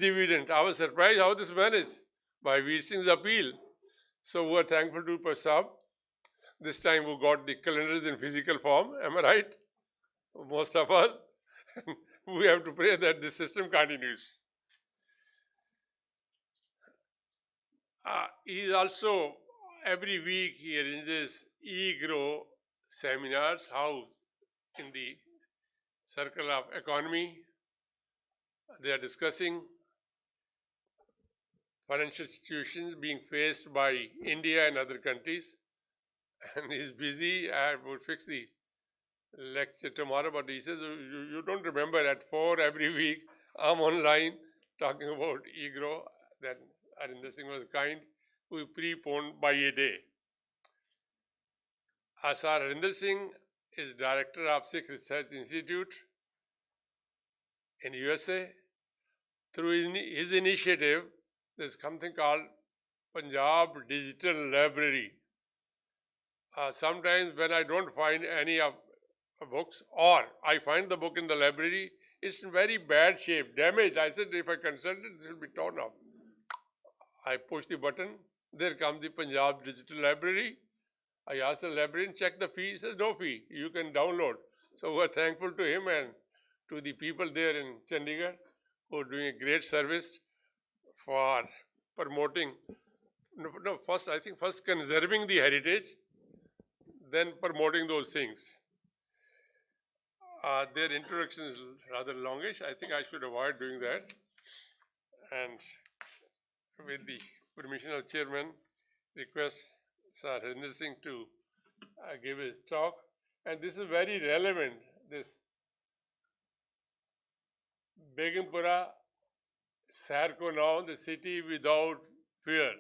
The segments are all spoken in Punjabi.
dividend. I was surprised how this managed by Veer Singh's appeal. So we are thankful to Prasad. This time we got the calendars in physical form. Am I right? Most of us. We have to pray that this system continues. He is also, every week he arranges EGROW seminars, how in the circle of economy they are discussing financial situations being faced by India and other countries. And he's busy. I would fix the lecture tomorrow, but he says, you don't remember at 4 every week, I'm online talking about EGROW. Then Harinder Singh was kind. We preponed by a day. Sir Harinder Singh is director of Sikh Research Institute in USA. Through his initiative, there's something called Punjab Digital Library. Sometimes when I don't find any of books, or I find the book in the library, it's in very bad shape, damaged. I said, if I consult it, this will be torn off. I push the button, there comes the Punjab Digital Library. I asked the librarian, check the fee. He says, no fee, you can download. So we're thankful to him and to the people there in Chandigarh who are doing a great service for promoting, first conserving the heritage, then promoting those things. Their introduction is rather longish. I think I should avoid doing that. And with the permission of chairman, request Sir Harinder Singh to give his talk. And this is very relevant, this Begampura, Sarko now, the city without fear,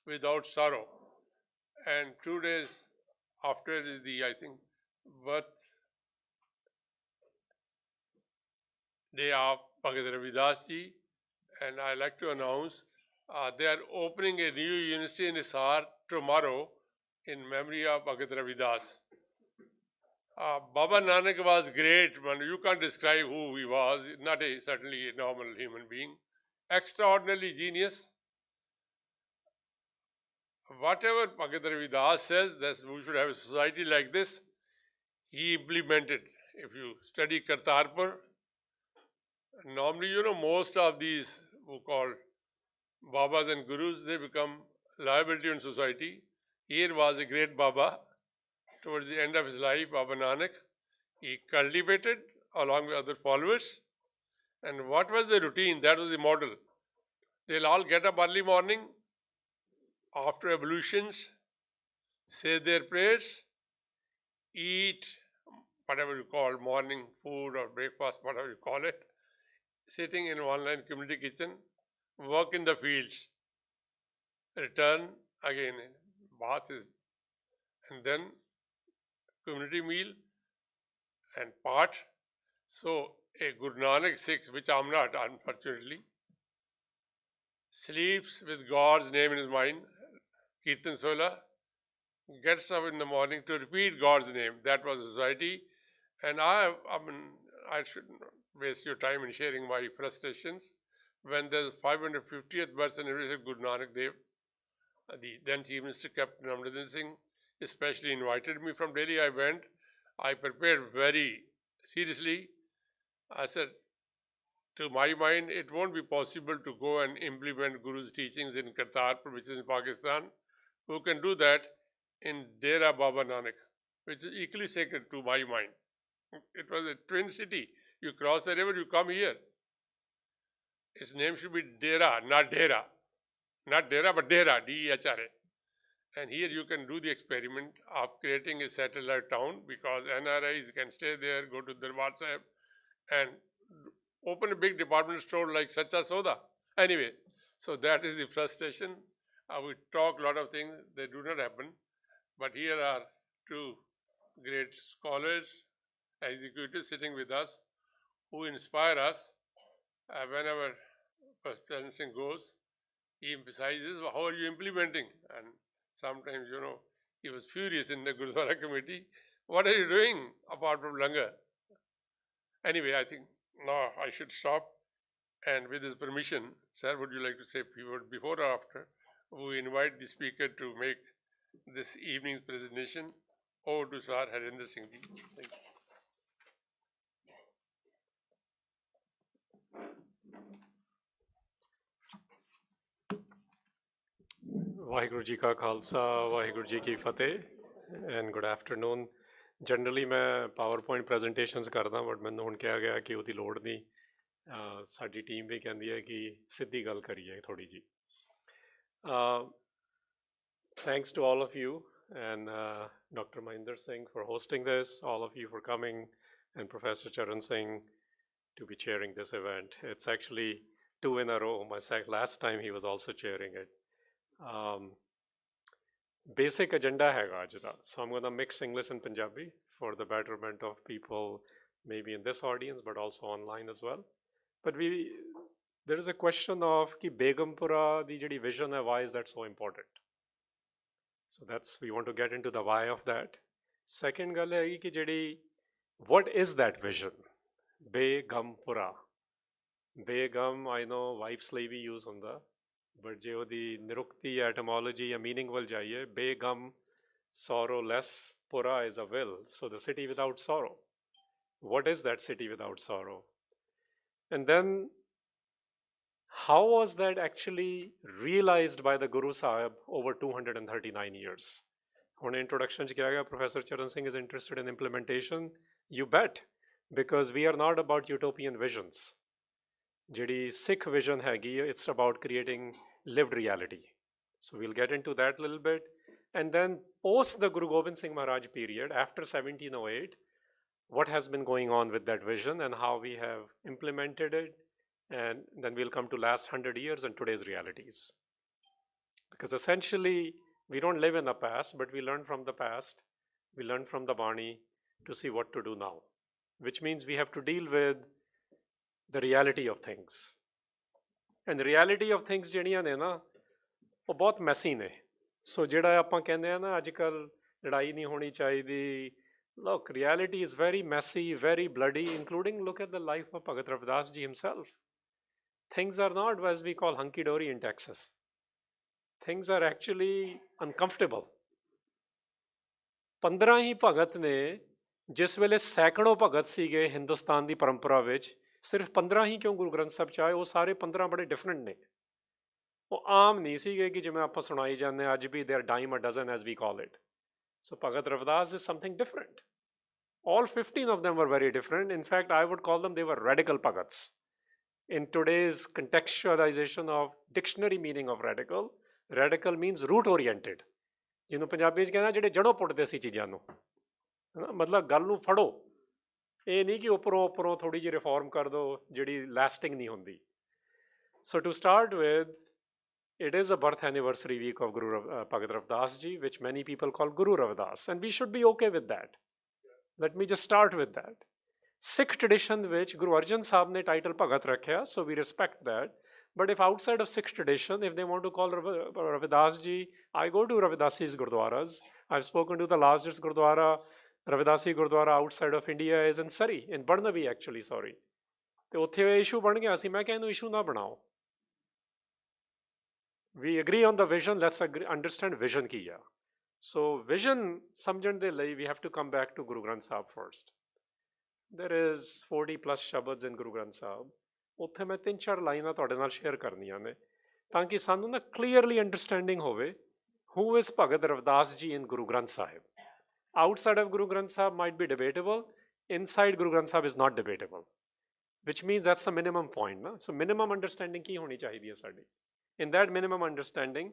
without sorrow. And 2 days after is the, I think, birth day of Bhagat Ravidas ji. And I like to announce they are opening a new university in Hisar tomorrow in memory of Bhagat Ravidas. Baba Nanak was great, man. You can't describe who he was. Not certainly a normal human being. Extraordinarily genius. Whatever Bhagat Ravidas says, that we should have a society like this, he implemented. If you study Kartarpur, normally, most of these who call Babas and Gurus, they become liability in society. Here was a great Baba. Towards the end of his life, Baba Nanak, he cultivated along with other followers. And what was the routine? That was the model. They'll all get up early morning, after ablutions, say their prayers, eat whatever you call morning food or breakfast, whatever you call it, sitting in one-line community kitchen, work in the fields, return again, bath is, and then community meal and part. So a Guru Nanak Sikh, which I'm not, unfortunately, sleeps with God's name in his mind, Kirtan Sola, gets up in the morning to repeat God's name. That was society. And I shouldn't waste your time in sharing my frustrations. When the 550th birth anniversary of Guru Nanak Dev, the then Chief Minister Captain Amarendra Singh especially invited me from Delhi. I went. I prepared very seriously. I said, to my mind, it won't be possible to go and implement Guru's teachings in Kartarpur, which is in Pakistan. Who can do that in Dera Baba Nanak, which is equally sacred to my mind. It was a twin city. You cross the river, you come here. Its name should be Dera, not Dera. Not Dera, but Dera, D-E-H-R-A. And here you can do the experiment of creating a satellite town, because NRIs can stay there, go to Darbar Sahib, and open a big department store like Sacha Soda. Anyway, so that is the frustration. We talk a lot of things, they do not happen. But here are two great scholars, executives sitting with us, who inspire us. Whenever President Singh goes, he emphasizes, how are you implementing? And sometimes, he was furious in the Gurdwara committee. What are you doing apart from langar? Anyway, I think now I should stop. And with his permission, sir, would you like to say a few words before or after? We invite the speaker to make this evening's presentation. Over to Sir Harinder Singh ji. Thank you. Waheguru ji ਕਾ ਖਾਲਸਾ ਵਾਹਿਗੁਰੂ ਜੀ ਕੀ ਫਤਿਹ ਐਂਡ ਗੁੱਡ ਆਫਟਰਨੂਨ ਜਨਰਲੀ ਮੈਂ ਪਾਵਰਪੁਆਇੰਟ ਪ੍ਰੈਜੈਂਟੇਸ਼ਨਸ ਕਰਦਾ ਬਟ ਮੈਨੂੰ ਹੁਣ ਕਿਹਾ ਗਿਆ ਕਿ ਉਹਦੀ ਲੋੜ ਨਹੀਂ ਸਾਡੀ ਟੀਮ ਵੀ ਕਹਿੰਦੀ ਹੈ ਕਿ ਸਿੱਧੀ ਗੱਲ ਕਰੀਏ ਥੋੜ੍ਹੀ ਜੀ thanks to all of you and doctor Mahinder Singh for hosting this, all of you for coming, and Professor Charan Singh to be chairing this event. It's actually 2 in a row. Last time he was also chairing it. Basic agenda hai aaj da. So I'm going to mix English and Punjabi for the betterment of people maybe in this audience but also online as well. But there is a question of ki Begampura di jehdi vision hai, why is that so important? So we want to get into the why of that. Second gal hai ki jehdi, what is that vision? Begampura. Begam, I know wife's ਲਈ ਵੀ use ਹੁੰਦਾ but ਜੇ ਉਹਦੀ ਨਿਰੁਕਤੀ etymology ਜਾਂ meaning ਵੱਲ ਜਾਈਏ Begam, sorrowless, Pura is a will, so the city without sorrow. What is that city without sorrow? And then how was that actually realized by the Guru Sahib over 239 years? ਹੁਣ introduction 'ਚ ਕਿਹਾ ਗਿਆ Professor Charan Singh is interested in implementation. You bet, because we are not about utopian visions. ਜਿਹੜੀ Sikh vision ਹੈਗੀ, it's about creating lived reality. So we'll get into that a little bit. And then post the Guru Gobind Singh Maharaj period, after 1708, what has been going on with that vision and how we have implemented it. And then we'll come to last 100 years and today's realities. Because essentially, we don't live in the past, but we learn from the past. We learn from the Bani to see what to do now. Which means we have to deal with the reality of things. And the reality of things ਜਿਹੜੀਆਂ ਨੇ ਨਾ ਉਹ ਬਹੁਤ ਮੈਸੀ ਨੇ ਸੋ ਜਿਹੜਾ ਆਪਾਂ ਕਹਿੰਦੇ ਆ ਨਾ ਅੱਜ ਕੱਲ੍ਹ ਲੜਾਈ ਨਹੀਂ ਹੋਣੀ ਚਾਹੀਦੀ look, reality is very messy, very bloody, including look at the life of Bhagat Ravidas ji himself. Things are not as we call hunky-dory in Texas. Things are actually uncomfortable. 15 ਹੀ ਭਗਤ ਨੇ ਜਿਸ ਵੇਲੇ ਸੈਂਕੜੋਂ ਭਗਤ ਸੀਗੇ ਹਿੰਦੁਸਤਾਨ ਦੀ ਪਰੰਪਰਾ ਵਿੱਚ ਸਿਰਫ 15 ਹੀ ਕਿਉਂ ਗੁਰੂ ਗ੍ਰੰਥ ਸਾਹਿਬ 'ਚ ਆਏ ਉਹ ਸਾਰੇ 15 ਬੜੇ ਡਿਫਰੈਂਟ ਨੇ ਉਹ ਆਮ ਨਹੀਂ ਸੀਗੇ ਕਿ ਜਿਵੇਂ ਆਪਾਂ ਸੁਣਾਈ ਜਾਂਦੇ ਅੱਜ ਵੀ they are dime a dozen as we call it so Bhagat Ravidas is something different all 15 of them were very different. In fact, I would call them, they were radical Bhagats. In today's contextualization of dictionary meaning of radical, radical means root oriented. ਜਿਹਨੂੰ ਪੰਜਾਬੀ 'ਚ ਕਹਿੰਦਾ ਜਿਹੜੇ ਜੜੋਂ ਪੁੱਟਦੇ ਸੀ ਚੀਜ਼ਾਂ ਨੂੰ ਮਤਲਬ ਗੱਲ ਨੂੰ ਫੜੋ ਇਹ ਨਹੀਂ ਕਿ ਉੱਪਰੋਂ ਥੋੜ੍ਹੀ ਜਿਹੀ ਰਿਫੋਰਮ ਕਰ ਦਿਓ ਜਿਹੜੀ ਲਾਸਟਿੰਗ ਨਹੀਂ ਹੁੰਦੀ so to start with it is a birth anniversary week of Guru Bhagat Ravidas ji, which many people call Guru Ravidas, and we should be okay with that. Let me just start with that. Sikh tradition which Guru Arjan Sahib ne title Bhagat rakhya, so we respect that. But if outside of Sikh tradition, if they want to call Ravidas ji, I go to Ravidasi's Gurdwaras. I've spoken to the largest Gurdwara, Ravidasi Gurdwara outside of India is in Surrey, in Barnaby actually, sorry. ਤੇ ਉੱਥੇ issue ਬਣ ਗਿਆ ਸੀ ਮੈਂ ਕਿਹਾ ਇਹਨੂੰ issue ਨਾ ਬਣਾਓ We agree on the vision, let's understand vision ਕੀ ਆ So vision ਸਮਝਣ ਦੇ ਲਈ we have to come back to Guru Granth Sahib first. There is 40 plus ਸ਼ਬਦ in Guru Granth Sahib. ਉੱਥੇ ਮੈਂ 3-4 ਲਾਈਨਾਂ ਤੁਹਾਡੇ ਨਾਲ ਸ਼ੇਅਰ ਕਰਨੀਆਂ ਨੇ ਤਾਂ ਕਿ ਸਾਨੂੰ ਨਾ clearly understanding ਹੋਵੇ who is Bhagat Ravidas ji in Guru Granth Sahib. Outside of Guru Granth Sahib might be debatable, inside Guru Granth Sahib is not debatable. Which means that's the minimum point. Na? So minimum understanding ਕੀ ਹੋਣੀ ਚਾਹੀਦੀ ਹੈ ਸਾਡੀ In that minimum understanding,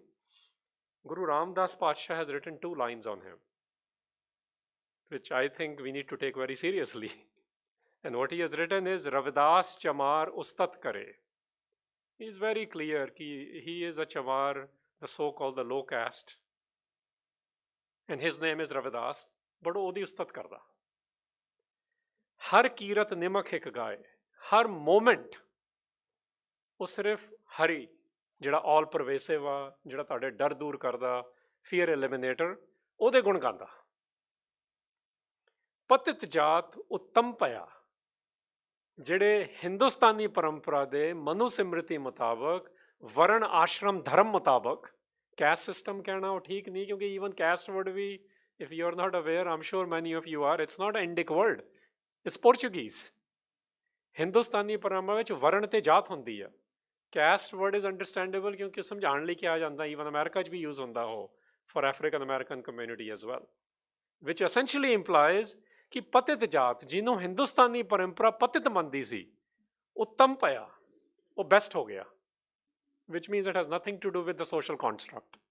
Guru Ramdas Patsha has written 2 lines on him, which I think we need to take very seriously. And what he has written is, Ravidas Chamar Ustat Kare. He is very clear that he is a Chamar, the so-called the low caste. And his name is Ravidas, but odi ustat karda. Har kirat nimak ek gaye. Har moment, ਉਹ ਸਿਰਫ ਹਰੀ ਜਿਹੜਾ ਆਲ ਪਰਵੇਸਿਵ ਆ ਜਿਹੜਾ ਤੁਹਾਡੇ ਡਰ ਦੂਰ ਕਰਦਾ ਫੀਅਰ ਐਲੀਮੀਨੇਟਰ ਉਹਦੇ ਗੁਣ ਗਾਉਂਦਾ ਪਤਿਤ ਜਾਤ ਉੱਤਮ ਪਿਆ ਜਿਹੜੇ ਹਿੰਦੁਸਤਾਨੀ ਪਰੰਪਰਾ ਦੇ ਮਨੁ ਸਿਮਰਤੀ ਮੁਤਾਬਕ ਵਰਣ ਆਸ਼ਰਮ ਧਰਮ ਮੁਤਾਬਕ ਕੈਸਟ ਸਿਸਟਮ ਕਹਿਣਾ ਉਹ ਠੀਕ ਨਹੀਂ, ਕਿਉਂਕਿ ਈਵਨ ਕੈਸਟ ਵਰਡ ਵੀ if you are not aware, I'm sure many of you are, it's not an Indic word, it's Portuguese. Hindustani ਪਰੰਪਰਾ ਵਿੱਚ ਵਰਣ ਤੇ ਜਾਤ ਹੁੰਦੀ ਆ। ਕੈਸਟ ਵਰਡ ਇਜ਼ ਅੰਡਰਸਟੈਂਡੇਬਲ ਕਿਉਂਕਿ ਸਮਝਾਉਣ ਲਈ ਕਿਹਾ ਜਾਂਦਾ, ਈਵਨ ਅਮਰੀਕਾ 'ਚ ਵੀ ਯੂਜ਼ ਹੁੰਦਾ ਉਹ for African American community as well, which essentially employees ਕਿ ਪਤਿਤ ਜਾਤ ਜਿਹਨੂੰ ਹਿੰਦੁਸਤਾਨੀ ਪਰੰਪਰਾ ਪਤਿਤ ਮੰਨਦੀ ਸੀ, ਉੱਤਮ ਪਿਆ, ਉਹ ਬੈਸਟ ਹੋ ਗਿਆ, which means it has nothing to do with the social construct.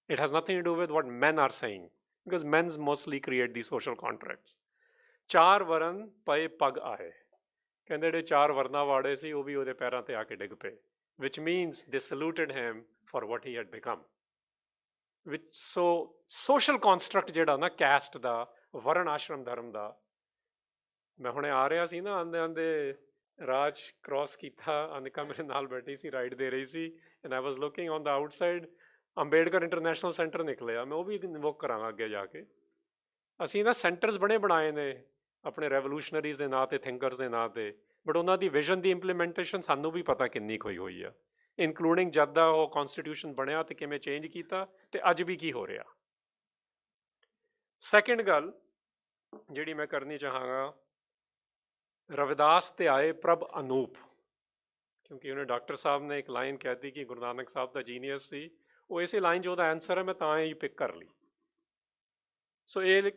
It has nothing to do with what men are saying, because men's mostly create these social contracts. ਚਾਰ ਵਰਨ ਪਏ ਪਗ ਆਏ, ਕਹਿੰਦੇ ਜਿਹੜੇ ਚਾਰ ਵਰਨਾਂ ਵਾੜੇ ਸੀ ਉਹ ਵੀ ਉਹਦੇ ਪੈਰਾਂ ਤੇ ਆ ਕੇ ਡਿੱਗ ਪਏ, which means they saluted him for what he had become. Which so social construct ਜਿਹੜਾ ਨਾ ਕੈਸਟ ਦਾ, ਵਰਨ ਆਸ਼ਰਮ ਧਰਮ ਦਾ, ਮੈਂ ਹੁਣੇ ਆ ਰਿਹਾ ਸੀ ਨਾ, ਆਂਦੇ ਆਂਦੇ ਰਾਜ ਕ੍ਰੋਸ ਕੀਤਾ, ਅਨਿਕਾ ਮੇਰੇ ਨਾਲ ਬੈਠੀ ਸੀ, ਰਾਈਡ ਦੇ ਰਹੀ ਸੀ, and I was looking on the outside, Ambedkar International Centre ਨਿਕਲਿਆ, ਮੈਂ ਉਹ ਵੀ ਇਨਵੋਕ ਕਰਾਂਗਾ ਅੱਗੇ ਜਾ ਕੇ। ਅਸੀਂ ਨਾ ਸੈਂਟਰਸ ਬਣੇ ਬਣਾਏ ਨੇ ਆਪਣੇ ਰੈਵੋਲੂਸ਼ਨਰੀਜ਼ ਦੇ ਨਾਂ 'ਤੇ, ਥਿੰਕਰਸ ਦੇ ਨਾਂ 'ਤੇ, ਬਟ ਉਹਨਾਂ ਦੀ ਵਿਜ਼ਨ ਦੀ ਇੰਪਲੀਮੈਂਟੇਸ਼ਨ ਸਾਨੂੰ ਵੀ ਪਤਾ ਕਿੰਨੀ ਕੁ ਹੋਈ ਆ, ਇਨਕਲੂਡਿੰਗ ਜਦ ਦਾ ਉਹ ਕੌਨਸਟੀਟਿਊਸ਼ਨ ਬਣਿਆ ਅਤੇ ਕਿਵੇਂ ਚੇਂਜ ਕੀਤਾ, ਅਤੇ ਅੱਜ ਵੀ ਕੀ ਹੋ ਰਿਹਾ। ਸੈਕਿੰਡ ਗੱਲ ਜਿਹੜੀ ਮੈਂ ਕਰਨੀ ਚਾਹਾਂਗਾ, ਰਵਿਦਾਸ ਤੇ ਆਏ ਪ੍ਰਭ ਅਨੂਪ, ਕਿਉਂਕਿ ਉਹਨੇ ਡਾਕਟਰ ਸਾਹਿਬ ਨੇ ਇੱਕ ਲਾਈਨ ਕਹਿਤੀ ਕਿ ਗੁਰੂ ਨਾਨਕ ਸਾਹਿਬ ਦਾ ਜੀਨੀਅਸ ਸੀ, ਉਹ ਇਸੇ ਲਾਈਨ 'ਚ ਉਹਦਾ ਆਨਸਰ ਹੈ, ਮੈਂ ਤਾਂ ਹੀ ਪਿਕ ਕਰ ਲਈ। ਸੋ ਇਹ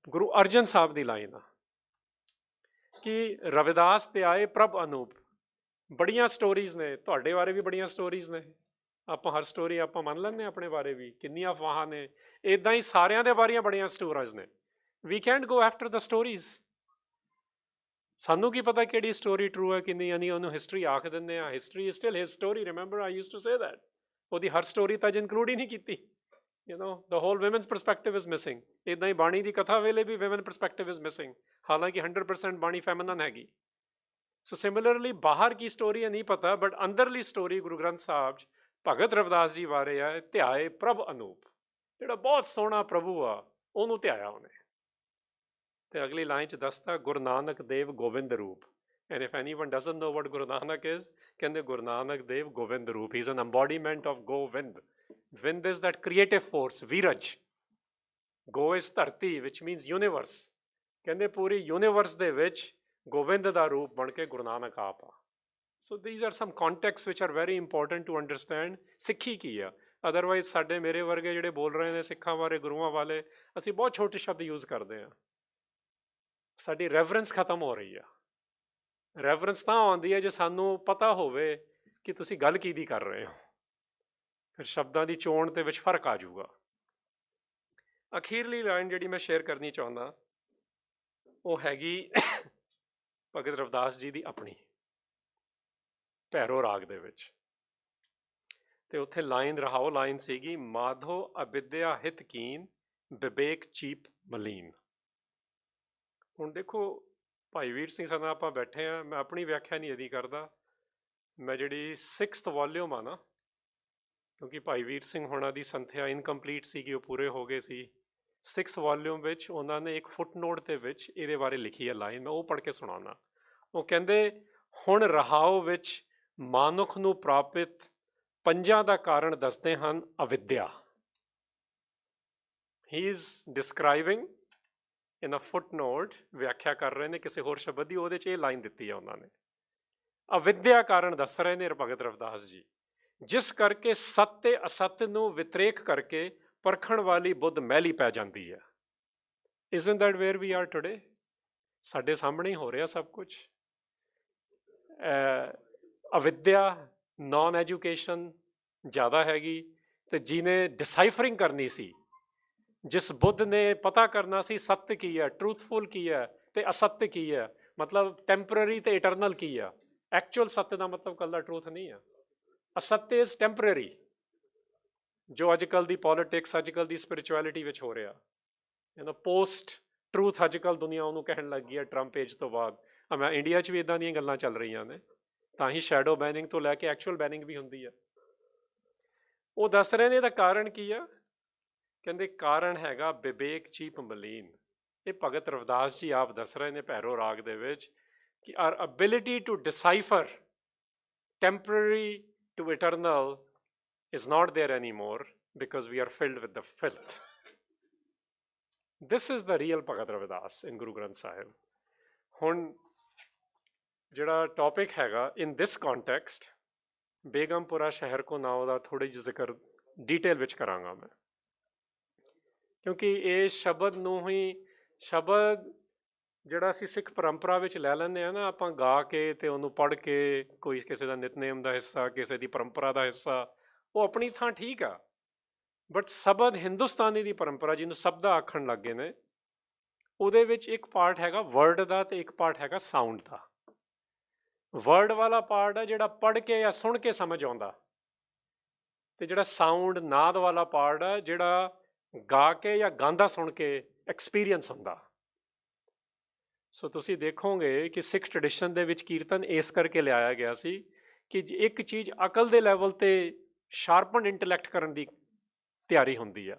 ਗੁਰੂ ਅਰਜਨ ਸਾਹਿਬ ਦੀ ਲਾਈਨ ਆ ਕਿ ਰਵਿਦਾਸ ਤੇ ਆਏ ਪ੍ਰਭ ਅਨੂਪ। ਬੜੀਆਂ ਸਟੋਰੀਜ਼ ਨੇ, ਤੁਹਾਡੇ ਬਾਰੇ ਵੀ ਬੜੀਆਂ ਸਟੋਰੀਜ਼ ਨੇ, ਆਪਾਂ ਹਰ ਸਟੋਰੀ ਆਪਾਂ ਮੰਨ ਲੈਂਦੇ ਹਾਂ ਆਪਣੇ ਬਾਰੇ ਵੀ, ਕਿੰਨੀਆਂ ਅਫਵਾਹਾਂ ਨੇ, ਇੱਦਾਂ ਹੀ ਸਾਰਿਆਂ ਦੇ ਬਾਰੇ ਬੜੀਆਂ ਸਟੋਰੀਜ਼ ਨੇ। We can't go after the stories, ਸਾਨੂੰ ਕੀ ਪਤਾ ਕਿਹੜੀ ਸਟੋਰੀ ਟਰੂ ਹੈ ਕਿੰਨੀ, ਯਾਨੀ ਉਹਨੂੰ ਹਿਸਟਰੀ ਆਖ ਦਿੰਦੇ ਆ, history is still his story, remember I used to say that. ਉਹਦੀ ਹਰ ਸਟੋਰੀ ਤਾਂ ਅੱਜ ਇਨਕਲੂਡ ਹੀ ਨਹੀਂ ਕੀਤੀ, you know, the whole women's perspective is missing. ਇੱਦਾਂ ਹੀ ਬਾਣੀ ਦੀ ਕਥਾ ਵੇਲੇ ਵੀ ਵਿਮਨ ਪਰਸਪੈਕਟਿਵ ਇਜ਼ ਮਿਸਿੰਗ, ਹਾਲਾਂਕਿ 100% ਬਾਣੀ ਫੈਮਿਨਨ ਹੈਗੀ। ਸੋ ਸਿਮਿਲਰਲੀ ਬਾਹਰ ਕੀ ਸਟੋਰੀ ਹੈ ਨਹੀਂ ਪਤਾ, ਬਟ ਅੰਦਰਲੀ ਸਟੋਰੀ ਗੁਰੂ ਗ੍ਰੰਥ ਸਾਹਿਬ 'ਚ ਭਗਤ ਰਵਿਦਾਸ ਜੀ ਬਾਰੇ ਆ, ਧਿਆਏ ਪ੍ਰਭ ਅਨੂਪ, ਜਿਹੜਾ ਬਹੁਤ ਸੋਹਣਾ ਪ੍ਰਭੂ ਆ ਉਹਨੂੰ ਧਿਆਇਆ ਉਹਨੇ। ਤੇ ਅਗਲੀ ਲਾਈਨ 'ਚ ਦੱਸਦਾ ਗੁਰੂ ਨਾਨਕ ਦੇਵ ਗੋਬਿੰਦ ਰੂਪ, and if anyone doesn't know what Guru Nanak is, ਕਹਿੰਦੇ ਗੁਰੂ ਨਾਨਕ ਦੇਵ ਗੋਬਿੰਦ ਰੂਪ, he is an embodiment of Govind. Vind is that creative force, ਵੀਰਜ। Go is ਧਰਤੀ, which means universe, ਕਹਿੰਦੇ ਪੂਰੀ ਯੂਨੀਵਰਸ ਦੇ ਵਿੱਚ ਗੋਬਿੰਦ ਦਾ ਰੂਪ ਬਣ ਕੇ ਗੁਰੂ ਨਾਨਕ ਆਪ ਆ। ਸੋ these are some contexts which are very important to understand ਸਿੱਖੀ ਕੀ ਆ। ਅਦਰਵਾਈਜ਼ ਸਾਡੇ ਮੇਰੇ ਵਰਗੇ ਜਿਹੜੇ ਬੋਲ ਰਹੇ ਨੇ ਸਿੱਖਾਂ ਬਾਰੇ, ਗੁਰੂਆਂ ਵਾਲੇ, ਅਸੀਂ ਬਹੁਤ ਛੋਟੇ ਸ਼ਬਦ ਯੂਜ਼ ਕਰਦੇ ਹਾਂ, ਸਾਡੀ ਰੈਵਰੈਂਸ ਖਤਮ ਹੋ ਰਹੀ ਆ। ਰੈਵਰੈਂਸ ਤਾਂ ਆਉਂਦੀ ਹੈ ਜੇ ਸਾਨੂੰ ਪਤਾ ਹੋਵੇ ਕਿ ਤੁਸੀਂ ਗੱਲ ਕਿਹਦੀ ਕਰ ਰਹੇ ਹੋ, ਫਿਰ ਸ਼ਬਦਾਂ ਦੀ ਚੋਣ ਦੇ ਵਿੱਚ ਫਰਕ ਆ ਜਾਊਗਾ। ਅਖੀਰਲੀ ਲਾਈਨ ਜਿਹੜੀ ਮੈਂ ਸ਼ੇਅਰ ਕਰਨੀ ਚਾਹੁੰਦਾ ਉਹ ਹੈਗੀ ਭਗਤ ਰਵਿਦਾਸ ਜੀ ਦੀ ਆਪਣੀ, ਭੈਰੋ ਰਾਗ ਦੇ ਵਿੱਚ, ਅਤੇ ਉੱਥੇ ਲਾਈਨ ਰਹਾਓ ਲਾਈਨ ਸੀਗੀ, ਮਾਧੋ ਅਵਿਦਿਆ ਹਿਤ ਕੀਨ ਵਿਵੇਕ ਚੀਪ ਮਲੀਨ। ਹੁਣ ਦੇਖੋ ਭਾਈ ਵੀਰ ਸਿੰਘ ਸਾਹਿਬ ਨਾਲ ਆਪਾਂ ਬੈਠੇ ਹਾਂ, ਮੈਂ ਆਪਣੀ ਵਿਆਖਿਆ ਨਹੀਂ ਇਹਦੀ ਕਰਦਾ, ਮੈਂ ਜਿਹੜੀ 6th ਵੋਲਿਊਮ ਆ ਨਾ, ਕਿਉਂਕਿ ਭਾਈ ਵੀਰ ਸਿੰਘ ਹੋਣਾ ਦੀ ਸੰਥਿਆ ਇਨਕੰਪਲੀਟ ਸੀਗੀ, ਉਹ ਪੂਰੇ ਹੋ ਗਏ ਸੀ। 6th ਵੋਲਿਊਮ ਵਿੱਚ ਉਹਨਾਂ ਨੇ ਇੱਕ ਫੁੱਟਨੋਟ ਦੇ ਵਿੱਚ ਇਹਦੇ ਬਾਰੇ ਲਿਖੀ ਹੈ ਲਾਈਨ, ਮੈਂ ਉਹ ਪੜ੍ਹ ਕੇ ਸੁਣਾਉਣਾ। ਉਹ ਕਹਿੰਦੇ ਹੁਣ ਰਹਾਓ ਵਿੱਚ ਮਾਨੁਖ ਨੂੰ ਪ੍ਰਾਪਤ ਪੰਜਾਂ ਦਾ ਕਾਰਨ ਦੱਸਦੇ ਹਨ ਅਵਿਦਿਆ। ਹੀ ਇਜ਼ ਡਿਸਕ੍ਰਾਈਬਿੰਗ ਇਨ ਅ ਫੁੱਟਨੋਟ, ਵਿਆਖਿਆ ਕਰ ਰਹੇ ਨੇ ਕਿਸੇ ਹੋਰ ਸ਼ਬਦ ਦੀ, ਉਹਦੇ 'ਚ ਇਹ ਲਾਈਨ ਦਿੱਤੀ ਹੈ ਉਹਨਾਂ ਨੇ, ਅਵਿਦਿਆ ਕਾਰਨ ਦੱਸ ਰਹੇ ਨੇ ਭਗਤ ਰਵਿਦਾਸ ਜੀ, ਜਿਸ ਕਰਕੇ ਸੱਤ ਤੇ ਅਸੱਤ ਨੂੰ ਵਿਤਰੇਕ ਕਰਕੇ ਪਰਖਣ ਵਾਲੀ ਬੁੱਧ ਮੈਲੀ ਪੈ ਜਾਂਦੀ ਹੈ। Isn't that where we are today? ਸਾਡੇ ਸਾਹਮਣੇ ਹੀ ਹੋ ਰਿਹਾ ਸਭ ਕੁਝ। ਅਵਿਦਿਆ, ਨੌਨ ਐਜੂਕੇਸ਼ਨ ਜ਼ਿਆਦਾ ਹੈਗੀ, ਅਤੇ ਜਿਹਨੇ ਡਿਸਾਈਫਰਿੰਗ ਕਰਨੀ ਸੀ, ਜਿਸ ਬੁੱਧ ਨੇ ਪਤਾ ਕਰਨਾ ਸੀ ਸੱਤ ਕੀ ਹੈ, ਟਰੂਥਫੁਲ ਕੀ ਹੈ ਅਤੇ ਅਸੱਤ ਕੀ ਹੈ, ਮਤਲਬ ਟੈਂਪਰਰੀ ਅਤੇ ਇਟਰਨਲ ਕੀ ਆ। ਐਕਚੁਅਲ ਸੱਤ ਦਾ ਮਤਲਬ ਕੱਲਾ ਟਰੂਥ ਨਹੀਂ ਆ, ਅਸੱਤ ਇਜ਼ ਟੈਂਪਰਰੀ, ਜੋ ਅੱਜ ਕੱਲ੍ਹ ਦੀ ਪੋਲੀਟਿਕਸ, ਅੱਜ ਕੱਲ੍ਹ ਦੀ ਸਪਿਰਿਚੁਅਲਿਟੀ ਵਿੱਚ ਹੋ ਰਿਹਾ, ਪੋਸਟ ਟਰੂਥ ਅੱਜ ਕੱਲ੍ਹ ਦੁਨੀਆ ਉਹਨੂੰ ਕਹਿਣ ਲੱਗ ਗਈ ਹੈ ਟਰੰਪ ਏਜ ਤੋਂ ਬਾਅਦ। ਮੈਂ ਇੰਡੀਆ 'ਚ ਵੀ ਇੱਦਾਂ ਦੀਆਂ ਗੱਲਾਂ ਚੱਲ ਰਹੀਆਂ ਨੇ, ਤਾਂ ਹੀ ਸ਼ੈਡੋ ਬੈਨਿੰਗ ਤੋਂ ਲੈ ਕੇ ਐਕਚੁਅਲ ਬੈਨਿੰਗ ਵੀ ਹੁੰਦੀ ਆ। ਉਹ ਦੱਸ ਰਹੇ ਨੇ ਇਹਦਾ ਕਾਰਨ ਕੀ ਆ, ਕਹਿੰਦੇ ਕਾਰਨ ਹੈਗਾ ਵਿਵੇਕ ਚੀਪ ਮਲੀਨ। ਇਹ ਭਗਤ ਰਵਿਦਾਸ ਜੀ ਆਪ ਦੱਸ ਰਹੇ ਨੇ ਭੈਰੋ ਰਾਗ ਦੇ ਵਿੱਚ कि our ability to decipher temporary to eternal is not there anymore because we are filled with the filth. This is the real Bhagat Ravidas in Guru Granth Sahib. ਹੁਣ ਜਿਹੜਾ ਟੌਪਿਕ ਹੈਗਾ in this context, ਬੇਗਮਪੁਰਾ ਸ਼ਹਿਰ ਕੋ ਨਾਮ ਦਾ ਥੋੜ੍ਹੀ ਜਿਹੀ ਜ਼ਿਕਰ ਡੀਟੇਲ ਵਿੱਚ ਕਰਾਂਗਾ ਮੈਂ, ਕਿਉਂਕਿ ਇਹ ਸ਼ਬਦ ਨੂੰ ਹੀ ਸ਼ਬਦ ਜਿਹੜਾ ਅਸੀਂ ਸਿੱਖ ਪਰੰਪਰਾ ਵਿੱਚ ਲੈ ਲੈਂਦੇ ਹਾਂ ਨਾ, ਆਪਾਂ ਗਾ ਕੇ ਅਤੇ ਉਹਨੂੰ ਪੜ੍ਹ ਕੇ, ਕੋਈ ਕਿਸੇ ਦਾ ਨਿਤਨੇਮ ਦਾ ਹਿੱਸਾ, ਕਿਸੇ ਦੀ ਪਰੰਪਰਾ ਦਾ ਹਿੱਸਾ, ਉਹ ਆਪਣੀ ਥਾਂ ਠੀਕ ਆ, ਬਟ ਸ਼ਬਦ ਹਿੰਦੁਸਤਾਨੀ ਦੀ ਪਰੰਪਰਾ ਜਿਹਨੂੰ ਸ਼ਬਦ ਆਖਣ ਲੱਗ ਗਏ ਨੇ, ਉਹਦੇ ਵਿੱਚ ਇੱਕ ਪਾਰਟ ਹੈਗਾ ਵਰਡ ਦਾ ਅਤੇ ਇੱਕ ਪਾਰਟ ਹੈਗਾ ਸਾਊਂਡ ਦਾ। ਵਰਡ ਵਾਲਾ ਪਾਰਟ ਹੈ ਜਿਹੜਾ ਪੜ੍ਹ ਕੇ ਜਾਂ ਸੁਣ ਕੇ ਸਮਝ ਆਉਂਦਾ, ਅਤੇ ਜਿਹੜਾ ਸਾਊਂਡ ਨਾਦ ਵਾਲਾ ਪਾਰਟ ਹੈ ਜਿਹੜਾ ਗਾ ਕੇ ਜਾਂ ਗਾਉਂਦਾ ਸੁਣ ਕੇ ਐਕਸਪੀਰੀਅੰਸ ਹੁੰਦਾ। ਸੋ ਤੁਸੀਂ ਦੇਖੋਗੇ ਕਿ ਸਿੱਖ ਟ੍ਰੈਡੀਸ਼ਨ ਦੇ ਵਿੱਚ ਕੀਰਤਨ ਇਸ ਕਰਕੇ ਲਿਆਇਆ ਗਿਆ ਸੀ ਕਿ ਇੱਕ ਚੀਜ਼ ਅਕਲ ਦੇ ਲੈਵਲ 'ਤੇ ਸ਼ਾਰਪਨ ਇੰਟਲੈਕਟ ਕਰਨ ਦੀ ਤਿਆਰੀ ਹੁੰਦੀ ਆ,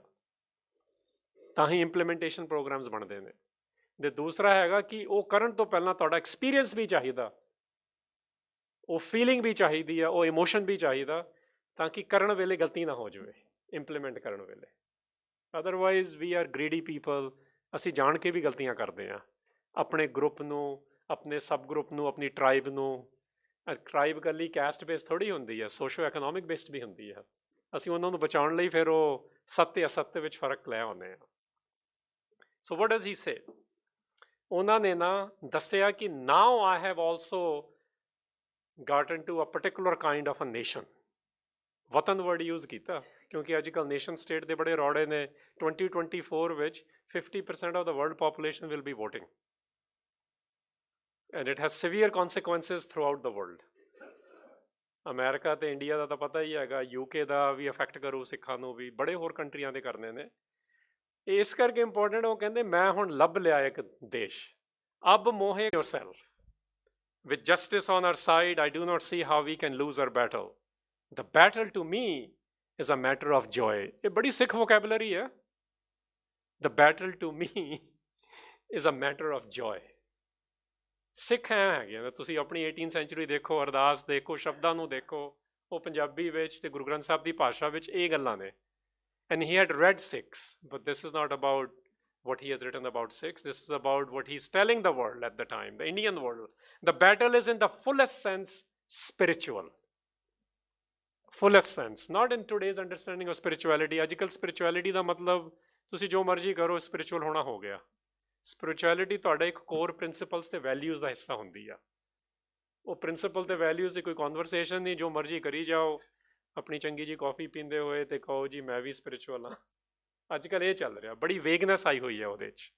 ਤਾਂ ਹੀ ਇੰਪਲੀਮੈਂਟੇਸ਼ਨ ਪ੍ਰੋਗਰਾਮਸ ਬਣਦੇ ਨੇ। ਅਤੇ ਦੂਸਰਾ ਹੈਗਾ ਕਿ ਉਹ ਕਰਨ ਤੋਂ ਪਹਿਲਾਂ ਤੁਹਾਡਾ ਐਕਸਪੀਰੀਅੰਸ ਵੀ ਚਾਹੀਦਾ, ਉਹ ਫੀਲਿੰਗ ਵੀ ਚਾਹੀਦੀ ਆ, ਉਹ ਇਮੋਸ਼ਨ ਵੀ ਚਾਹੀਦਾ, ਤਾਂ ਕਿ ਕਰਨ ਵੇਲੇ ਗਲਤੀ ਨਾ ਹੋ ਜਾਵੇ ਇੰਪਲੀਮੈਂਟ ਕਰਨ ਵੇਲੇ। ਅਦਰਵਾਈਜ਼ ਵੀ ਆਰ ਗ੍ਰੀਡੀ ਪੀਪਲ, ਅਸੀਂ ਜਾਣ ਕੇ ਵੀ ਗਲਤੀਆਂ ਕਰਦੇ ਹਾਂ ਆਪਣੇ ਗਰੁੱਪ ਨੂੰ, ਆਪਣੇ ਸਬ ਗਰੁੱਪ ਨੂੰ, ਆਪਣੀ ਟਰਾਈਬ ਨੂੰ। ਟਰਾਈਬ ਇਕੱਲੀ ਕੈਸਟ ਬੇਸਡ ਥੋੜ੍ਹੀ ਹੁੰਦੀ ਹੈ, ਸੋਸ਼ੋ ਐਕਨੋਮਿਕ ਬੇਸਡ ਵੀ ਹੁੰਦੀ ਹੈ। ਅਸੀਂ ਉਹਨਾਂ ਨੂੰ ਬਚਾਉਣ ਲਈ ਫਿਰ ਉਹ ਸੱਤ ਅਸੱਤ ਵਿੱਚ ਫਰਕ ਲੈ ਆਉਂਦੇ ਹਾਂ। So what does he say? ਉਹਨਾਂ ਨੇ ਨਾ ਦੱਸਿਆ ਕਿ now I have also gotten to a particular kind of a nation. ਵਤਨ ਵਰਡ ਯੂਜ਼ ਕੀਤਾ ਕਿਉਂਕਿ ਅੱਜ ਕੱਲ੍ਹ ਨੇਸ਼ਨ ਸਟੇਟ ਦੇ ਬੜੇ ਰੌੜੇ ਨੇ। 2024 ਵਿੱਚ 50% of the world population will be voting. And it has severe consequences throughout the world. America ਅਤੇ ਇੰਡੀਆ ਦਾ ਤਾਂ ਪਤਾ ਹੀ ਹੈਗਾ, UK ਦਾ ਵੀ ਅਫੈਕਟ ਕਰੂ, ਸਿੱਖਾਂ ਨੂੰ ਵੀ, ਬੜੇ ਹੋਰ ਕੰਟਰੀਆਂ ਦੇ ਕਰਨੇ ਨੇ। ਇਸ ਕਰਕੇ ਇੰਪੋਰਟੈਂਟ, ਉਹ ਕਹਿੰਦੇ ਮੈਂ ਹੁਣ ਲੱਭ ਲਿਆ ਇੱਕ ਦੇਸ਼। ਅਬ ਮੋਹੇ yourself. With justice on our side, I do not see how we can lose our battle. The battle to me is a matter of joy. ਇਹ ਬੜੀ ਸਿੱਖ vocabulary ਹੈ। The battle to me is a matter of joy. ਸਿੱਖ ਐਂ ਹੈਗੇ ਨੇ, ਤੁਸੀਂ ਆਪਣੀ 18th ਸੈਂਚੁਰੀ ਦੇਖੋ, ਅਰਦਾਸ ਦੇਖੋ, ਸ਼ਬਦਾਂ ਨੂੰ ਦੇਖੋ, ਉਹ ਪੰਜਾਬੀ ਵਿੱਚ ਅਤੇ ਗੁਰੂ ਗ੍ਰੰਥ ਸਾਹਿਬ ਦੀ ਭਾਸ਼ਾ ਵਿੱਚ ਇਹ ਗੱਲਾਂ ਨੇ। And he had read Sikhs, but this is not about what he has written about Sikhs. This is about what he's telling the world at the time, the Indian world. The battle is in the fullest sense spiritual. Fullest sense, not in today's understanding of spirituality. ਅੱਜ ਕੱਲ੍ਹ spirituality ਦਾ ਮਤਲਬ ਤੁਸੀਂ ਜੋ ਮਰਜ਼ੀ ਕਰੋ, spiritual ਹੋਣਾ ਹੋ ਗਿਆ। spirituality ਤੁਹਾਡਾ ਇੱਕ ਕੋਰ ਪ੍ਰਿੰਸੀਪਲਸ ਅਤੇ ਵੈਲਿਊਜ਼ ਦਾ ਹਿੱਸਾ ਹੁੰਦੀ ਆ। ਉਹ ਪ੍ਰਿੰਸੀਪਲ ਅਤੇ ਵੈਲਿਊਜ਼ ਦੀ ਕੋਈ ਕਨਵਰਸੇਸ਼ਨ ਨਹੀਂ, ਜੋ ਮਰਜ਼ੀ ਕਰੀ ਜਾਓ, ਆਪਣੀ ਚੰਗੀ ਜੀ ਕੌਫੀ ਪੀਂਦੇ ਹੋਏ ਅਤੇ ਕਹੋ ਜੀ ਮੈਂ ਵੀ ਸਪਿਰਿਚੁਅਲ ਹਾਂ। ਅੱਜ ਕੱਲ੍ਹ ਇਹ ਚੱਲ ਰਿਹਾ, ਬੜੀ ਵੇਗਨੈਸ ਆਈ ਹੋਈ ਹੈ ਉਹਦੇ 'ਚ।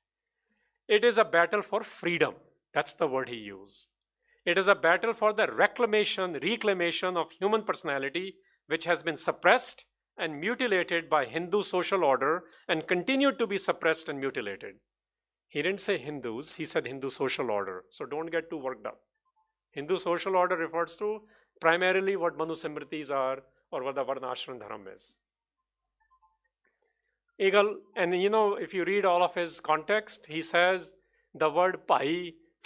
It is a battle for freedom. That's the word he used. It is a battle for the reclamation of human personality, which has been suppressed and mutilated by Hindu social order and continued to be suppressed and mutilated. He didn't say Hindus, he said Hindu social order. So don't get too worked up. Hindu social order refers to primarily what Manu Simritis are or what the Varnashram Dharam is. And you know, if you read all of his context, he says the word Bhai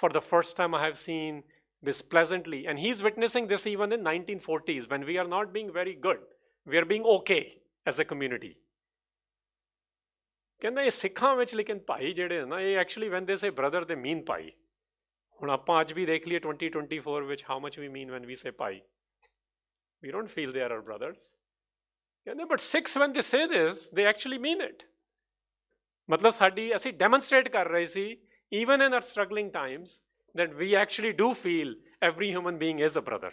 for the first time I have seen this pleasantly. And he's witnessing this even in 1940s when we are not being very good. We are being okay as a community. ਕਹਿੰਦਾ ਇਹ ਸਿੱਖਾਂ ਵਿੱਚ ਲੇਕਿਨ ਭਾਈ ਜਿਹੜੇ ਨਾ, ਇਹ actually when they say brother they mean ਭਾਈ। ਹੁਣ ਆਪਾਂ ਅੱਜ ਵੀ ਦੇਖ ਲਈਏ 2024 ਵਿੱਚ how much we mean when we say Bhai. We don't feel they are our brothers. ਕਹਿੰਦੇ but Sikhs when they say this they actually mean it. ਮਤਲਬ ਅਸੀਂ ਡੈਮੋਨਸਟ੍ਰੇਟ ਕਰ ਰਹੇ ਸੀ even in our struggling times that we actually do feel every human being is a brother.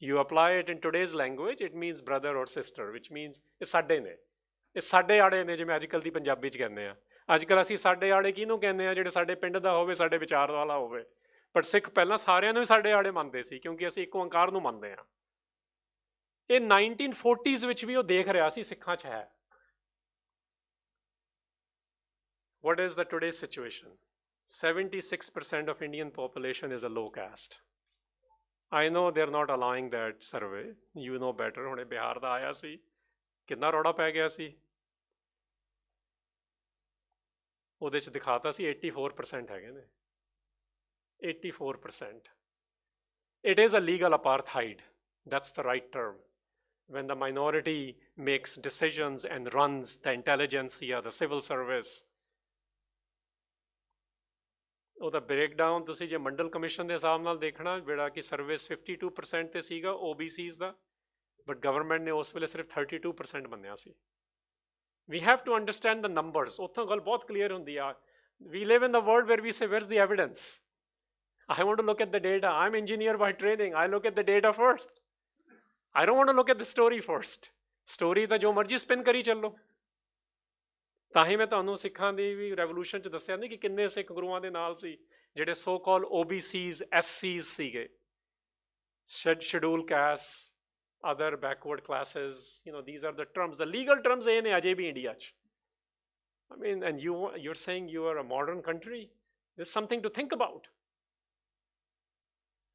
You apply it in today's language, it means brother or sister, which means ਇਹ ਸਾਡੇ ਨੇ, ਇਹ ਸਾਡੇ ਆੜੇ ਨੇ, ਜਿਵੇਂ ਅੱਜ ਕੱਲ੍ਹ ਦੀ ਪੰਜਾਬੀ 'ਚ ਕਹਿੰਦੇ ਆ। ਅੱਜ ਕੱਲ੍ਹ ਅਸੀਂ ਸਾਡੇ ਆੜੇ ਕਿਹਨੂੰ ਕਹਿੰਦੇ ਆ? ਜਿਹੜੇ ਸਾਡੇ ਪਿੰਡ ਦਾ ਹੋਵੇ, ਸਾਡੇ ਵਿਚਾਰ ਵਾਲਾ ਹੋਵੇ। ਬਟ ਸਿੱਖ ਪਹਿਲਾਂ ਸਾਰਿਆਂ ਨੂੰ ਹੀ ਸਾਡੇ ਆੜੇ ਮੰਨਦੇ ਸੀ ਕਿਉਂਕਿ ਅਸੀਂ ਇੱਕ ਓਂਕਾਰ ਨੂੰ ਮੰਨਦੇ ਹਾਂ। ਇਹ 1940s ਵਿੱਚ ਵੀ ਉਹ ਦੇਖ ਰਿਹਾ ਸੀ ਸਿੱਖਾਂ 'ਚ ਹੈ। What is the today's situation? 76% of Indian population is a low caste. I know they're not allowing that survey. You know better. ਹੁਣੇ ਬਿਹਾਰ ਦਾ ਆਇਆ ਸੀ, ਕਿੰਨਾ ਰੌਲਾ ਪੈ ਗਿਆ ਸੀ। ਉਹਦੇ 'ਚ ਦਿਖਾਤਾ ਸੀ 84% ਹੈਗੇ ਨੇ। 84%. It is a legal apartheid. That's the right term. When the minority makes decisions and runs the intelligentsia, the civil service. ਉਹਦਾ ਬ੍ਰੇਕਡਾਊਨ ਤੁਸੀਂ ਜੇ ਮੰਡਲ ਕਮਿਸ਼ਨ ਦੇ ਹਿਸਾਬ ਨਾਲ ਦੇਖਣਾ ਜਿਹੜਾ ਕਿ ਸਰਵਿਸ 52% ਤੇ ਸੀਗਾ OBCs ਦਾ, ਬਟ ਗਵਰਨਮੈਂਟ ਨੇ ਉਸ ਵੇਲੇ ਸਿਰਫ 32% ਮੰਨਿਆ ਸੀ। We have to understand the numbers. ਉੱਥੋਂ ਗੱਲ ਬਹੁਤ ਕਲੀਅਰ ਹੁੰਦੀ ਆ। We live in the world where we say, where's the evidence? I want to look at the data. I'm an engineer by training. I look at the data first. I don't want to look at the story first. Story ਤਾਂ ਜੋ ਮਰਜ਼ੀ ਸਪਿਨ ਕਰੀ ਚੱਲੋ। ਤਾਂ ਹੀ ਮੈਂ ਤੁਹਾਨੂੰ ਸਿੱਖਾਂ ਦੀ ਵੀ ਰੈਵੋਲੂਸ਼ਨ 'ਚ ਦੱਸਿਆ ਨਹੀਂ ਕਿ ਕਿੰਨੇ ਸਿੱਖ ਗੁਰੂਆਂ ਦੇ ਨਾਲ ਸੀ ਜਿਹੜੇ ਸੋ ਕਾਲ OBCs, SCs ਸੀਗੇ, schedule caste, other backward classes, these are the terms, the legal terms ਇਹ ਨੇ ਅਜੇ ਵੀ ਇੰਡੀਆ 'ਚ। I mean, and you're saying you are a modern country? There's something to think about.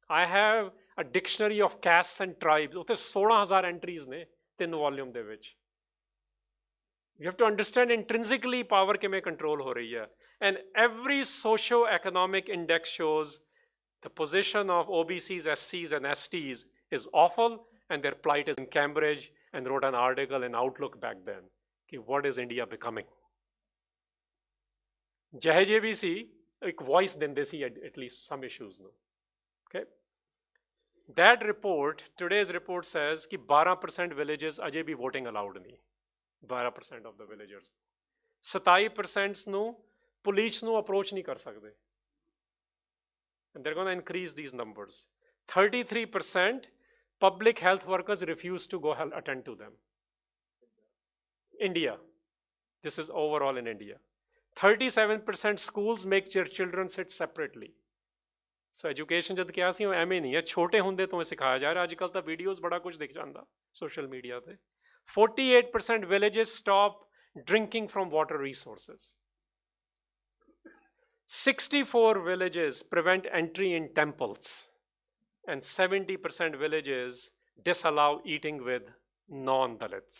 I have a dictionary of castes and tribes. ਉੱਥੇ 16,000 entries ਨੇ 3 ਵੋਲਿਊਮ ਦੇ ਵਿੱਚ। You have to understand intrinsically power ਕਿਵੇਂ control ਹੋ ਰਹੀ ਹੈ। And every socio-economic index shows the position of OBCs, SCs and STs is awful, and their plight is in Cambridge, and wrote an article in Outlook back then. What is India becoming? ਜਿਹੇ ਜਿਹੇ ਵੀ ਸੀ ਇੱਕ voice ਦਿੰਦੇ ਸੀ at least some issues ਨੂੰ। Okay? That report, today's report says ਕਿ 12% villages ਅਜੇ ਵੀ voting allowed ਨਹੀਂ। 12% of the villagers, 27% ਨੂੰ ਪੁਲਿਸ ਨੂੰ ਅਪਰੋਚ ਨਹੀਂ ਕਰ ਸਕਦੇ, and they're going to increase these numbers. 33% public health workers refuse to go attend to them. India, this is overall in India. 37% schools make their children sit separately. So education ਜਦ ਕਿਹਾ ਸੀ ਉਹ ਐਵੇਂ ਨਹੀਂ ਹੈ, ਛੋਟੇ ਹੁੰਦੇ ਤੋਂ ਸਿਖਾਇਆ ਜਾ ਰਿਹਾ। ਅੱਜ ਕੱਲ੍ਹ ਤਾਂ ਵੀਡੀਓਜ਼ ਬੜਾ ਕੁਝ ਦਿਖ ਜਾਂਦਾ ਸੋਸ਼ਲ ਮੀਡੀਆ ਤੇ। 48% villages stop drinking from water resources. 64 villages prevent entry in temples, and 70% villages disallow eating with non-Dalits.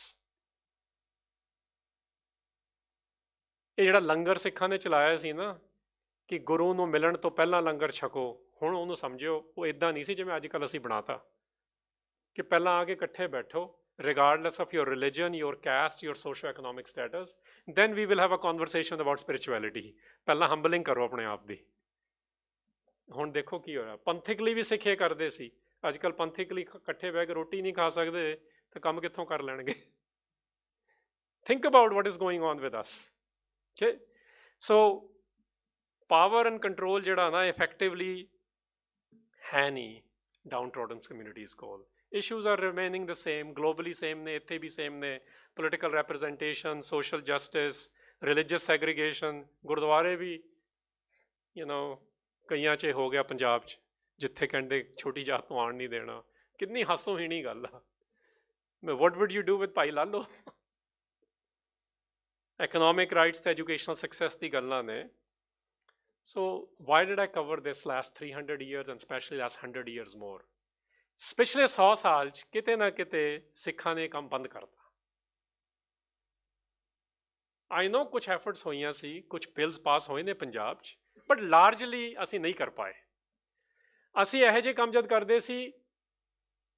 ਇਹ ਜਿਹੜਾ ਲੰਗਰ ਸਿੱਖਾਂ ਨੇ ਚਲਾਇਆ ਸੀ ਨਾ ਕਿ ਗੁਰੂ ਨੂੰ ਮਿਲਣ ਤੋਂ ਪਹਿਲਾਂ ਲੰਗਰ ਛਕੋ, ਹੁਣ ਉਹਨੂੰ ਸਮਝਿਓ ਉਹ ਇੱਦਾਂ ਨਹੀਂ ਸੀ ਜਿਵੇਂ ਅੱਜ ਕੱਲ੍ਹ ਅਸੀਂ ਬਣਾਤਾ ਕਿ ਪਹਿਲਾਂ ਆ ਕੇ ਇਕੱਠੇ ਬੈਠੋ, regardless of your religion, your caste, your socio-economic status, then we will have a conversation about spirituality. ਪਹਿਲਾਂ humbling ਕਰੋ ਆਪਣੇ ਆਪ ਦੀ। ਹੁਣ ਦੇਖੋ ਕੀ ਹੋਇਆ, ਪੰਥਿਕਲੀ ਵੀ ਸਿੱਖ ਇਹ ਕਰਦੇ ਸੀ, ਅੱਜ ਕੱਲ੍ਹ ਪੰਥਿਕਲੀ ਇਕੱਠੇ ਬਹਿ ਕੇ ਰੋਟੀ ਨਹੀਂ ਖਾ ਸਕਦੇ ਤਾਂ ਕੰਮ ਕਿੱਥੋਂ ਕਰ ਲੈਣਗੇ। Think about what is going on with us. Okay? So power and control ਜਿਹੜਾ ਨਾ effectively ਹੈ ਨਹੀਂ downtrodden communities ਕੋਲ। Issues are remaining the same, globally same ne, ਇੱਥੇ ਵੀ same ਨੇ, political representation, social justice, religious segregation, ਗੁਰਦੁਆਰੇ ਵੀ ਕਈਆਂ 'ਚ ਹੋ ਗਿਆ ਪੰਜਾਬ 'ਚ, ਜਿੱਥੇ ਕਹਿੰਦੇ ਛੋਟੀ ਜਾਤ ਨੂੰ ਆਉਣ ਨਹੀਂ ਦੇਣਾ। ਕਿੰਨੀ ਹਾਸੋਹੀਣੀ ਗੱਲ ਆ। What would you do with Bhai Lalo? Economic rights ਤੇ educational success ਦੀ ਗੱਲਾਂ ਨੇ। So why did I cover this last 300 years and especially last 100 years more? ਪਿਛਲੇ 100 ਸਾਲ 'ਚ ਕਿਤੇ ਨਾ ਕਿਤੇ ਸਿੱਖਾਂ ਨੇ ਕੰਮ ਬੰਦ ਕਰਤਾ। ਆਈ ਨੋ ਕੁਛ ਐਫਰਟਸ ਹੋਈਆਂ ਸੀ, ਕੁਛ ਬਿਲਸ ਪਾਸ ਹੋਏ ਨੇ ਪੰਜਾਬ 'ਚ, ਬਟ ਲਾਰਜਲੀ ਅਸੀਂ ਨਹੀਂ ਕਰ ਪਾਏ। ਅਸੀਂ ਇਹੋ ਜਿਹੇ ਕੰਮ ਜਦ ਕਰਦੇ ਸੀ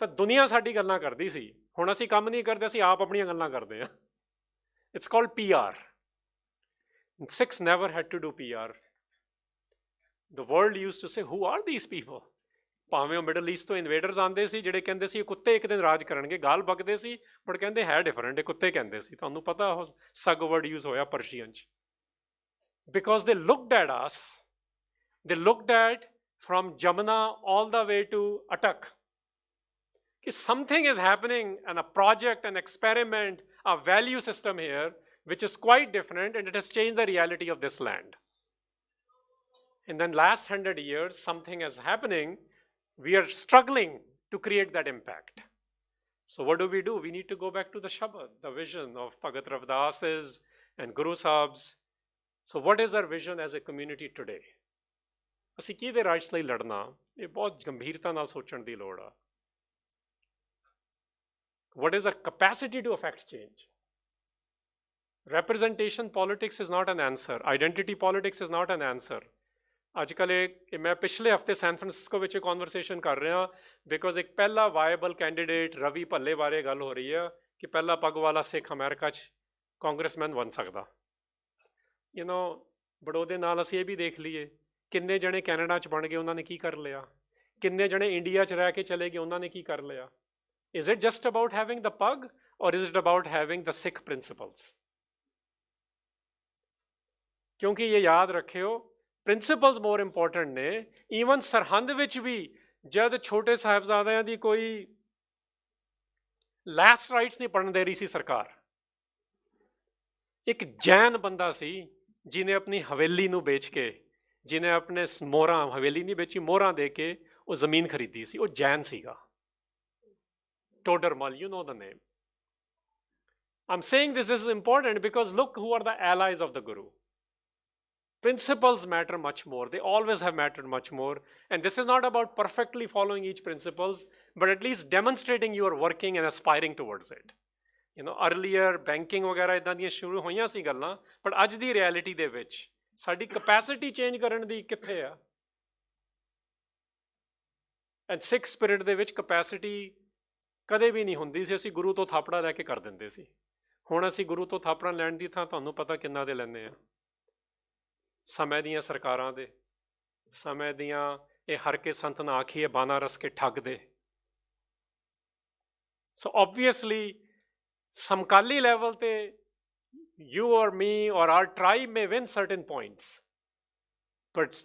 ਤਾਂ ਦੁਨੀਆ ਸਾਡੀ ਗੱਲਾਂ ਕਰਦੀ ਸੀ, ਹੁਣ ਅਸੀਂ ਕੰਮ ਨਹੀਂ ਕਰਦੇ, ਅਸੀਂ ਆਪ ਆਪਣੀਆਂ ਗੱਲਾਂ ਕਰਦੇ ਹਾਂ। It's called PR. Sikhs never had to do PR. The world used to say, who are these people? ਭਾਵੇਂ ਉਹ ਮਿਡਲ ਈਸਟ ਤੋਂ ਇਨਵੇਡਰਸ ਆਉਂਦੇ ਸੀ ਜਿਹੜੇ ਕਹਿੰਦੇ ਸੀ ਇਹ ਕੁੱਤੇ ਇੱਕ ਦਿਨ ਰਾਜ ਕਰਨਗੇ, ਗਾਲ ਬਕਦੇ ਸੀ, ਬਟ ਕਹਿੰਦੇ ਹੈ ਡਿਫਰੈਂਟ, ਇਹ ਕੁੱਤੇ ਕਹਿੰਦੇ ਸੀ। ਤੁਹਾਨੂੰ ਪਤਾ ਉਹ ਸਗ ਵਰਡ ਯੂਜ਼ ਹੋਇਆ ਪਰਸ਼ੀਅਨ 'ਚ। Because they looked at us, they looked at from Jamuna all the way to Attock ਕਿ something is happening and a project, an experiment, a value system here which is quite different, and it has changed the reality of this land. In the last 100 years, something is happening. We are struggling to create that impact. So what do? We need to go back to the Shabad, the vision of Bhagat Ravidas and Guru Sahibs. So what is our vision as a community today? ਅਸੀਂ ਕਿਹਦੇ ਰਾਈਟਸ ਲਈ ਲੜਨਾ, ਇਹ ਬਹੁਤ ਗੰਭੀਰਤਾ ਨਾਲ ਸੋਚਣ ਦੀ ਲੋੜ ਆ। What is our capacity to affect change? Representation politics is not an answer. Identity politics is not an answer. ਅੱਜ ਕੱਲ੍ਹ ਇਹ ਮੈਂ ਪਿਛਲੇ ਹਫਤੇ ਸੈਨ ਫਰਾਂਸਿਸਕੋ ਵਿੱਚ ਕਨਵਰਸੇਸ਼ਨ ਕਰ ਰਿਹਾ, ਬਿਕੋਜ਼ ਇੱਕ ਪਹਿਲਾ ਵਾਇਬਲ ਕੈਂਡੀਡੇਟ ਰਵੀ ਭੱਲੇ ਬਾਰੇ ਗੱਲ ਹੋ ਰਹੀ ਆ ਕਿ ਪਹਿਲਾ ਪੱਗ ਵਾਲਾ ਸਿੱਖ ਅਮਰੀਕਾ 'ਚ ਕਾਂਗਰਸਮੈਨ ਬਣ ਸਕਦਾ। ਬਟ ਉਹਦੇ ਨਾਲ ਅਸੀਂ ਇਹ ਵੀ ਦੇਖ ਲਈਏ ਕਿੰਨੇ ਜਣੇ ਕੈਨੇਡਾ 'ਚ ਬਣ ਗਏ, ਉਹਨਾਂ ਨੇ ਕੀ ਕਰ ਲਿਆ। ਕਿੰਨੇ ਜਣੇ ਇੰਡੀਆ 'ਚ ਰਹਿ ਕੇ ਚਲੇ ਗਏ, ਉਹਨਾਂ ਨੇ ਕੀ ਕਰ ਲਿਆ। Is it just about having the pug, or is it about having the Sikh principles? ਕਿਉਂਕਿ ਇਹ ਯਾਦ ਰੱਖਿਓ, ਪ੍ਰਿੰਸੀਪਲਸ ਮੋਰ ਇੰਪੋਰਟੈਂਟ ਨੇ। ਈਵਨ ਸਰਹੰਦ ਵਿੱਚ ਵੀ ਜਦ ਛੋਟੇ ਸਾਹਿਬਜ਼ਾਦਿਆਂ ਦੀ ਕੋਈ ਲਾਸਟ ਰਾਈਟਸ ਨਹੀਂ ਪੜਨ ਦੇ ਰਹੀ ਸੀ ਸਰਕਾਰ, ਇੱਕ ਜੈਨ ਬੰਦਾ ਸੀ ਜਿਹਨੇ ਆਪਣੀ ਹਵੇਲੀ ਨੂੰ ਵੇਚ ਕੇ, ਜਿਹਨੇ ਆਪਣੇ ਮੋਹਰਾਂ, ਹਵੇਲੀ ਨਹੀਂ ਵੇਚੀ, ਮੋਹਰਾਂ ਦੇ ਕੇ ਉਹ ਜ਼ਮੀਨ ਖਰੀਦੀ ਸੀ, ਉਹ ਜੈਨ ਸੀਗਾ। Todermal, you know the name. I'm saying this is important because look who are the allies of the Guru. Principles matter much more. They always have mattered much more. And this is not about perfectly following each principles, but at least demonstrating you are working and aspiring towards it. Earlier banking ਵਗੈਰਾ ਇਦਾਂ ਦੀਆਂ ਸ਼ੁਰੂ ਹੋਈਆਂ ਸੀ ਗੱਲਾਂ, but ਅੱਜ ਦੀ ਰਿਐਲਿਟੀ ਦੇ ਵਿੱਚ ਸਾਡੀ ਕਪੈਸਿਟੀ ਚੇਂਜ ਕਰਨ ਦੀ ਕਿੱਥੇ ਆ। ਐਂਡ ਸਿੱਖ ਸਪਿਰਿਟ ਦੇ ਵਿੱਚ ਕਪੈਸਿਟੀ ਕਦੇ ਵੀ ਨਹੀਂ ਹੁੰਦੀ ਸੀ। ਅਸੀਂ ਗੁਰੂ ਤੋਂ ਥਾਪੜਾ ਲੈ ਕੇ ਕਰ ਦਿੰਦੇ ਸੀ। ਹੁਣ ਅਸੀਂ ਗੁਰੂ ਤੋਂ ਥਾਪੜਾ ਲੈਣ ਦੀ ਥਾਂ ਤੁਹਾਨੂੰ ਪਤਾ ਕਿੰਨਾ ਦੇ ਲੈਂਦੇ ਆ। ਸਮੇਂ ਦੀਆਂ ਸਰਕਾਰਾਂ ਦੇ, ਸਮੇਂ ਦੀਆਂ ਇਹ ਹਰ ਕੇ ਸੰਤ ਨਾ ਆਖੀਏ ਬਾਨਾ ਰਸ ਕੇ ਠੱਗ ਦੇ। ਸੋ ਓਬਵੀਅਸਲੀ ਸਮਕਾਲੀ ਲੈਵਲ ਤੇ you or me or our tribe may win certain points, but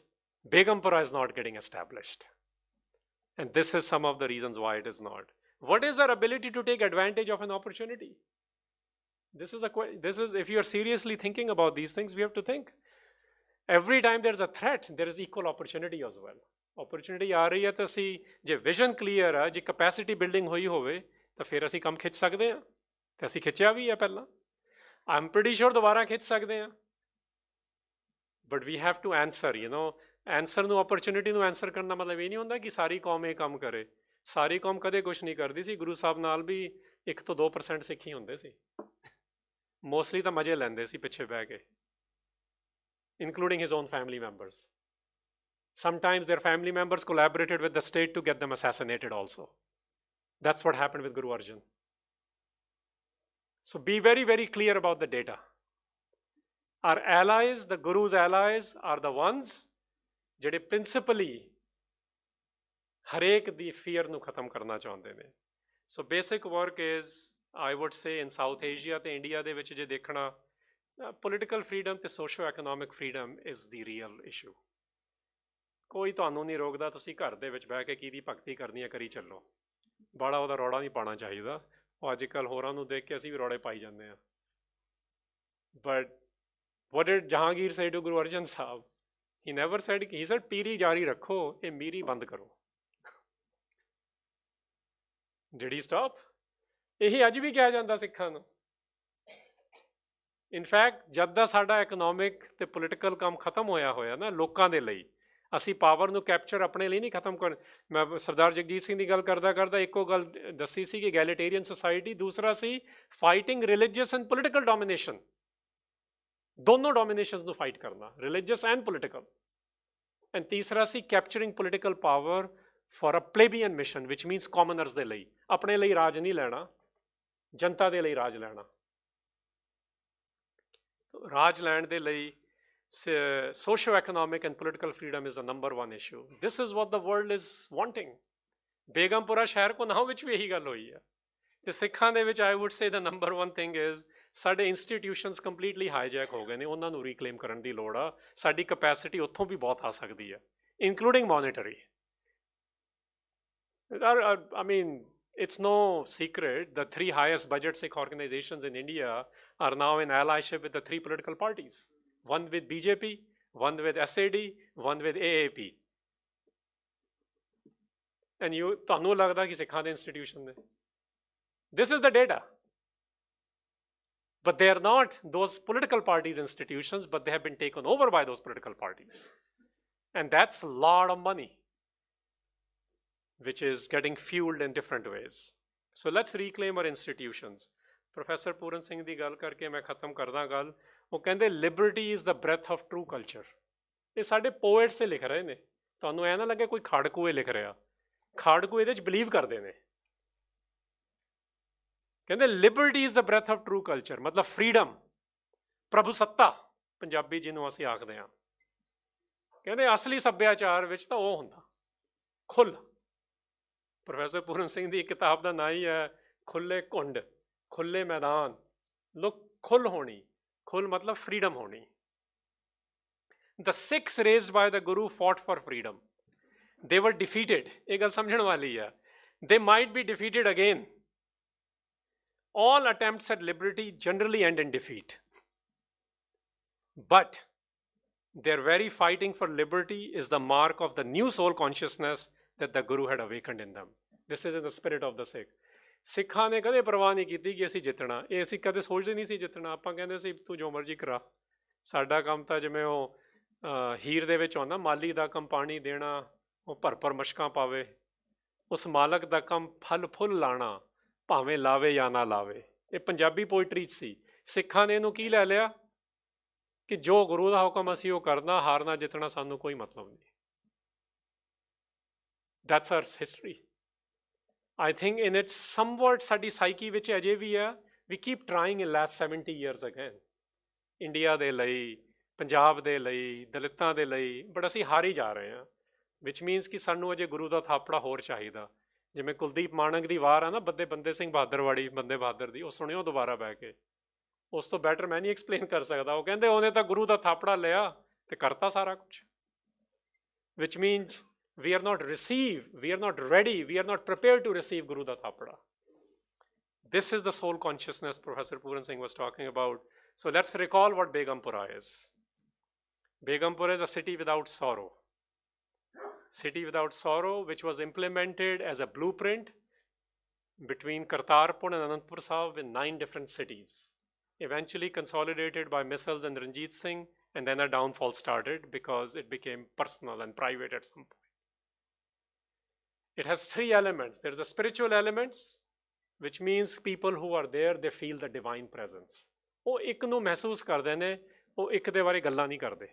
Begampura is not getting established. And this is some of the reasons why it is not. What is our ability to take advantage of an opportunity? This is if you are seriously thinking about these things, we have to think. Every time there's a threat, there is equal opportunity as well. Opportunity ਆ ਰਹੀ ਹੈ ਤਾਂ ਅਸੀਂ ਜੇ ਵਿਜ਼ਨ ਕਲੀਅਰ ਆ, ਜੇ ਕਪੈਸਿਟੀ ਬਿਲਡਿੰਗ ਹੋਈ ਹੋਵੇ ਤਾਂ ਫਿਰ ਅਸੀਂ ਕੰਮ ਖਿੱਚ ਸਕਦੇ ਹਾਂ, ਤੇ ਅਸੀਂ ਖਿੱਚਿਆ ਵੀ ਹੈ ਪਹਿਲਾਂ। I'm pretty sure ਦੁਬਾਰਾ ਖਿੱਚ ਸਕਦੇ ਹਾਂ। But we have to answer, answer ਨੂੰ, ਓਪਰਚੁਨਿਟੀ ਨੂੰ ਆਨਸਰ ਕਰਨ ਦਾ ਮਤਲਬ ਇਹ ਨਹੀਂ ਹੁੰਦਾ ਕਿ ਸਾਰੀ ਕੌਮ ਇਹ ਕੰਮ ਕਰੇ। ਸਾਰੀ ਕੌਮ ਕਦੇ ਕੁਛ ਨਹੀਂ ਕਰਦੀ ਸੀ। ਗੁਰੂ ਸਾਹਿਬ ਨਾਲ ਵੀ 1 ਤੋਂ 2% ਸਿੱਖ ਹੀ ਹੁੰਦੇ ਸੀ। ਮੋਸਟਲੀ ਤਾਂ ਮਜ਼ੇ ਲੈਂਦੇ ਸੀ ਪਿੱਛੇ ਬਹਿ ਕੇ, including his own family members. Sometimes their family members collaborated with the state to get them assassinated also. That's what happened with Guru Arjan. So be very, very clear about the data. Our allies, the Guru's allies, are the ones ਜਿਹੜੇ principally ਹਰੇਕ ਦੀ fear ਨੂੰ ਖਤਮ ਕਰਨਾ ਚਾਹੁੰਦੇ ਨੇ। So basic work is, I would say, in South Asia ਤੇ ਇੰਡੀਆ ਦੇ ਵਿੱਚ ਜੇ ਦੇਖਣਾ, political freedom ਤੇ socio-economic freedom is the real issue. ਕੋਈ ਤੁਹਾਨੂੰ ਨਹੀਂ ਰੋਕਦਾ, ਤੁਸੀਂ ਘਰ ਦੇ ਵਿੱਚ ਬਹਿ ਕੇ ਕਿਹਦੀ ਭਗਤੀ ਕਰਨੀ ਹੈ ਕਰੀ ਚੱਲੋ। ਬਾੜਾ ਉਹਦਾ ਰੌੜਾ ਨਹੀਂ ਪਾਉਣਾ ਚਾਹੀਦਾ। ਉਹ ਅੱਜ ਕੱਲ੍ਹ ਹੋਰਾਂ ਨੂੰ ਦੇਖ ਕੇ ਅਸੀਂ ਵੀ ਰੌੜੇ ਪਾਈ ਜਾਂਦੇ ਹਾਂ। But what did Jahangir say to Guru Arjan Sahib? He never said, he said, ਪੀਰੀ ਜਾਰੀ ਰੱਖੋ, ਇਹ ਮੀਰੀ ਬੰਦ ਕਰੋ। Did he stop? ਇਹੀ ਅੱਜ ਵੀ ਕਿਹਾ ਜਾਂਦਾ ਸਿੱਖਾਂ ਨੂੰ। ਇਨਫੈਕਟ ਜਦ ਦਾ ਸਾਡਾ ਇਕਨੋਮਿਕ ਤੇ ਪੋਲੀਟੀਕਲ ਕੰਮ ਖਤਮ ਹੋਇਆ ਨਾ ਲੋਕਾਂ ਦੇ ਲਈ, ਅਸੀਂ ਪਾਵਰ ਨੂੰ ਕੈਪਚਰ ਆਪਣੇ ਲਈ ਨਹੀਂ ਖਤਮ ਕਰ। ਮੈਂ ਸਰਦਾਰ ਜਗਜੀਤ ਸਿੰਘ ਦੀ ਗੱਲ ਕਰਦਾ ਇੱਕੋ ਗੱਲ ਦੱਸੀ ਸੀ ਕਿ ਐਗੈਲੀਟੇਰੀਅਨ ਸੋਸਾਇਟੀ, ਦੂਸਰਾ ਸੀ fighting religious and political domination. ਦੋਨੋਂ ਡੋਮੀਨੇਸ਼ਨਸ ਨੂੰ ਫਾਈਟ ਕਰਨਾ, ਰਿਲੀਜੀਅਸ ਐਂਡ ਪੋਲੀਟੀਕਲ। ਐਂਡ ਤੀਸਰਾ ਸੀ capturing political power for a plebeian mission, which means commoners ਦੇ ਲਈ। ਆਪਣੇ ਲਈ ਰਾਜ ਨਹੀਂ ਲੈਣਾ, ਜਨਤਾ ਦੇ ਲਈ ਰਾਜ ਲੈਣਾ। ਰਾਜ ਲੈਣ ਦੇ ਲਈ socio-economic and political freedom is the number one issue. This is what the world is wanting. Begampura ਸ਼ਹਿਰ ਕੋਨਾਹ ਵਿੱਚ ਵੀ ਇਹੀ ਗੱਲ ਹੋਈ ਹੈ। ਤੇ ਸਿੱਖਾਂ ਦੇ ਵਿੱਚ I would say the number one thing is ਸਾਡੇ ਇੰਸਟੀਟਿਊਸ਼ਨਸ ਕੰਪਲੀਟਲੀ ਹਾਈਜੈਕ ਹੋ ਗਏ ਨੇ, ਉਹਨਾਂ ਨੂੰ ਰੀਕਲੇਮ ਕਰਨ ਦੀ ਲੋੜ ਆ। ਸਾਡੀ ਕਪੈਸਿਟੀ ਉੱਥੋਂ ਵੀ ਬਹੁਤ ਆ ਸਕਦੀ ਹੈ, including monetary. I mean, it's no secret the 3 highest budget Sikh organizations in India are now in allyship with the 3 political parties. One with BJP, one with SAD, one with AAP. And ਤੁਹਾਨੂੰ ਲੱਗਦਾ ਕਿ ਸਿੱਖਾਂ ਦੇ ਇੰਸਟੀਟਿਊਸ਼ਨ ਨੇ? This is the data. But they are not those political parties' institutions, but they have been taken over by those political parties. And that's a lot of money, which is getting fueled in different ways. So let's reclaim our institutions. Professor Puran Singh ਦੀ ਗੱਲ ਕਰਕੇ ਮੈਂ ਖਤਮ ਕਰਦਾ ਗੱਲ। ਉਹ ਕਹਿੰਦੇ Liberty is the breath of true culture. ਇਹ ਸਾਡੇ ਪੋਇਟਸ ਲਿਖ ਰਹੇ ਨੇ। ਤੁਹਾਨੂੰ ਐ ਨਾ ਲੱਗੇ ਕੋਈ ਖਾੜਕੂਏ ਲਿਖ ਰਿਹਾ, ਖਾੜਕੂ ਇਹਦੇ 'ਚ ਬਿਲੀਵ ਕਰਦੇ ਨੇ। ਕਹਿੰਦੇ Liberty is the breath of true culture, ਮਤਲਬ ਫਰੀਡਮ, ਪ੍ਰਭੂ ਸੱਤਾ ਪੰਜਾਬੀ ਜਿਹਨੂੰ ਅਸੀਂ ਆਖਦੇ ਹਾਂ। ਕਹਿੰਦੇ ਅਸਲੀ ਸੱਭਿਆਚਾਰ ਵਿੱਚ ਤਾਂ ਉਹ ਹੁੰਦਾ ਖੁੱਲ੍ਹ। ਪ੍ਰੋਫੈਸਰ ਪੂਰਨ ਸਿੰਘ ਦੀ ਕਿਤਾਬ ਦਾ ਨਾਂ ਹੀ ਹੈ ਖੁੱਲ੍ਹੇ ਘੁੰਡ, ਖੁੱਲ੍ਹੇ ਮੈਦਾਨ। ਲੋਕ ਖੁੱਲ੍ਹ ਹੋਣੀ, ਖੁੱਲ੍ਹ ਮਤਲਬ ਫਰੀਡਮ ਹੋਣੀ। The Sikhs raised by the Guru fought for freedom. They were defeated. ਇਹ ਗੱਲ ਸਮਝਣ ਵਾਲੀ ਹੈ। They might be defeated again. All attempts at liberty generally end in defeat. But their very fighting for liberty is the mark of the new soul consciousness that the Guru had awakened in them. This is in the spirit of the Sikh. ਸਿੱਖਾਂ ਨੇ ਕਦੇ ਪਰਵਾਹ ਨਹੀਂ ਕੀਤੀ ਕਿ ਅਸੀਂ ਜਿੱਤਣਾ। ਇਹ ਅਸੀਂ ਕਦੇ ਸੋਚਦੇ ਨਹੀਂ ਸੀ ਜਿੱਤਣਾ। ਆਪਾਂ ਕਹਿੰਦੇ ਸੀ ਤੂੰ ਜੋ ਮਰਜ਼ੀ ਕਰਾ, ਸਾਡਾ ਕੰਮ ਤਾਂ ਜਿਵੇਂ ਉਹ ਹੀਰ ਦੇ ਵਿੱਚ ਆਉਂਦਾ, ਮਾਲੀ ਦਾ ਕੰਮ ਪਾਣੀ ਦੇਣਾ, ਉਹ ਭਰ ਮਸ਼ਕਾਂ ਪਾਵੇ। ਉਸ ਮਾਲਕ ਦਾ ਕੰਮ ਫਲ ਫੁੱਲ ਲਾਣਾ, ਭਾਵੇਂ ਲਾਵੇ ਜਾਂ ਨਾ ਲਾਵੇ। ਇਹ ਪੰਜਾਬੀ ਪੋਇਟਰੀ 'ਚ ਸੀ। ਸਿੱਖਾਂ ਨੇ ਇਹਨੂੰ ਕੀ ਲੈ ਲਿਆ ਕਿ ਜੋ ਗੁਰੂ ਦਾ ਹੁਕਮ ਅਸੀਂ ਉਹ ਕਰਨਾ, ਹਾਰਨਾ ਜਿੱਤਣਾ ਸਾਨੂੰ ਕੋਈ ਮਤਲਬ ਨਹੀਂ। That's R history. I think in its somewhat ਸਾਡੀ ਸਾਈਕੀ ਵਿੱਚ ਅਜੇ ਵੀ ਹੈ। ਵੀ ਕੀਪ ਟਰਾਈਂਗ ਇਨ ਲਾਸਟ 70 years ਅਗੇਨ, ਇੰਡੀਆ ਦੇ ਲਈ, ਪੰਜਾਬ ਦੇ ਲਈ, ਦਲਿਤਾਂ ਦੇ ਲਈ, ਬਟ ਅਸੀਂ ਹਾਰੀ ਜਾ ਰਹੇ ਹਾਂ। ਵਿਚ ਮੀਨਸ ਕਿ ਸਾਨੂੰ ਅਜੇ ਗੁਰੂ ਦਾ ਥਾਪੜਾ ਹੋਰ ਚਾਹੀਦਾ। ਜਿਵੇਂ ਕੁਲਦੀਪ ਮਾਣਕ ਦੀ ਵਾਰ ਆ ਨਾ, ਬੰਦੇ ਸਿੰਘ ਬਹਾਦਰਵਾੜੀ, ਬੰਦੇ ਬਹਾਦਰ ਦੀ, ਉਹ ਸੁਣਿਓ ਦੁਬਾਰਾ ਬਹਿ ਕੇ। ਉਸ ਤੋਂ ਬੈਟਰ ਮੈਂ ਨਹੀਂ ਐਕਸਪਲੇਨ ਕਰ ਸਕਦਾ। ਉਹ ਕਹਿੰਦੇ ਉਹਨੇ ਤਾਂ ਗੁਰੂ ਦਾ ਥਾਪੜਾ ਲਿਆ ਤੇ ਕਰਤਾ ਸਾਰਾ ਕੁਛ। ਵਿਚ means we are not ready, we are not prepared to receive Guru da Thapda. This is the soul consciousness Professor Puran Singh was talking about. So let's recall what Begampura is. Begampura is a city without sorrow. City without sorrow, which was implemented as a blueprint between Kartarpur and Anandpur Sahib in 9 different cities. Eventually consolidated by Misls and Ranjit Singh, and then a downfall started because it became personal and private at some point. It has 3 elements. There's the spiritual elements, which means people who are there, they feel the divine presence. ਉਹ ਇੱਕ ਨੂੰ ਮਹਿਸੂਸ ਕਰਦੇ ਨੇ, ਉਹ ਇੱਕ ਦੇ ਬਾਰੇ ਗੱਲਾਂ ਨਹੀਂ ਕਰਦੇ।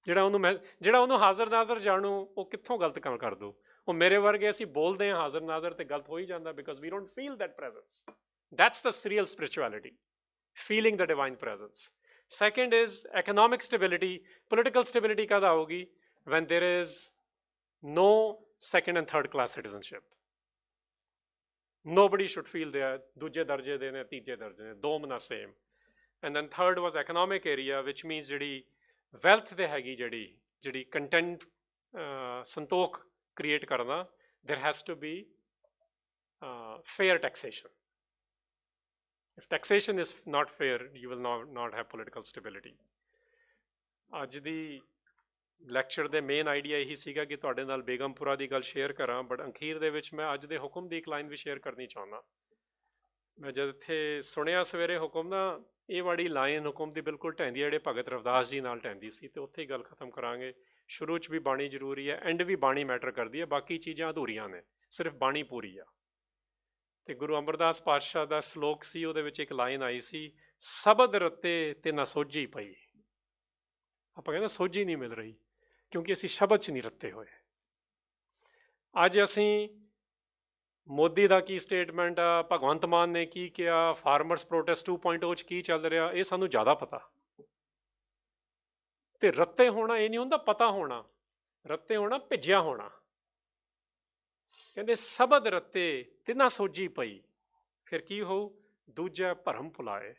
ਜਿਹੜਾ ਉਹਨੂੰ ਹਾਜ਼ਰ ਨਾਜ਼ਰ ਜਾਣੂ, ਉਹ ਕਿੱਥੋਂ ਗਲਤ ਕੰਮ ਕਰ ਦੂ। ਉਹ ਮੇਰੇ ਵਰਗੇ ਅਸੀਂ ਬੋਲਦੇ ਹਾਂ ਹਾਜ਼ਰ ਨਾਜ਼ਰ ਤੇ ਗਲਤ ਹੋ ਹੀ ਜਾਂਦਾ, because we don't feel that presence. That's the real spirituality, feeling the divine presence. Second is economic stability. Political stability ਕਦ ਆਊਗੀ? When there is no second and third class citizenship. Nobody should feel they are ਦੂਜੇ ਦਰਜੇ ਦੇ ਨੇ, ਤੀਜੇ ਦਰਜੇ ਨੇ, ਦੋਮ ਨਾ same. And then third was economic area, which means ਜਿਹੜੀ wealth ਦੇ ਹੈਗੀ, ਜਿਹੜੀ content ਸੰਤੋਖ create ਕਰਨਾ, there has to be fair taxation. If taxation is not fair, you will not have political stability. ਅੱਜ ਦੀ ਲੈਕਚਰ ਦੇ ਮੇਨ ਆਈਡੀਆ ਇਹੀ ਸੀਗਾ ਕਿ ਤੁਹਾਡੇ ਨਾਲ ਬੇਗਮਪੁਰਾ ਦੀ ਗੱਲ ਸ਼ੇਅਰ ਕਰਾਂ, ਬਟ ਅਖੀਰ ਦੇ ਵਿੱਚ ਮੈਂ ਅੱਜ ਦੇ ਹੁਕਮ ਦੀ ਇੱਕ ਲਾਈਨ ਵੀ ਸ਼ੇਅਰ ਕਰਨੀ ਚਾਹੁੰਦਾ। ਮੈਂ ਜਦ ਇੱਥੇ ਸੁਣਿਆ ਸਵੇਰੇ ਹੁਕਮ ਨਾ, ਇਹ ਵਾਲੀ ਲਾਈਨ ਹੁਕਮ ਦੀ ਬਿਲਕੁਲ ਢਹਿੰਦੀ, ਜਿਹੜੇ ਭਗਤ ਰਵਿਦਾਸ ਜੀ ਨਾਲ ਢਹਿੰਦੀ ਸੀ, ਤੇ ਉੱਥੇ ਹੀ ਗੱਲ ਖਤਮ ਕਰਾਂਗੇ। ਸ਼ੁਰੂ 'ਚ ਵੀ ਬਾਣੀ ਜ਼ਰੂਰੀ ਹੈ, ਐਂਡ ਵੀ ਬਾਣੀ ਮੈਟਰ ਕਰਦੀ ਹੈ, ਬਾਕੀ ਚੀਜ਼ਾਂ ਅਧੂਰੀਆਂ ਨੇ, ਸਿਰਫ ਬਾਣੀ ਪੂਰੀ ਆ। ਤੇ ਗੁਰੂ ਅਮਰਦਾਸ ਪਾਤਸ਼ਾਹ ਦਾ ਸਲੋਕ ਸੀ, ਉਹਦੇ ਵਿੱਚ ਇੱਕ ਲਾਈਨ ਆਈ ਸੀ, ਸ਼ਬਦ ਰਤੇ ਤੇ ਨਾ ਸੋਝੀ ਪਈ। ਆਪਾਂ ਕਹਿੰਦੇ ਸੋਝੀ ਨਹੀਂ ਮਿਲ ਰਹੀ, ਕਿਉਂਕਿ ਅਸੀਂ ਸ਼ਬਦ 'ਚ ਨਹੀਂ ਰੱਤੇ ਹੋਏ। ਅੱਜ ਅਸੀਂ ਮੋਦੀ ਦਾ ਕੀ ਸਟੇਟਮੈਂਟ ਆ, ਭਗਵੰਤ ਮਾਨ ਨੇ ਕੀ ਕਿਹਾ, ਫਾਰਮਰਸ ਪ੍ਰੋਟੈਸਟ 2.0 'ਚ ਕੀ ਚੱਲ ਰਿਹਾ, ਇਹ ਸਾਨੂੰ ਜ਼ਿਆਦਾ ਪਤਾ। ਤੇ ਰੱਤੇ ਹੋਣਾ ਇਹ ਨਹੀਂ ਹੁੰਦਾ ਪਤਾ ਹੋਣਾ, ਰੱਤੇ ਹੋਣਾ ਭਿੱਜਿਆ ਹੋਣਾ। ਕਹਿੰਦੇ ਸ਼ਬਦ ਰੱਤੇ ਤੇ ਨਾ ਸੋਝੀ ਪਈ, ਫਿਰ ਕੀ ਹੋਊ? ਦੂਜਾ ਭਰਮ ਭੁਲਾਏ।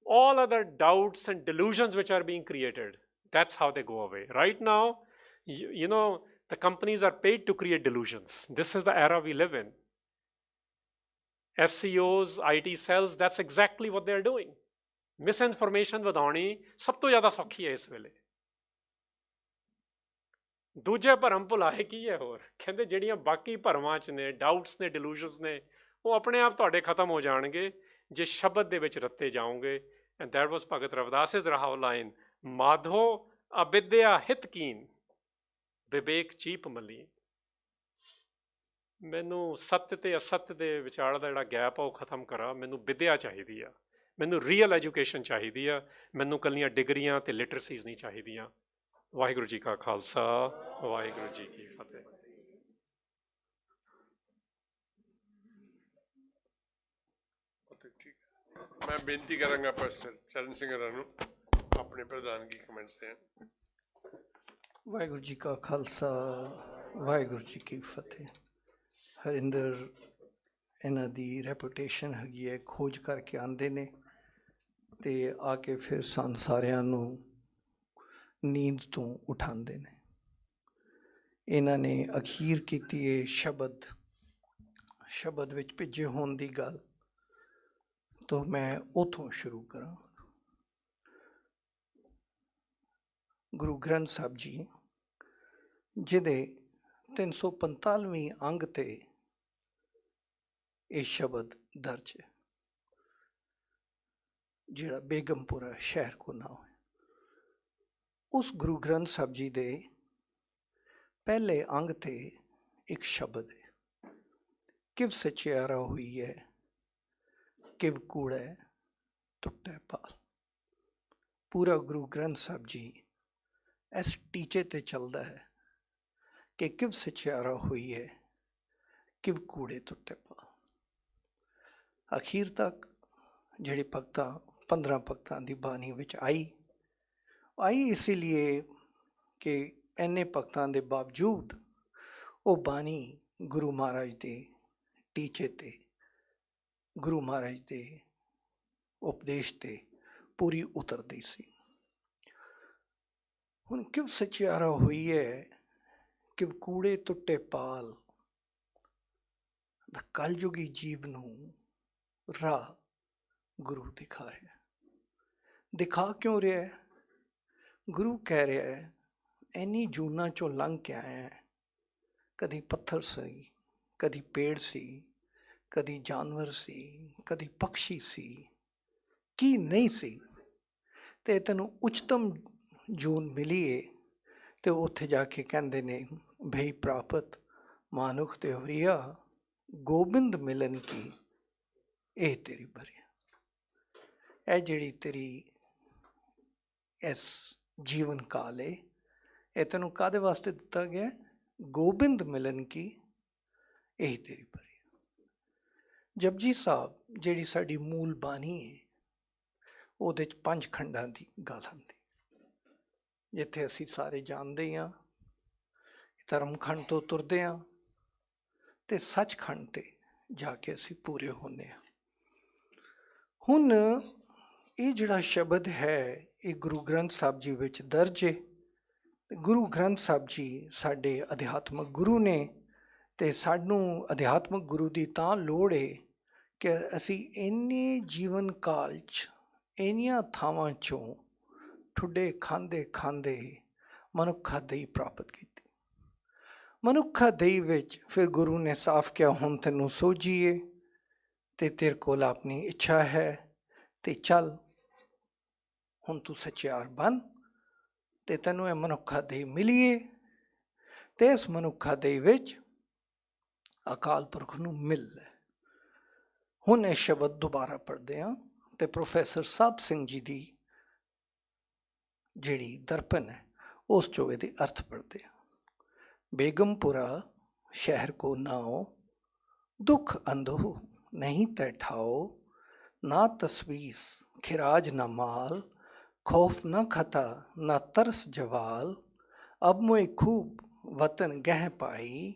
All other doubts and delusions which are being created, that's how they go away. Right now, you know, the companies are paid to create delusions. This is the era we live in. SCOs, IT cells, that's exactly what they're doing. Misinformation ਵਧਾਉਣੀ ਸਭ ਤੋਂ ਜ਼ਿਆਦਾ ਸੌਖੀ ਹੈ ਇਸ ਵੇਲੇ। ਦੂਜੇ ਭਰਮ ਭੁਲਾਏ ਕੀ ਹੈ ਹੋਰ? ਕਹਿੰਦੇ ਜਿਹੜੀਆਂ ਬਾਕੀ ਭਰਮਾਂ 'ਚ ਨੇ, ਡਾਊਟਸ ਨੇ, ਡਿਲੂਸ਼ਨਸ ਨੇ, ਉਹ ਆਪਣੇ ਆਪ ਤੁਹਾਡੇ ਖਤਮ ਹੋ ਜਾਣਗੇ ਜੇ ਸ਼ਬਦ ਦੇ ਵਿੱਚ ਰੱਤੇ ਜਾਓਗੇ। And that was Bhagat Ravidas ਰਹਾਉ ਲਾਈਨ, ਮਾਧੋ ਅਵਿਦਿਆ ਹਿਤਕੀਨ ਵਿਵੇਕ ਚੀਪ ਮਲੀਨ। ਮੈਨੂੰ ਸੱਤ ਤੇ ਅਸੱਤ ਦੇ ਵਿਚਾਰ ਦਾ ਜਿਹੜਾ ਗੈਪ ਆ ਉਹ ਖਤਮ ਕਰਾਂ। ਮੈਨੂੰ ਵਿਦਿਆ ਚਾਹੀਦੀ ਆ, ਮੈਨੂੰ ਰੀਅਲ ਐਜੂਕੇਸ਼ਨ ਚਾਹੀਦੀ ਆ, ਮੈਨੂੰ ਇਕੱਲੀਆਂ ਡਿਗਰੀਆਂ ਤੇ ਲਿਟਰਸੀਜ਼ ਨਹੀਂ ਚਾਹੀਦੀਆਂ। ਵਾਹਿਗੁਰੂ ਜੀ ਕਾ ਖਾਲਸਾ, ਵਾਹਿਗੁਰੂ ਜੀ ਕੀ ਫਤਿਹ। ਠੀਕ ਹੈ, ਮੈਂ ਬੇਨਤੀ ਕਰਾਂਗਾ ਪ੍ਰੋਫੈਸਰ ਚਰਨ ਸਿੰਘ ਹੋਰਾਂ ਨੂੰ ਆਪਣੇ ਪ੍ਰਧਾਨਗੀ ਕਮੈਂਟਸ ਦੇਣ। ਵਾਹਿਗੁਰੂ ਜੀ ਕਾ ਖਾਲਸਾ, ਵਾਹਿਗੁਰੂ ਜੀ ਕੀ ਫਤਿਹ। ਹਰਿੰਦਰ ਇਹਨਾਂ ਦੀ ਰੈਪੂਟੇਸ਼ਨ ਹੈਗੀ ਹੈ, ਖੋਜ ਕਰਕੇ ਆਉਂਦੇ ਨੇ ਅਤੇ ਆ ਕੇ ਫਿਰ ਸਾਨੂੰ ਸਾਰਿਆਂ ਨੂੰ ਨੀਂਦ ਤੋਂ ਉਠਾਉਂਦੇ ਨੇ। ਇਹਨਾਂ ਨੇ ਅਖੀਰ ਕੀਤੀ ਹੈ ਸ਼ਬਦ ਵਿੱਚ ਭਿੱਜੇ ਹੋਣ ਦੀ ਗੱਲ, ਤਾਂ ਮੈਂ ਉੱਥੋਂ ਸ਼ੁਰੂ ਕਰਾਂ। ਗੁਰੂ ਗ੍ਰੰਥ ਸਾਹਿਬ ਜੀ, ਜਿਹਦੇ 345ਵੇਂ ਅੰਗ 'ਤੇ ਇਹ ਸ਼ਬਦ ਦਰਜ ਹੈ, ਜਿਹੜਾ ਬੇਗਮਪੁਰਾ ਸ਼ਹਿਰ ਕੋ ਨਾਮ ਹੈ, ਉਸ ਗੁਰੂ ਗ੍ਰੰਥ ਸਾਹਿਬ ਜੀ ਦੇ ਪਹਿਲੇ ਅੰਗ 'ਤੇ ਇੱਕ ਸ਼ਬਦ ਹੈ, ਕਿਵ ਸਚਿਆਰਾ ਹੋਈ ਹੈ, ਕਿਵ ਕੂੜੈ ਟੁੱਟੈ ਪਾਲ। ਪੂਰਾ ਗੁਰੂ ਗ੍ਰੰਥ ਸਾਹਿਬ ਜੀ ਇਸ ਟੀਚੇ 'ਤੇ ਚੱਲਦਾ ਹੈ ਕਿ ਕਿਵ ਸਚਿਆਰਾ ਹੋਈ ਹੈ, ਕਿਵ ਕੂੜੇ ਟੁੱਟੇ ਪਾਲ। ਅਖੀਰ ਤੱਕ ਜਿਹੜੀ ਭਗਤਾਂ 15 ਭਗਤਾਂ ਦੀ ਬਾਣੀ ਵਿੱਚ ਆਈ ਇਸ ਲਈ ਕਿ ਇੰਨੇ ਭਗਤਾਂ ਦੇ ਬਾਵਜੂਦ ਉਹ ਬਾਣੀ ਗੁਰੂ ਮਹਾਰਾਜ ਦੇ ਟੀਚੇ 'ਤੇ, ਗੁਰੂ ਮਹਾਰਾਜ ਦੇ ਉਪਦੇਸ਼ 'ਤੇ ਪੂਰੀ ਉਤਰਦੀ ਸੀ। ਹੁਣ ਕਿਵ ਸਚਿਆਰਾ ਹੋਈ ਹੈ, ਕਿਵ ਕੂੜੇ ਟੁੱਟੇ ਪਾਲ। ਕਲਯੁਗੀ ਜੀਵ ਨੂੰ ਰਾਹ ਗੁਰੂ ਦਿਖਾ ਰਿਹਾ। ਦਿਖਾ ਕਿਉਂ ਰਿਹਾ? ਗੁਰੂ ਕਹਿ ਰਿਹਾ ਹੈ, ਇੰਨੀ ਜੂਨਾਂ 'ਚੋਂ ਲੰਘ ਕੇ ਆਇਆ, ਕਦੀ ਪੱਥਰ ਸੀ, ਕਦੀ ਪੇੜ ਸੀ, ਕਦੀ ਜਾਨਵਰ ਸੀ, ਕਦੀ ਪਕਸ਼ੀ ਸੀ, ਕੀ ਨਹੀਂ ਸੀ, ਅਤੇ ਤੈਨੂੰ ਉੱਚਤਮ ਜੂਨ ਮਿਲੀ ਏ। ਅਤੇ ਉੱਥੇ ਜਾ ਕੇ ਕਹਿੰਦੇ ਨੇ, ਭਈ ਪ੍ਰਾਪਤ ਮਾਨੁਖ ਤੇ ਹੋਰੀਆ, ਗੋਬਿੰਦ ਮਿਲਨ ਕੀ ਇਹ ਤੇਰੀ ਬਰੀਆ। ਇਹ ਜਿਹੜੀ ਤੇਰੀ ਇਸ ਜੀਵਨ ਕਾਲ ਹੈ, ਇਹ ਤੈਨੂੰ ਕਾਹਦੇ ਵਾਸਤੇ ਦਿੱਤਾ ਗਿਆ? ਗੋਬਿੰਦ ਮਿਲਨ ਕੀ ਇਹ ਤੇਰੀ ਬਰੀਆ। ਜਪਜੀ ਸਾਹਿਬ ਜਿਹੜੀ ਸਾਡੀ ਮੂਲ ਬਾਣੀ ਹੈ, ਉਹਦੇ 'ਚ 5 ਖੰਡਾਂ ਦੀ ਗੱਲ ਹੁੰਦੀ, ਜਿੱਥੇ ਅਸੀਂ ਸਾਰੇ ਜਾਣਦੇ ਹਾਂ ਧਰਮਖੰਡ ਤੋਂ ਤੁਰਦੇ ਹਾਂ ਅਤੇ ਸੱਚਖੰਡ 'ਤੇ ਜਾ ਕੇ ਅਸੀਂ ਪੂਰੇ ਹੁੰਦੇ ਹਾਂ। ਹੁਣ ਇਹ ਜਿਹੜਾ ਸ਼ਬਦ ਹੈ, ਇਹ ਗੁਰੂ ਗ੍ਰੰਥ ਸਾਹਿਬ ਜੀ ਵਿੱਚ ਦਰਜ ਹੈ। ਗੁਰੂ ਗ੍ਰੰਥ ਸਾਹਿਬ ਜੀ ਸਾਡੇ ਅਧਿਆਤਮਕ ਗੁਰੂ ਨੇ, ਅਤੇ ਸਾਨੂੰ ਅਧਿਆਤਮਕ ਗੁਰੂ ਦੀ ਤਾਂ ਲੋੜ ਹੈ ਕਿ ਅਸੀਂ ਇੰਨੇ ਜੀਵਨ ਕਾਲ 'ਚ ਇੰਨੀਆਂ ਥਾਵਾਂ 'ਚੋਂ ਠੁੱਡੇ ਖਾਂਦੇ ਖਾਂਦੇ ਮਨੁੱਖਾ ਦੇਹੀ ਪ੍ਰਾਪਤ ਕੀਤੀ। ਮਨੁੱਖਾ ਦੇਹੀ ਵਿੱਚ ਫਿਰ ਗੁਰੂ ਨੇ ਸਾਫ਼ ਕਿਹਾ, ਹੁਣ ਤੈਨੂੰ ਸੋਝੀਏ ਅਤੇ ਤੇਰੇ ਕੋਲ ਆਪਣੀ ਇੱਛਾ ਹੈ, ਅਤੇ ਚੱਲ ਹੁਣ ਤੂੰ ਸਚਿਆਰ ਬਣ, ਅਤੇ ਤੈਨੂੰ ਇਹ ਮਨੁੱਖਾ ਦੇਹੀ ਮਿਲੀਏ, ਅਤੇ ਇਸ ਮਨੁੱਖਾ ਦੇਹੀ ਵਿੱਚ ਅਕਾਲ ਪੁਰਖ ਨੂੰ ਮਿਲ ਲੈ। ਹੁਣ ਇਹ ਸ਼ਬਦ ਦੁਬਾਰਾ ਪੜ੍ਹਦੇ ਹਾਂ, ਅਤੇ ਪ੍ਰੋਫੈਸਰ ਸਾਹਿਬ ਸਿੰਘ ਜੀ ਦੀ ਜਿਹੜੀ ਦਰਪਣ ਹੈ, ਉਸ 'ਚੋਂ ਇਹਦੇ ਅਰਥ ਪੜ੍ਹਦੇ ਹਾਂ। ਬੇਗਮਪੁਰਾ ਸ਼ਹਿਰ ਕੋ ਨਾਉ, ਦੁੱਖ ਅੰਧੋ ਨਹੀਂ ਤੈ ਠਾਓ, ਨਾ ਤਸਵੀਸ ਖਿਰਾਜ ਨਾ ਮਾਲ, ਖੌਫ ਨਾ ਖਤਾ ਨਾ ਤਰਸ ਜਵਾਲ, ਅਬ ਮੋਏ ਖੂਬ ਵਤਨ ਗਹਿ ਪਾਈ,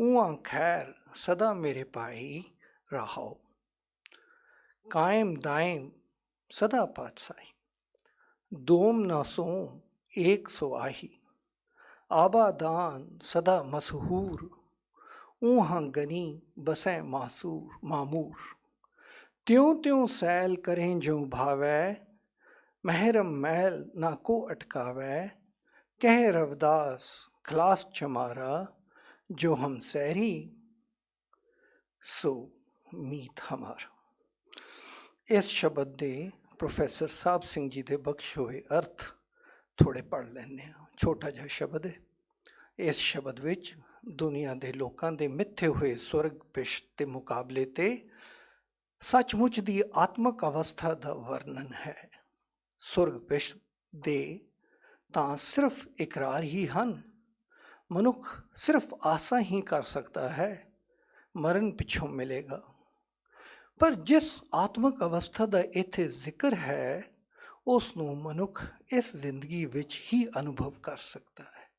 ਊਆਂ ਖੈਰ ਸਦਾ ਮੇਰੇ ਪਾਈ ਰਹਾਓ। ਕਾਇਮ ਦਾਇਮ ਸਦਾ ਪਾਤਸ਼ਾਹੀ, ਦੋਮ ਨਾ ਸੋਮ ਏਕ ਸੋ ਆਹੀ, ਆਬਾਦਾਨ ਸਦਾ ਮਸ਼ਹੂਰ, ਊਹਾਂ ਗਨੀ ਬਸੈ ਮਾਮੂਰ, ਤਿਉਂ ਤਿਉਂ ਸੈਲ ਕरें ਜੋ ਭਾਵੈ, ਮਹਿਰਮ ਮਹਿਲ ਨਾ ਕੋ ਅਟਕਾਵੈ, ਕਹਿ ਰਵਿਦਾਸ ਖਲਾਸ ਚਮਾਰਾ, ਜੋ ਹਮ ਸਹਿਰੀ ਸੋ ਮੀਤ ਹਮਾਰਾ। ਇਸ ਸ਼ਬਦ ਦੇ ਪ੍ਰੋਫੈਸਰ ਸਾਹਿਬ ਸਿੰਘ ਜੀ ਦੇ ਬਖਸ਼ ਹੋਏ ਅਰਥ ਥੋੜ੍ਹੇ ਪੜ੍ਹ ਲੈਂਦੇ ਹਾਂ। ਛੋਟਾ ਜਿਹਾ ਸ਼ਬਦ ਹੈ। ਇਸ ਸ਼ਬਦ ਵਿੱਚ ਦੁਨੀਆ ਦੇ ਲੋਕਾਂ ਦੇ ਮਿੱਥੇ ਹੋਏ ਸਵਰਗ ਪਿਸ਼ਟ ਦੇ ਮੁਕਾਬਲੇ 'ਤੇ ਸੱਚਮੁੱਚ ਦੀ ਆਤਮਕ ਅਵਸਥਾ ਦਾ ਵਰਣਨ ਹੈ। ਸਵਰਗ ਪਿਸ਼ਟ ਦੇ ਤਾਂ ਸਿਰਫ ਇਕਰਾਰ ਹੀ ਹਨ। ਮਨੁੱਖ ਸਿਰਫ ਆਸਾਂ ਹੀ ਕਰ ਸਕਦਾ ਹੈ, ਮਰਨ ਪਿੱਛੋਂ ਮਿਲੇਗਾ। ਪਰ ਜਿਸ ਆਤਮਕ ਅਵਸਥਾ ਦਾ ਇੱਥੇ ਜ਼ਿਕਰ ਹੈ, ਉਸ ਨੂੰ ਮਨੁੱਖ ਇਸ ਜ਼ਿੰਦਗੀ ਵਿੱਚ ਹੀ ਅਨੁਭਵ ਕਰ ਸਕਦਾ ਹੈ,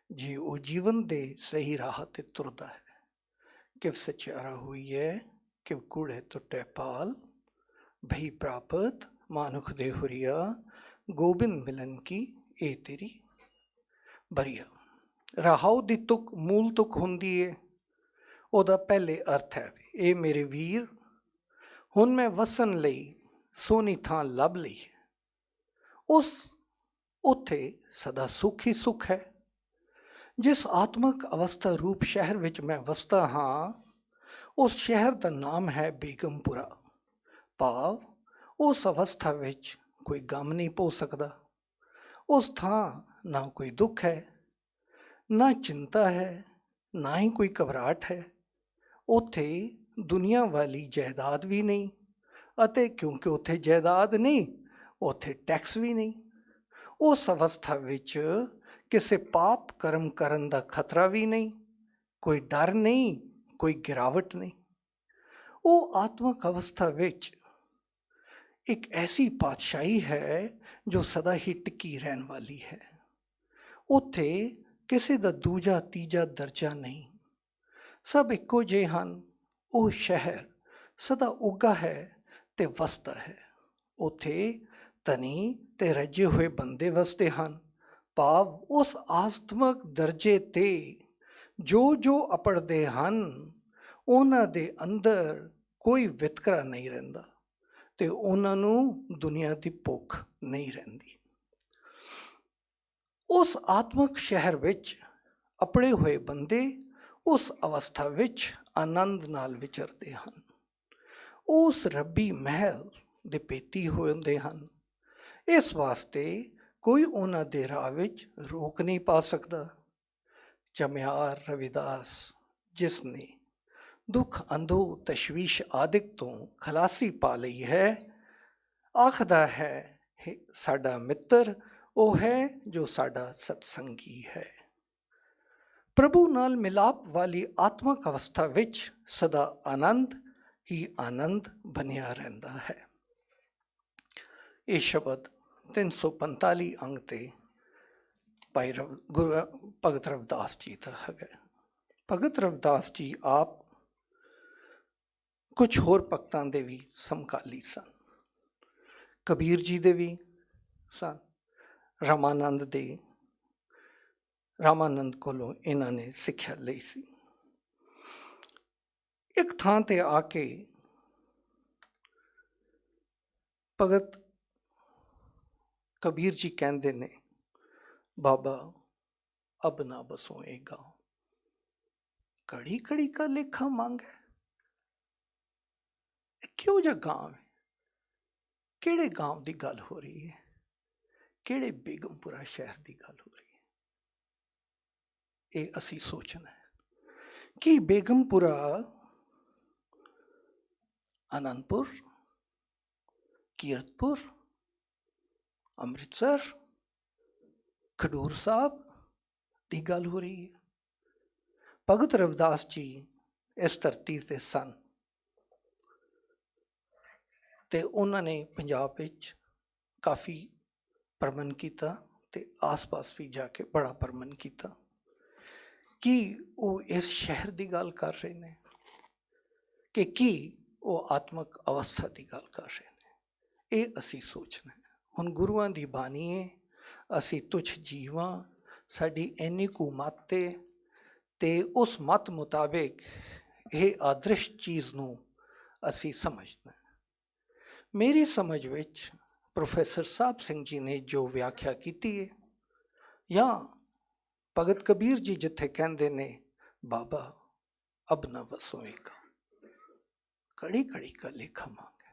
ਜੇ ਉਹ ਜੀਵਨ ਦੇ ਸਹੀ ਰਾਹ 'ਤੇ ਤੁਰਦਾ ਹੈ। ਕਿਵ ਸਚਿਆਰਾ ਹੋਈਐ, ਕਿਵ ਕੂੜੇ ਟੁੱਟੇ ਪਾਲ, ਭਈ ਪ੍ਰਾਪਤ ਮਾਨੁਖ ਦੇ ਹੁਰੀਆ, ਗੋਬਿੰਦ ਮਿਲਨ ਕੀ ਇਹ ਤੇਰੀ ਬਰੀਆ। ਰਹਾਉ ਦੀ ਤੁਕ ਮੂਲ ਤੁਕ ਹੁੰਦੀ ਏ, ਉਹਦਾ ਪਹਿਲੇ ਅਰਥ ਹੈ, ਇਹ ਮੇਰੇ ਵੀਰ, ਹੁਣ ਮੈਂ ਵਸਣ ਲਈ ਸੋਹਣੀ ਥਾਂ ਲੱਭ ਲਈ। ਉਸ ਉੱਥੇ ਸਦਾ ਸੁੱਖ ਹੀ ਸੁੱਖ ਹੈ। ਜਿਸ ਆਤਮਕ ਅਵਸਥਾ ਰੂਪ ਸ਼ਹਿਰ ਵਿੱਚ ਮੈਂ ਵਸਦਾ ਹਾਂ, ਉਸ ਸ਼ਹਿਰ ਦਾ ਨਾਮ ਹੈ ਬੇਗਮਪੁਰਾ। ਭਾਵ ਉਸ ਅਵਸਥਾ ਵਿੱਚ ਕੋਈ ਗਮ ਨਹੀਂ ਪੋ ਸਕਦਾ। ਉਸ ਥਾਂ ਨਾ ਕੋਈ ਦੁੱਖ ਹੈ, ਨਾ ਚਿੰਤਾ ਹੈ, ਨਾ ਹੀ ਕੋਈ ਘਬਰਾਹਟ ਹੈ। ਉੱਥੇ ਦੁਨੀਆ ਵਾਲੀ ਜਾਇਦਾਦ ਵੀ ਨਹੀਂ, ਅਤੇ ਕਿਉਂਕਿ ਉੱਥੇ ਜਾਇਦਾਦ ਨਹੀਂ, ਉੱਥੇ ਟੈਕਸ ਵੀ ਨਹੀਂ। ਉਸ ਅਵਸਥਾ ਵਿੱਚ ਕਿਸੇ ਪਾਪ ਕਰਮ ਕਰਨ ਦਾ ਖਤਰਾ ਵੀ ਨਹੀਂ, ਕੋਈ ਡਰ ਨਹੀਂ, ਕੋਈ ਗਿਰਾਵਟ ਨਹੀਂ। ਉਹ ਆਤਮਕ ਅਵਸਥਾ ਵਿੱਚ ਇੱਕ ਐਸੀ ਪਾਤਸ਼ਾਹੀ ਹੈ ਜੋ ਸਦਾ ਹੀ ਟਿਕੀ ਰਹਿਣ ਵਾਲੀ ਹੈ। ਉੱਥੇ ਕਿਸੇ ਦਾ ਦੂਜਾ ਤੀਜਾ ਦਰਜਾ ਨਹੀਂ, ਸਭ ਇੱਕੋ ਜਿਹੇ ਹਨ। ਉਹ ਸ਼ਹਿਰ ਸਦਾ ਉੱਗਾ ਹੈ ਤੇ ਵਸਦਾ ਹੈ। ਉੱਥੇ ਧਨੀ ਤੇ ਰੱਜੇ ਹੋਏ ਬੰਦੇ ਵਸਦੇ ਹਨ। ਭਾਵ ਉਸ ਆਤਮਕ ਦਰਜੇ 'ਤੇ ਜੋ ਜੋ ਅਪੜਦੇ ਹਨ, ਉਹਨਾਂ ਦੇ ਅੰਦਰ ਕੋਈ ਵਿਤਕਰਾ ਨਹੀਂ ਰਹਿੰਦਾ ਤੇ ਉਹਨਾਂ ਨੂੰ ਦੁਨੀਆ ਦੀ ਭੁੱਖ ਨਹੀਂ ਰਹਿੰਦੀ। ਉਸ ਆਤਮਕ ਸ਼ਹਿਰ ਵਿੱਚ ਅਪੜੇ ਹੋਏ ਬੰਦੇ ਉਸ ਅਵਸਥਾ ਵਿੱਚ ਆਨੰਦ ਨਾਲ ਵਿਚਰਦੇ ਹਨ। ਉਸ ਰੱਬੀ ਮਹਿਲ ਦੇ ਭੇਤੀ ਹੁੰਦੇ ਹਨ। ਇਸ ਵਾਸਤੇ ਕੋਈ ਉਹਨਾਂ ਦੇ ਰਾਹ ਵਿੱਚ ਰੋਕ ਨਹੀਂ ਪਾ ਸਕਦਾ। ਚਮਿਆਰ ਰਵਿਦਾਸ, ਜਿਸ ਨੇ ਦੁੱਖ ਅੰਧੋ ਤਸ਼ਵੀਸ਼ ਆਦਿਕ ਤੋਂ ਖਲਾਸੀ ਪਾ ਲਈ ਹੈ, ਆਖਦਾ ਹੈ, ਸਾਡਾ ਮਿੱਤਰ ਉਹ ਹੈ ਜੋ ਸਾਡਾ ਸਤਸੰਗੀ ਹੈ। ਪ੍ਰਭੂ ਨਾਲ ਮਿਲਾਪ ਵਾਲੀ ਆਤਮਕ ਅਵਸਥਾ ਵਿੱਚ ਸਦਾ ਆਨੰਦ ਹੀ ਆਨੰਦ ਬਣਿਆ ਰਹਿੰਦਾ ਹੈ। ਇਹ ਸ਼ਬਦ 345 ਅੰਗ 'ਤੇ ਭਾਈ ਭਗਤ ਰਵਿਦਾਸ ਜੀ ਦਾ ਹੈਗਾ। ਭਗਤ ਰਵਿਦਾਸ ਜੀ ਆਪ ਕੁਝ ਹੋਰ ਭਗਤਾਂ ਦੇ ਵੀ ਸਮਕਾਲੀ ਸਨ। ਕਬੀਰ ਜੀ ਦੇ ਵੀ ਸਨ। ਰਾਮਾਨੰਦ ਕੋਲੋਂ ਇਹਨਾਂ ਨੇ ਸਿੱਖਿਆ ਲਈ ਸੀ। ਇੱਕ ਥਾਂ 'ਤੇ ਆ ਕੇ ਭਗਤ ਕਬੀਰ ਜੀ ਕਹਿੰਦੇ ਨੇ, ਬਾਬਾ ਅਬ ਨਾ ਬਸੋ ਇਹ ਗਾਂਵ, ਘੜੀ ਘੜੀ ਕਾ ਲੇਖਾ ਮੰਗ ਹੈ। ਇਹ ਕਿਹੋ ਜਿਹਾ ਗਾਂਵ ਹੈ? ਕਿਹੜੇ ਗਾਂਵ ਦੀ ਗੱਲ ਹੋ ਰਹੀ ਹੈ? ਕਿਹੜੇ ਬੇਗਮਪੁਰਾ ਸ਼ਹਿਰ ਦੀ ਗੱਲ ਹੋ ਰਹੀ ਹੈ? ਇਹ ਅਸੀਂ ਸੋਚਣਾ ਹੈ ਕਿ ਬੇਗਮਪੁਰਾ ਆਨੰਦਪੁਰ, ਕੀਰਤਪੁਰ, ਅੰਮ੍ਰਿਤਸਰ, ਖਡੂਰ ਸਾਹਿਬ ਦੀ ਗੱਲ ਹੋ ਰਹੀ ਹੈ। ਭਗਤ ਰਵਿਦਾਸ ਜੀ ਇਸ ਧਰਤੀ 'ਤੇ ਸਨ ਤੇ ਉਹਨਾਂ ਨੇ ਪੰਜਾਬ ਵਿੱਚ ਕਾਫੀ ਭਰਮਣ ਕੀਤਾ ਤੇ ਆਸ-ਪਾਸ ਵੀ ਜਾ ਕੇ ਬੜਾ ਭਰਮਣ ਕੀਤਾ। ਕੀ ਉਹ ਇਸ ਸ਼ਹਿਰ ਦੀ ਗੱਲ ਕਰ ਰਹੇ ਨੇ ਕਿ ਕੀ ਉਹ ਆਤਮਕ ਅਵਸਥਾ ਦੀ ਗੱਲ ਕਰ ਰਹੇ ਨੇ? ਇਹ ਅਸੀਂ ਸੋਚਣਾ ਹੈ। ਹੁਣ ਗੁਰੂਆਂ ਦੀ ਬਾਣੀ ਹੈ, ਅਸੀਂ ਤੁਛ ਜੀਵਾਂ, ਸਾਡੀ ਇੰਨੀ ਕੁ ਮੱਤ ਹੈ ਤੇ ਉਸ ਮੱਤ ਮੁਤਾਬਿਕ ਇਹ ਆਦਰਸ਼ ਚੀਜ਼ ਨੂੰ ਅਸੀਂ ਸਮਝਣਾ। ਮੇਰੀ ਸਮਝ ਵਿੱਚ ਪ੍ਰੋਫੈਸਰ ਸਾਹਿਬ ਸਿੰਘ ਜੀ ਨੇ ਜੋ ਵਿਆਖਿਆ ਕੀਤੀ ਹੈ, ਜਾਂ ਭਗਤ ਕਬੀਰ ਜੀ ਜਿੱਥੇ ਕਹਿੰਦੇ ਨੇ, ਬਾਬਾ ਅਬ ਨਾ ਵਸੋਏਗਾ, ਘੜੀ ਘੜੀ ਕਾ ਲੇਖਾ ਮੰਗ,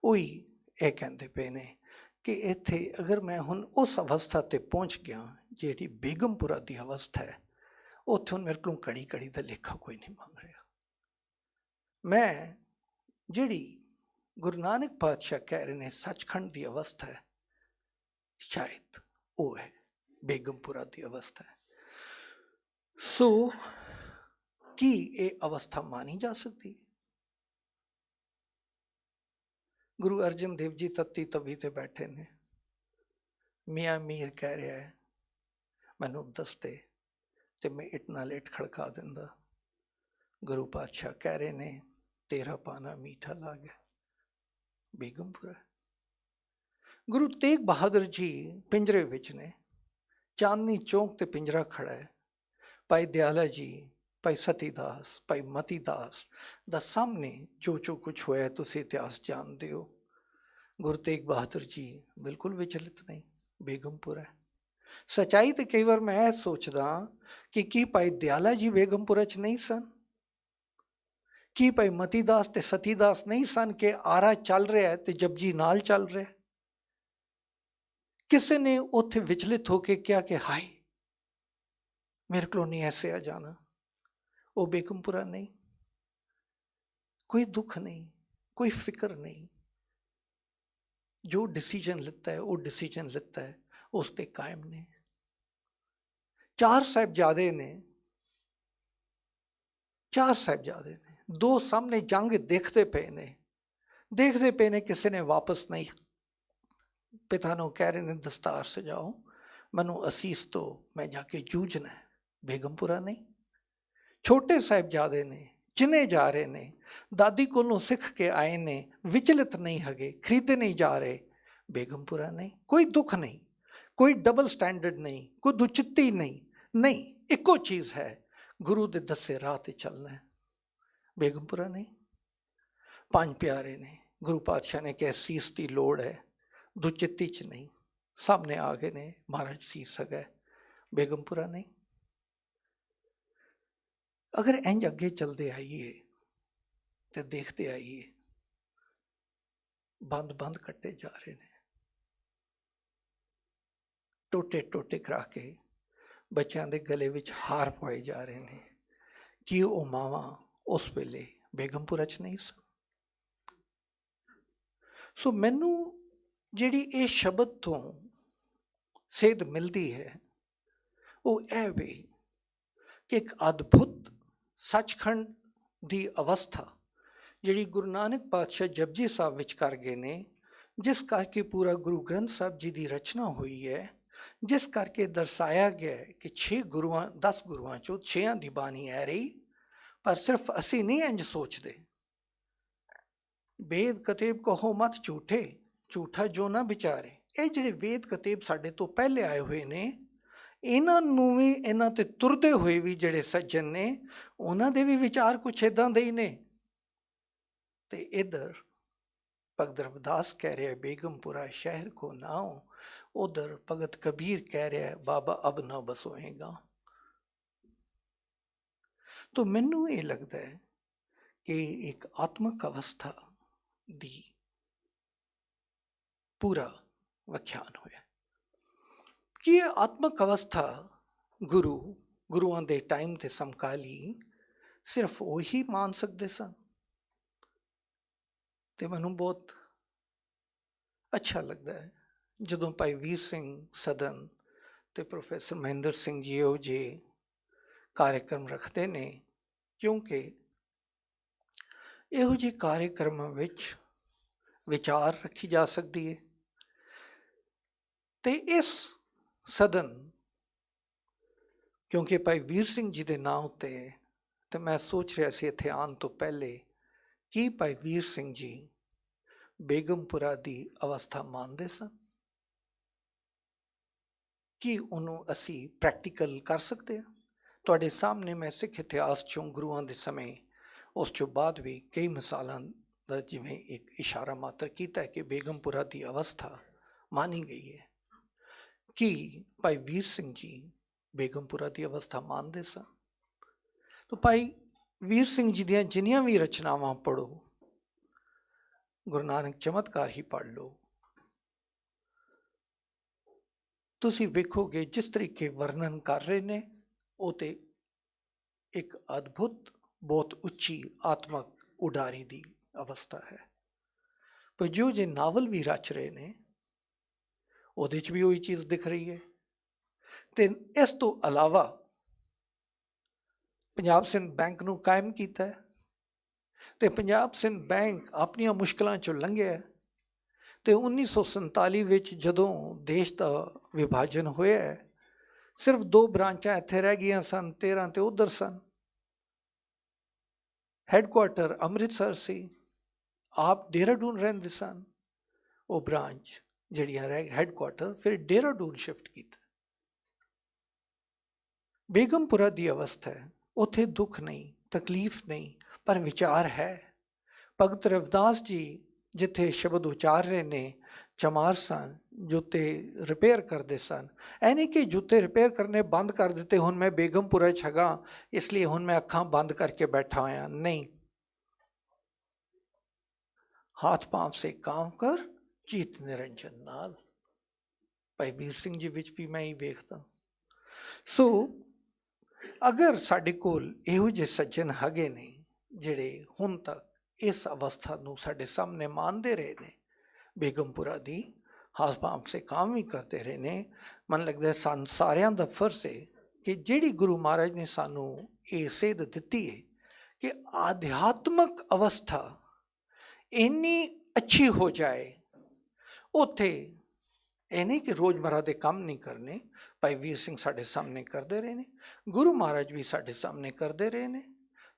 ਉਹੀ ਇਹ ਕਹਿੰਦੇ ਪਏ ਨੇ ਕਿ ਇੱਥੇ ਅਗਰ ਮੈਂ ਹੁਣ ਉਸ ਅਵਸਥਾ 'ਤੇ ਪਹੁੰਚ ਗਿਆ ਜਿਹੜੀ ਬੇਗਮਪੁਰਾ ਦੀ ਅਵਸਥਾ ਹੈ, ਉੱਥੇ ਹੁਣ ਮੇਰੇ ਕੋਲੋਂ ਘੜੀ ਘੜੀ ਦਾ ਲੇਖਾ ਕੋਈ ਨਹੀਂ ਮੰਗ ਰਿਹਾ। ਮੈਂ ਜਿਹੜੀ ਗੁਰੂ ਨਾਨਕ ਪਾਤਸ਼ਾਹ ਕਹਿ ਰਹੇ ਨੇ ਸੱਚਖੰਡ ਦੀ ਅਵਸਥਾ ਹੈ, ਸ਼ਾਇਦ ਉਹ ਹੈ ਬੇਗਮਪੁਰਾ ਦੀ ਅਵਸਥਾ ਹੈ। ਸੋ ਕੀ ਇਹ ਅਵਸਥਾ ਮਾਨੀ ਜਾ ਸਕਦੀ ਹੈ? ਗੁਰੂ ਅਰਜਨ ਦੇਵ ਜੀ ਤੱਤੀ ਤਵੀ ਤੇ ਬੈਠੇ ਨੇ, ਮੀਆਂ ਮੀਰ ਕਹਿ ਰਿਹਾ ਹੈ ਮੈਨੂੰ ਦੱਸ ਦੇ ਤੇ ਮੈਂ ਇੱਟ ਨਾਲ ਇੱਟ ਖੜਕਾ ਦਿੰਦਾ। ਗੁਰੂ ਪਾਤਸ਼ਾਹ ਕਹਿ ਰਹੇ ਨੇ ਤੇਰਾ ਪਾਣਾ ਮੀਠਾ ਲੱਗ ਹੈ, ਬੇਗਮਪੁਰਾ। ਗੁਰੂ ਤੇਗ ਬਹਾਦਰ ਜੀ ਪਿੰਜਰੇ ਵਿੱਚ ਨੇ, ਚਾਂਦਨੀ ਚੌਂਕ ਤੇ ਪਿੰਜਰਾ ਖੜਾ ਹੈ। ਭਾਈ ਦਿਆਲਾ ਜੀ, ਭਾਈ ਸਤੀ ਦਾਸ, ਭਾਈ ਮਤੀ ਦਾਸ ਦਾ ਸਾਹਮਣੇ ਜੋ ਕੁਛ ਹੋਇਆ ਤੁਸੀਂ ਇਤਿਹਾਸ ਜਾਣਦੇ ਹੋ। ਗੁਰੂ ਤੇਗ ਬਹਾਦਰ ਜੀ ਬਿਲਕੁਲ ਵਿਚਲਿਤ ਨਹੀਂ, ਬੇਗਮਪੁਰਾ ਹੈ। ਸੱਚਾਈ ਤੇ ਕਈ ਵਾਰ ਮੈਂ ਸੋਚਦਾ ਕਿ ਕੀ ਭਾਈ ਦਿਆਲਾ ਜੀ ਬੇਗਮਪੁਰਾ 'ਚ ਨਹੀਂ ਸਨ? ਕੀ ਭਾਈ ਮਤੀ ਦਾਸ ਤੇ ਸਤੀ ਦਾਸ ਨਹੀਂ ਸਨ ਕਿ ਆਰਾ ਚੱਲ ਰਿਹਾ ਹੈ ਤੇ ਜਪਜੀ ਨਾਲ ਚੱਲ ਰਿਹਾ? ਕਿਸੇ ਨੇ ਉੱਥੇ ਵਿਚਲਿਤ ਹੋ ਕੇ ਕਿਹਾ ਕਿ ਹਾਏ ਮੇਰੇ ਕੋਲੋਂ ਨਹੀਂ ਐਸੇ ਆ ਜਾਣਾ? ਉਹ ਬੇਗਮਪੁਰਾ ਨਹੀਂ। ਕੋਈ ਦੁੱਖ ਨਹੀਂ, ਕੋਈ ਫਿਕਰ ਨਹੀਂ। ਜੋ ਡਿਸੀਜਨ ਲਿੱਤਾ ਹੈ ਉਹ ਡਿਸੀਜਨ ਲਿੱਤਾ ਹੈ, ਉਸ ਤੇ ਕਾਇਮ ਨੇ। 4 ਸਾਹਿਬਜ਼ਾਦੇ ਨੇ, 4 ਸਾਹਿਬਜ਼ਾਦੇ ਨੇ, 2 ਸਾਹਮਣੇ ਜੰਗ ਦੇਖਦੇ ਪਏ ਨੇ, ਕਿਸੇ ਨੇ ਵਾਪਸ ਨਹੀਂ। ਪਿਤਾ ਨੂੰ ਕਹਿ ਰਹੇ ਨੇ ਦਸਤਾਰ ਸਜਾਓ, ਮੈਨੂੰ ਅਸੀਸ ਤੋਂ ਮੈਂ ਜਾ ਕੇ ਜੂਝਣਾ ਹੈ, ਬੇਗਮਪੁਰਾ ਨਹੀਂ। ਛੋਟੇ ਸਾਹਿਬਜ਼ਾਦੇ ਨੇ, ਚਿਨੇ ਜਾ ਰਹੇ ਨੇ, ਦਾਦੀ ਕੋਲੋਂ ਸਿੱਖ ਕੇ ਆਏ ਨੇ, ਵਿਚਲਿਤ ਨਹੀਂ ਹੈਗੇ, ਖਰੀਦੇ ਨਹੀਂ ਜਾ ਰਹੇ, ਬੇਗਮਪੁਰਾ ਨਹੀਂ। ਕੋਈ ਦੁੱਖ ਨਹੀਂ, ਕੋਈ ਡਬਲ ਸਟੈਂਡਰਡ ਨਹੀਂ, ਕੋਈ ਦੁਚਿੱਤੀ ਨਹੀਂ, ਇੱਕੋ ਚੀਜ਼ ਹੈ, ਗੁਰੂ ਦੇ ਦੱਸੇ ਰਾਹ ਤੇ ਚੱਲਣਾ ਹੈ, ਬੇਗਮਪੁਰਾ ਨਹੀਂ। 5 ਪਿਆਰੇ ਨੇ, ਗੁਰੂ ਪਾਤਸ਼ਾਹ ਨੇ ਕਿਹਾ ਸੀਸ ਦੀ ਲੋੜ ਹੈ, ਦੁਚਿੱਤੀ 'ਚ ਨਹੀਂ, ਸਾਹਮਣੇ ਆ ਗਏ ਨੇ, ਮਹਾਰਾਜ ਸੀਸ ਹੈਗਾ, ਬੇਗਮਪੁਰਾ ਨਹੀਂ। ਅਗਰ ਇੰਝ ਅੱਗੇ ਚਲਦੇ ਆਈਏ ਤੇ ਦੇਖਦੇ ਆਈਏ, ਬੰਦ ਕੱਟੇ ਜਾ ਰਹੇ ਨੇ, ਟੋਟੇ ਕਰਾ ਕੇ ਬੱਚਿਆਂ ਦੇ ਗਲੇ ਵਿੱਚ ਹਾਰ ਪਾਏ ਜਾ ਰਹੇ ਨੇ। ਕੀ ਉਹ ਮਾਵਾਂ ਉਸ ਵੇਲੇ ਬੇਗਮਪੁਰਾ 'ਚ ਨਹੀਂ ਸਨ? ਸੋ ਮੈਨੂੰ ਜਿਹੜੀ ਇਹ ਸ਼ਬਦ ਤੋਂ ਸੇਧ ਮਿਲਦੀ ਹੈ ਉਹ ਇਹ ਵੇ ਕਿ ਇੱਕ ਅਦਭੁਤ ਸੱਚਖੰਡ ਦੀ ਅਵਸਥਾ ਜਿਹੜੀ ਗੁਰੂ ਨਾਨਕ ਪਾਤਸ਼ਾਹ ਜਪਜੀ ਸਾਹਿਬ ਵਿੱਚ ਕਰ ਗਏ ਨੇ, ਜਿਸ ਕਰਕੇ ਪੂਰਾ ਗੁਰੂ ਗ੍ਰੰਥ ਸਾਹਿਬ ਜੀ ਦੀ ਰਚਨਾ ਹੋਈ ਹੈ, ਜਿਸ ਕਰਕੇ ਦਰਸਾਇਆ ਗਿਆ ਕਿ 10 ਗੁਰੂਆਂ ਚੋਂ 6 ਦੀ ਬਾਣੀ ਹੈ ਰਹੀ। ਪਰ ਸਿਰਫ ਅਸੀਂ ਨਹੀਂ ਇੰਝ ਸੋਚਦੇ। ਵੇਦ ਕਤੇਬ ਕਹੋ ਮਤ ਝੂਠੇ, ਝੂਠਾ ਜੋ ਨਾ ਵਿਚਾਰੇ। ਇਹ ਜਿਹੜੇ ਵੇਦ ਕਤੇਬ ਸਾਡੇ ਤੋਂ ਪਹਿਲੇ ਆਏ ਹੋਏ ਨੇ, ਇਹਨਾਂ ਨੂੰ ਵੀ, ਇਹਨਾਂ ਤੇ ਤੁਰਦੇ ਹੋਏ ਵੀ ਜਿਹੜੇ ਸੱਜਣ ਨੇ, ਉਹਨਾਂ ਦੇ ਵੀ ਵਿਚਾਰ ਕੁਛ ਇੱਦਾਂ ਦੇ ਹੀ ਨੇ। ਤੇ ਇੱਧਰ ਭਗਤ ਰਵਿਦਾਸ ਕਹਿ ਰਿਹਾ ਬੇਗਮਪੁਰਾ ਸ਼ਹਿਰ ਕੋ ਨਾਉ, ਉਧਰ ਭਗਤ ਕਬੀਰ ਕਹਿ ਰਿਹਾ ਬਾਬਾ ਅਬ ਨਾ ਬਸੋਏਗਾ। ਤੋ ਮੈਨੂੰ ਇਹ ਲੱਗਦਾ ਹੈ ਕਿ ਇੱਕ ਆਤਮਕ ਅਵਸਥਾ ਦੀ ਪੂਰਾ ਵਿਖਿਆਨ ਹੋਇਆ। ਕਿ ਇਹ ਆਤਮਕ ਅਵਸਥਾ ਗੁਰੂਆਂ ਦੇ ਟਾਈਮ ਤੇ ਸਮਕਾਲੀ ਸਿਰਫ ਉਹੀ ਮਾਨ ਸਕਦੇ ਸਨ। ਤੇ ਮੈਨੂੰ ਬਹੁਤ ਅੱਛਾ ਲੱਗਦਾ ਹੈ ਜਦੋਂ ਭਾਈ ਵੀਰ ਸਿੰਘ ਸਦਨ ਤੇ ਪ੍ਰੋਫੈਸਰ ਮਹਿੰਦਰ ਸਿੰਘ ਜੀ ਉਹ ਜਿਹੇ ਕਾਰਿਆਕਰਮ ਰੱਖਦੇ ਨੇ, ਕਿਉਂਕਿ ਇਹੋ ਜਿਹੇ ਕਾਰਿਆਕਰਮਾਂ ਵਿੱਚ ਵਿਚਾਰ ਰੱਖੀ ਜਾ ਸਕਦੀ ਹੈ। ਤੇ ਇਸ ਸਦਨ, ਕਿਉਂਕਿ ਭਾਈ ਵੀਰ ਸਿੰਘ ਜੀ ਦੇ ਨਾਂ ਉੱਤੇ, ਤੇ ਮੈਂ ਸੋਚ ਰਿਹਾ ਸੀ ਇੱਥੇ ਆਉਣ ਤੋਂ ਪਹਿਲੇ ਕੀ ਭਾਈ ਵੀਰ ਸਿੰਘ ਜੀ ਬੇਗਮਪੁਰਾ ਦੀ ਅਵਸਥਾ ਮੰਨਦੇ ਸਨ? ਕੀ ਉਹਨੂੰ ਅਸੀਂ ਪ੍ਰੈਕਟੀਕਲ ਕਰ ਸਕਦੇ ਹਾਂ? ਤੁਹਾਡੇ ਸਾਹਮਣੇ ਮੈਂ ਸਿੱਖ ਇਤਿਹਾਸ 'ਚੋਂ ਗੁਰੂਆਂ ਦੇ ਸਮੇਂ, ਉਸ ਤੋਂ ਬਾਅਦ ਵੀ ਕਈ ਮਿਸਾਲਾਂ ਦਾ ਜਿਵੇਂ ਇੱਕ ਇਸ਼ਾਰਾ ਮਾਤਰ ਕੀਤਾ ਹੈ ਕਿ ਬੇਗਮਪੁਰਾ ਦੀ ਅਵਸਥਾ ਮਾਨੀ ਗਈ ਹੈ। ਕੀ ਭਾਈ ਵੀਰ ਸਿੰਘ ਜੀ ਬੇਗਮਪੁਰਾ ਦੀ ਅਵਸਥਾ ਮੰਨਦੇ ਸਨ? ਤਾਂ ਭਾਈ ਵੀਰ ਸਿੰਘ ਜੀ ਦੀਆਂ ਜਿੰਨੀਆਂ ਵੀ ਰਚਨਾਵਾਂ ਪੜ੍ਹੋ, ਗੁਰੂ ਨਾਨਕ ਚਮਤਕਾਰ ਹੀ ਪੜ੍ਹ ਲਓ, ਤੁਸੀਂ ਵੇਖੋਗੇ ਜਿਸ ਤਰੀਕੇ ਵਰਣਨ ਕਰ ਰਹੇ ਨੇ ਉਹ ਤੇ ਇੱਕ ਅਦਭੁਤ, ਬਹੁਤ ਉੱਚੀ ਆਤਮਕ ਉਡਾਰੀ ਦੀ ਅਵਸਥਾ ਹੈ। ਪਰ ਜੋ ਜੇ ਨਾਵਲ ਵੀ ਰਚ ਰਹੇ ਨੇ ਉਹਦੇ 'ਚ ਵੀ ਉਹੀ ਚੀਜ਼ ਦਿਖ ਰਹੀ ਹੈ। ਅਤੇ ਇਸ ਤੋਂ ਇਲਾਵਾ ਪੰਜਾਬ ਸਿੰਧ ਬੈਂਕ ਨੂੰ ਕਾਇਮ ਕੀਤਾ ਅਤੇ ਪੰਜਾਬ ਸਿੰਧ ਬੈਂਕ ਆਪਣੀਆਂ ਮੁਸ਼ਕਲਾਂ 'ਚੋਂ ਲੰਘਿਆ। ਅਤੇ 1947 ਵਿੱਚ ਜਦੋਂ ਦੇਸ਼ ਦਾ ਵਿਭਾਜਨ ਹੋਇਆ, ਸਿਰਫ 2 ਬ੍ਰਾਂਚਾਂ ਇੱਥੇ ਰਹਿ ਗਈਆਂ ਸਨ, 13 ਤੇ ਉੱਧਰ ਸਨ। ਹੈੱਡਕੁਆਟਰ ਅੰਮ੍ਰਿਤਸਰ ਸੀ, ਆਪ ਦੇਹਰਾਦੂਨ ਰਹਿੰਦੇ ਸਨ। ਉਹ ਬ੍ਰਾਂਚ ਜਿਹੜੀਆਂ ਰਹਿ ਹੈੱਡਕੁਆਟਰ ਫਿਰ ਦੇਹਰਾਦੂਨ ਸ਼ਿਫਟ ਕੀਤਾ। ਬੇਗਮਪੁਰਾ ਦੀ ਅਵਸਥਾ ਹੈ, ਉੱਥੇ ਦੁੱਖ ਨਹੀਂ, ਤਕਲੀਫ ਨਹੀਂ, ਪਰ ਵਿਚਾਰ ਹੈ। ਭਗਤ ਰਵਿਦਾਸ ਜੀ ਜਿੱਥੇ ਸ਼ਬਦ ਉਚਾਰ ਰਹੇ ਨੇ, ਚਮਾਰ ਸਨ, ਜੁੱਤੇ ਰਿਪੇਅਰ ਕਰਦੇ ਸਨ। ਇਹ ਨਹੀਂ ਕਿ ਜੁੱਤੇ ਰਿਪੇਅਰ ਕਰਨੇ ਬੰਦ ਕਰ ਦਿੱਤੇ, ਹੁਣ ਮੈਂ ਬੇਗਮਪੁਰਾ 'ਚ ਹੈਗਾ ਇਸ ਲਈ ਹੁਣ ਮੈਂ ਅੱਖਾਂ ਬੰਦ ਕਰਕੇ ਬੈਠਾ ਹੋਇਆ, ਨਹੀਂ। ਹਾਥ ਪਾਂਵ ਸੇ ਕਾਮ ਕਰ, ਚੀਤ ਨਿਰੰਜਨ ਨਾਲ। ਭਾਈ ਵੀਰ ਸਿੰਘ ਜੀ ਵਿੱਚ ਵੀ ਮੈਂ ਹੀ ਵੇਖਦਾ। ਸੋ ਅਗਰ ਸਾਡੇ ਕੋਲ ਇਹੋ ਜਿਹੇ ਸੱਜਣ ਹੈਗੇ ਨੇ ਜਿਹੜੇ ਹੁਣ ਤੱਕ ਇਸ ਅਵਸਥਾ ਨੂੰ ਸਾਡੇ ਸਾਹਮਣੇ ਮਾਣਦੇ ਰਹੇ ਨੇ, ਬੇਗਮਪੁਰਾ ਦੀ ਹਾਥ ਪਾਂਵ ਸੇ ਕਾਮ ਵੀ ਕਰਦੇ ਰਹੇ ਨੇ, ਮਨ ਲੱਗਦਾ ਸਾਨੂੰ ਸਾਰਿਆਂ ਦਾ ਫਰਜ਼ ਹੈ ਕਿ ਜਿਹੜੀ ਗੁਰੂ ਮਹਾਰਾਜ ਨੇ ਸਾਨੂੰ ਇਹ ਸੇਧ ਦਿੱਤੀ ਹੈ ਕਿ ਆਧਿਆਤਮਕ ਅਵਸਥਾ ਇੰਨੀ ਅੱਛੀ ਹੋ ਜਾਏ, ਉੱਥੇ ਇਹ ਨਹੀਂ ਕਿ ਰੋਜ਼ਮਰਾ ਦੇ ਕੰਮ ਨਹੀਂ ਕਰਨੇ। ਭਾਈ ਵੀਰ ਸਿੰਘ ਸਾਡੇ ਸਾਹਮਣੇ ਕਰਦੇ ਰਹੇ ਨੇ, ਗੁਰੂ ਮਹਾਰਾਜ ਵੀ ਸਾਡੇ ਸਾਹਮਣੇ ਕਰਦੇ ਰਹੇ ਨੇ,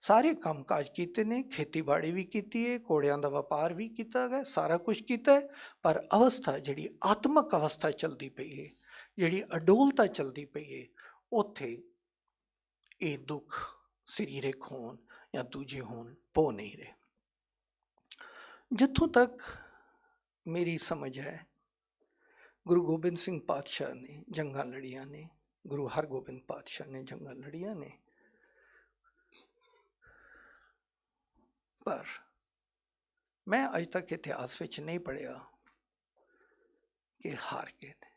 ਸਾਰੇ ਕੰਮ ਕਾਜ ਕੀਤੇ ਨੇ, ਖੇਤੀਬਾੜੀ ਵੀ ਕੀਤੀ ਹੈ, ਘੋੜਿਆਂ ਦਾ ਵਪਾਰ ਵੀ ਕੀਤਾ ਗਿਆ, ਸਾਰਾ ਕੁਛ ਕੀਤਾ ਹੈ। ਪਰ ਅਵਸਥਾ ਜਿਹੜੀ ਆਤਮਕ ਅਵਸਥਾ ਚੱਲਦੀ ਪਈ ਹੈ, ਜਿਹੜੀ ਅਡੋਲਤਾ ਚੱਲਦੀ ਪਈ ਹੈ, ਉੱਥੇ ਇਹ ਦੁੱਖ ਸਰੀਰਕ ਹੋਣ ਜਾਂ ਦੂਜੇ ਹੋਣ ਪੋ ਨਹੀਂ ਰਹੇ। ਜਿੱਥੋਂ ਤੱਕ ਮੇਰੀ ਸਮਝ ਹੈ, ਗੁਰੂ ਗੋਬਿੰਦ ਸਿੰਘ ਪਾਤਸ਼ਾਹ ਨੇ ਜੰਗਾਂ ਲੜੀਆਂ ਨੇ, ਗੁਰੂ ਹਰਗੋਬਿੰਦ ਪਾਤਸ਼ਾਹ ਨੇ ਜੰਗਾਂ ਲੜੀਆਂ ਨੇ, ਪਰ ਮੈਂ ਅੱਜ ਤੱਕ ਇਤਿਹਾਸ ਵਿੱਚ ਨਹੀਂ ਪੜ੍ਹਿਆ ਕਿ ਹਾਰ ਗਏ ਨੇ।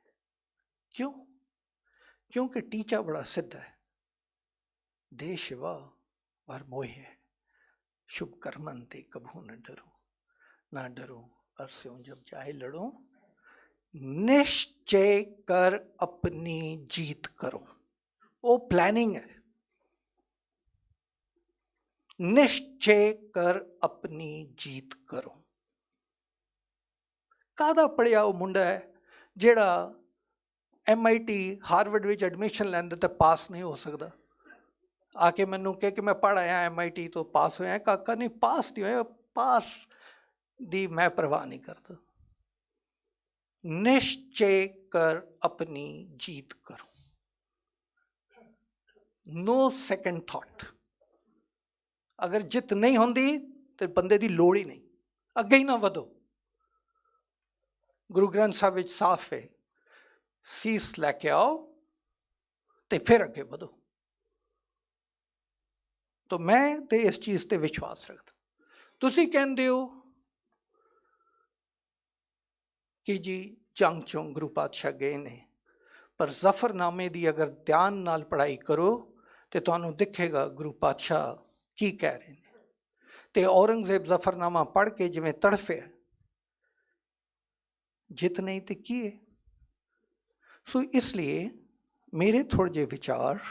ਕਿਉਂ? ਕਿਉਂਕਿ ਟੀਚਾ ਬੜਾ ਸਿੱਧਾ ਹੈ, ਦੇ ਸ਼ਿਵਾ ਵਰ ਮੋਹਿ, शुभ कर्मन ते कभू न डरो, ना डरो अरस्यों जब चाहे लड़ो, निश्चय कर अपनी जीत करो। वो प्लानिंग है, निश्चय कर अपनी जीत करो। कादा पढ़िया वो मुंडा है जेड़ा MIT हार्वर्ड विच एडमिशन लैंदा ते पास नहीं हो सकता, आके मैनू कह कि मैं पढ़ आया MIT तो पास होया। काका नहीं, पास नहीं होया, पास दी मैं परवाह नहीं करता। निश्चय कर अपनी जीत करो, नो सेकंड थॉट। अगर जित नहीं होंदी तो बंदे दी लोड़ ही नहीं, अगे ही ना वधो। गुरु ग्रंथ साहब विच साफ है, सीस लैके आओ तो फिर अगे वधो। तो मैं तो इस चीज़ ते विश्वास रखता। तुसी कहंदे हो कि जी जंग चों गुरु पातशाह गए ने, पर जफरनामे दी अगर ध्यान नाल पढ़ाई करो तो तुहानूं दिखेगा गुरु पातशाह की कह रहे हैं। तो औरंगजेब जफरनामा पढ़ के जिवें तड़फे, जित नहीं तो की है। सो इसलिए मेरे थोड़े जे विचार